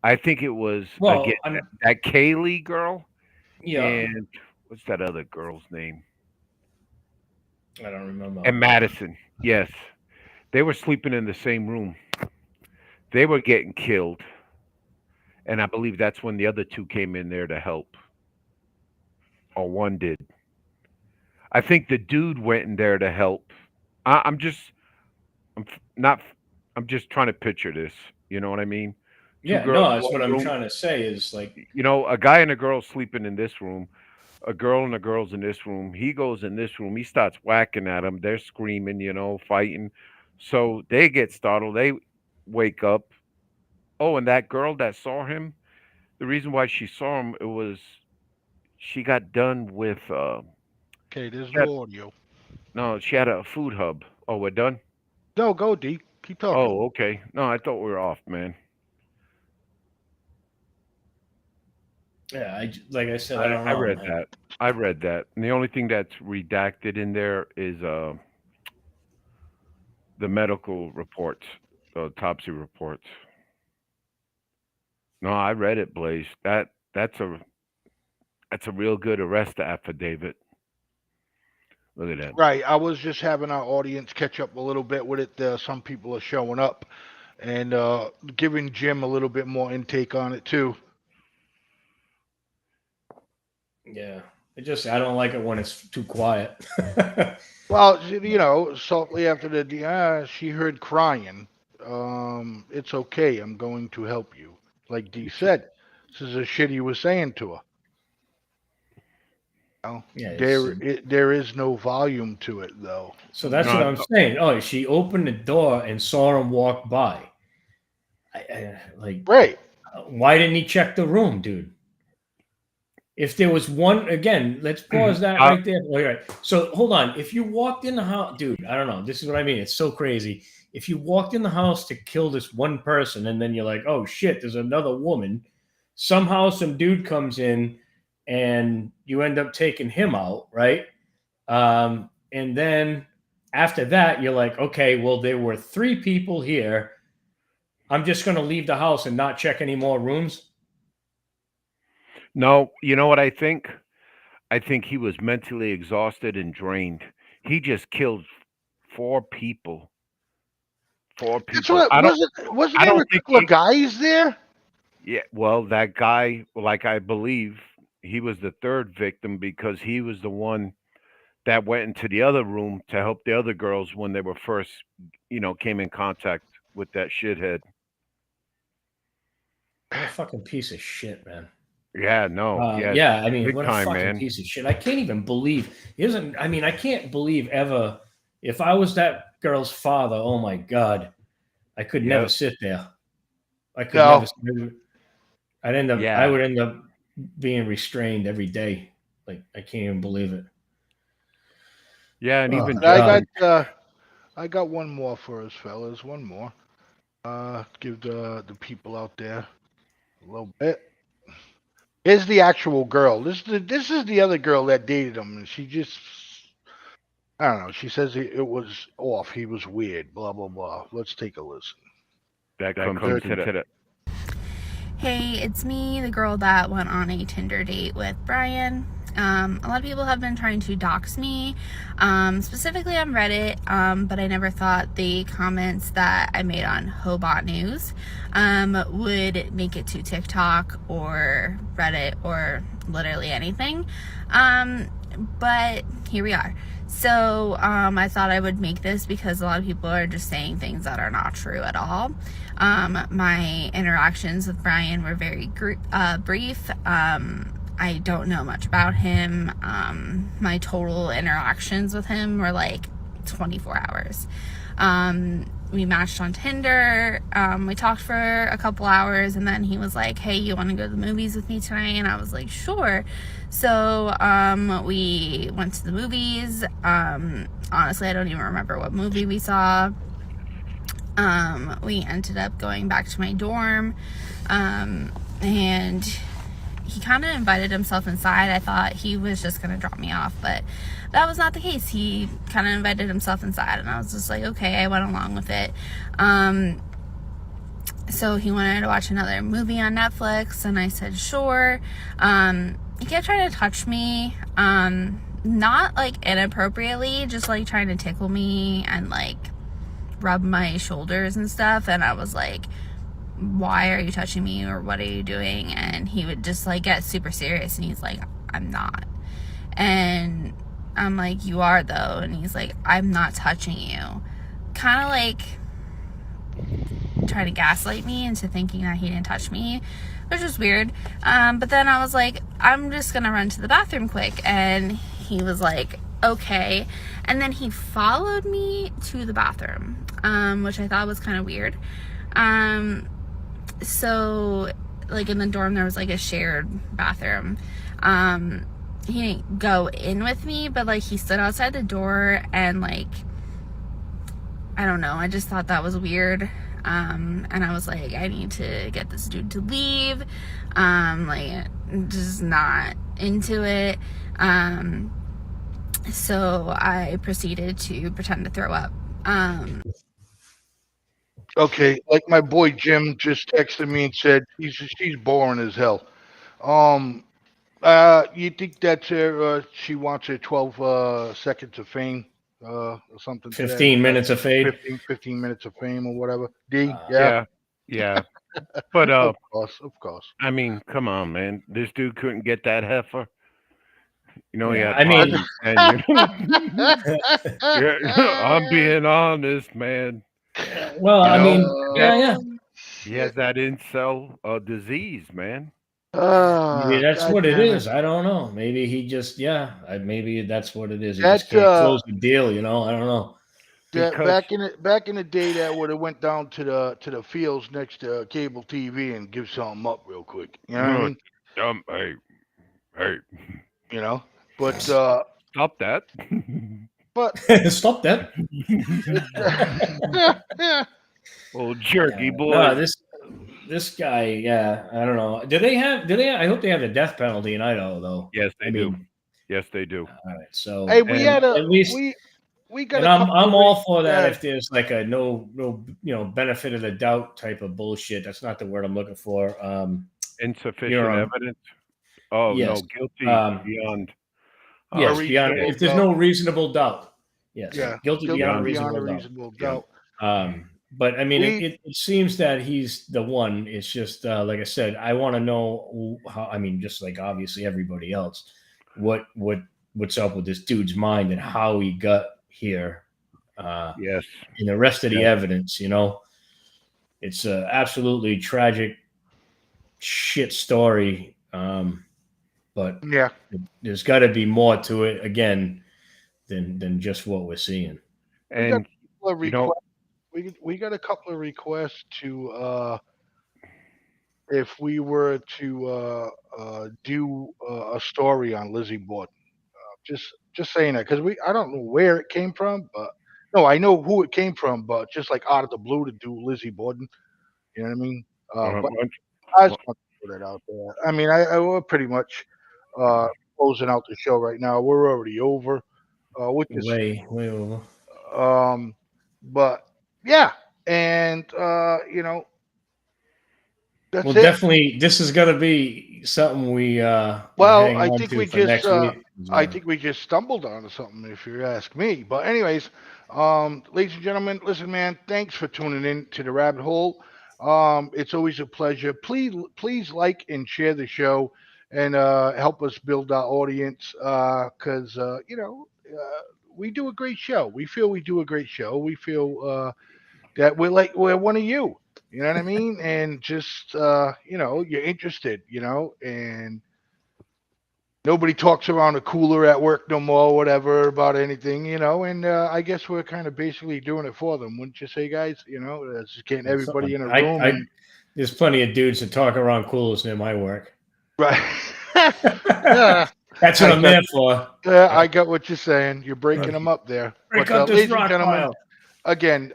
I think it was Well, again that Kaylee girl, yeah, and what's that other girl's name? I don't remember. And Madison. Yes, they were sleeping in the same room. They were getting killed, and I believe that's when the other 2 came in there to help, or one did. I think the dude went in there to help. I'm just, not. I'm just trying to picture this. You know what I mean? 2 Yeah, girls, no, that's what one I'm room. trying to say is like, A guy and a girl sleeping in this room. A girl and a girl's in this room. He goes in this room. He starts whacking at them. They're screaming, fighting. So they get startled. They wake up. Oh, and that girl that saw him, the reason why she saw him, it was she got done with. Okay, there's She had, no audio. no, she had a food hub. Oh, we're done. No, go D. Keep talking. Oh, okay. No, I thought we were off, man. yeah, like I said, I don't know. I read man. that. I read that. And the only thing that's redacted in there is the medical reports, the autopsy reports. No, I read it, Blaze. That's a real good arrest affidavit. Look at that. Right. I was just having our audience catch up a little bit with it. Some people are showing up and giving Jim a little bit more intake on it too. Yeah, I don't like it when it's too quiet. Well, shortly after she heard crying. It's okay. I'm going to help you. Like D said, this is a shit he was saying to her. Yeah, there is no volume to it though. So that's what I'm saying. Oh, she opened the door and saw him walk by. Right. Why didn't he check the room, dude? If there was one, again, let's pause that right there. All right. So hold on. If you walked in the house, dude, I don't know. This is what I mean. It's so crazy. If you walked in the house to kill this one person and then you're like, oh shit, there's another woman. Somehow some dude comes in and you end up taking him out, right? And then after that, you're like, okay, well, there were 3 people here. I'm just going to leave the house and not check any more rooms. No, you know what I think? I think he was mentally exhausted and drained. He just killed 4 people. 4 people. Wasn't there a couple of guys there? Yeah, well, that guy, like I believe, he was the 3rd victim because he was the one that went into the other room to help the other girls when they were first, came in contact with that shithead. What a fucking piece of shit, man. Yeah, no. Yeah, I mean, big what a time, fucking man. piece of shit. I can't even believe. I can't believe ever. If I was that girl's father, oh my God, I could never sit there. I could never. I'd end up. Yeah. I would end up being restrained every day. Like, I can't even believe it. Yeah, and even I got one more for us, fellas. One more. Give the people out there a little bit. Here's the actual girl. This is the other girl that dated him, and she just, I don't know. She says it was off. He was weird. Blah blah blah. Let's take a listen. that comes into the Hey, it's me, the girl that went on a Tinder date with Brian. A lot of people have been trying to dox me, specifically on Reddit, but I never thought the comments that I made on Hobot News would make it to TikTok or Reddit or literally anything. But here we are. So I thought I would make this because a lot of people are just saying things that are not true at all. My interactions with Brian were very brief. I don't know much about him. My total interactions with him were like 24 hours. We matched on Tinder. We talked for a couple hours, and then he was like, hey, you want to go to the movies with me tonight? And I was like, sure. So we went to the movies. Honestly, I don't even remember what movie we saw. We ended up going back to my dorm, and he kind of invited himself inside. I thought he was just going to drop me off, but that was not the case. He kind of invited himself inside, and I was just like, okay, I went along with it. So he wanted to watch another movie on Netflix, and I said, sure. He kept trying to touch me, not like inappropriately, just like trying to tickle me and like rub my shoulders and stuff. And I was like, why are you touching me, or what are you doing? And he would just like get super serious, and he's like, I'm not. And I'm like, you are though. And he's like, I'm not touching you. Kind of like trying to gaslight me into thinking that he didn't touch me, which was weird. But then I was like, I'm just gonna run to the bathroom quick. And he was like, okay. And then he followed me to the bathroom, which I thought was kind of weird. So like in the dorm there was like a shared bathroom. He didn't go in with me, but like he stood outside the door, and like, I don't know, I just thought that was weird. And I was like, I need to get this dude to leave. Like, just not into it. So I proceeded to pretend to throw up. Okay, like my boy Jim just texted me and said she's boring as hell. You think that's her? She wants her 12 seconds of fame, or something to that 15 effect. minutes of fade. 15 minutes of fame or whatever. D, yeah. yeah. But Of course. I mean, come on, man. This dude couldn't get that heifer. You know, he Yeah, had I mean- I'm being honest, man. Well, You I know, mean, yeah. He has that incel disease, man. Maybe that's God what it damn is. I don't know. Maybe he just, maybe that's what it is. He That's, just can't close the deal, I don't know. That back in the day, that would have went down to the fields next to cable TV and give something up real quick. You know what I mean? Hey. You know, but stop that. But stop that. Old jerky boy. No, this guy, yeah, I don't know. Do they have? I hope they have the death penalty in Idaho, though. Yes, they do. Yes, they do. All right, so hey, we had at least we got. And a I'm couple all for that. yeah. If there's like a no benefit of the doubt type of bullshit, that's not the word I'm looking for. Insufficient evidence. Oh yes. no, guilty beyond. Yes, beyond. If there's no reasonable doubt. Yes. Yeah. Guilty beyond reasonable doubt. But I mean, it seems that he's the one. It's just like I said, I want to know how. I mean, just like obviously everybody else, what's up with this dude's mind and how he got here. Yes. And the rest of the evidence, it's a absolutely tragic shit story. But yeah, there's got to be more to it again than just what we're seeing. And we got a couple of requests to if we were to do a story on Lizzie Borden. Just saying that because I don't know where it came from, but no, I know who it came from, but just like out of the blue to do Lizzie Borden, you know what I mean? But Once, I just want to put it out there. I mean, we're pretty much uh, closing out the show right now. We're already over, which is Way over. but yeah, and Well, that's it. definitely, this is gonna be something we Well, hang on to for next week. I think we just stumbled onto something, if you ask me. But anyways, ladies and gentlemen, listen, man, thanks for tuning in to the Rabbit Hole. It's always a pleasure. Please like and share the show, and help us build our audience. Because we do a great show. We feel we do a great show. We feel that we're one of you. You know what I mean? And just you're interested. And nobody talks around a cooler at work no more, whatever, about anything, and I guess we're kind of basically doing it for them, wouldn't you say, guys? It's just getting everybody in a room and There's plenty of dudes that talk around coolers near my work. right. Yeah, That's what I'm there for. Yeah, I got what you're saying. You're breaking them up there. Break But up this ladies and rock gentlemen, pile. again,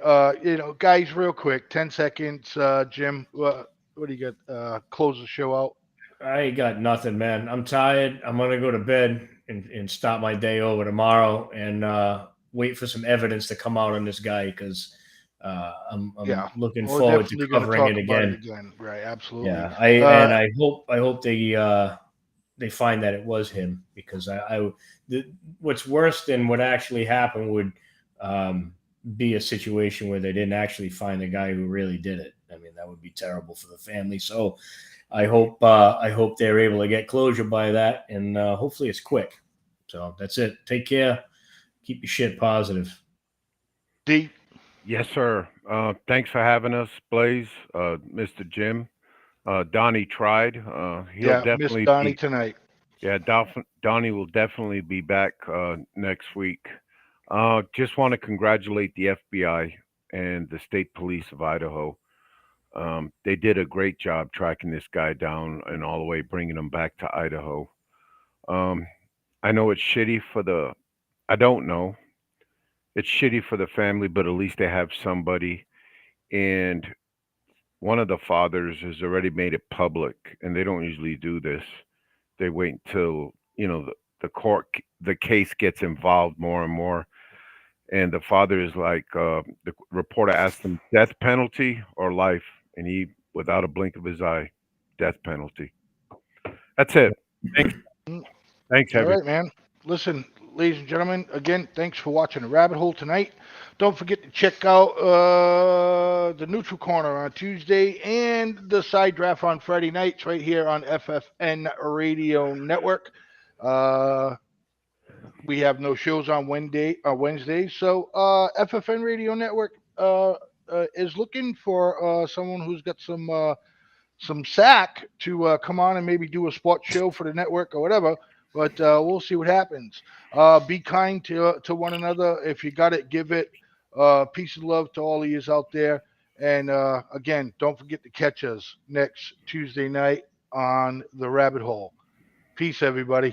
guys, real quick, 10 seconds, Jim. What do you got? Close the show out. I ain't got nothing, man. I'm tired. I'm gonna go to bed and start my day over tomorrow and wait for some evidence to come out on this guy because I'm Yeah, looking we're forward to definitely going to covering talk it about it again. again. Right, absolutely. Yeah, I hope they find that it was him because what's worse than what actually happened would be a situation where they didn't actually find the guy who really did it. I mean, that would be terrible for the family. So I hope they're able to get closure by that, and hopefully it's quick. So that's it. Take care. Keep your shit positive. D. Yes, sir. Thanks for having us, Blaze, Mr. Jim. Donnie tried. He'll Yeah, Miss definitely Donnie be. tonight. Yeah, Donnie will definitely be back next week. Just want to congratulate the FBI and the State Police of Idaho. They did a great job tracking this guy down and all the way bringing him back to Idaho. Um, I know it's shitty for the. I don't know. It's shitty for the family, but at least they have somebody. And one of the fathers has already made it public, and they don't usually do this. They wait until the court, the case gets involved more and more. And the father is like, the reporter asked him, death penalty or life, and he, without a blink of his eye, death penalty. That's it. Thanks. Thanks, All everyone. right, man. Listen, ladies and gentlemen, again, thanks for watching the Rabbit Hole tonight. Don't forget to check out the Neutral Corner on Tuesday and the Side Draft on Friday nights right here on FFN Radio Network. We have no shows on Wednesday, so FFN Radio Network is looking for someone who's got some sack to come on and maybe do a sports show for the network or whatever. But we'll see what happens. Be kind to one another. If you got it, give it. Peace and love to all of you out there. And again, don't forget to catch us next Tuesday night on the Rabbit Hole. Peace, everybody.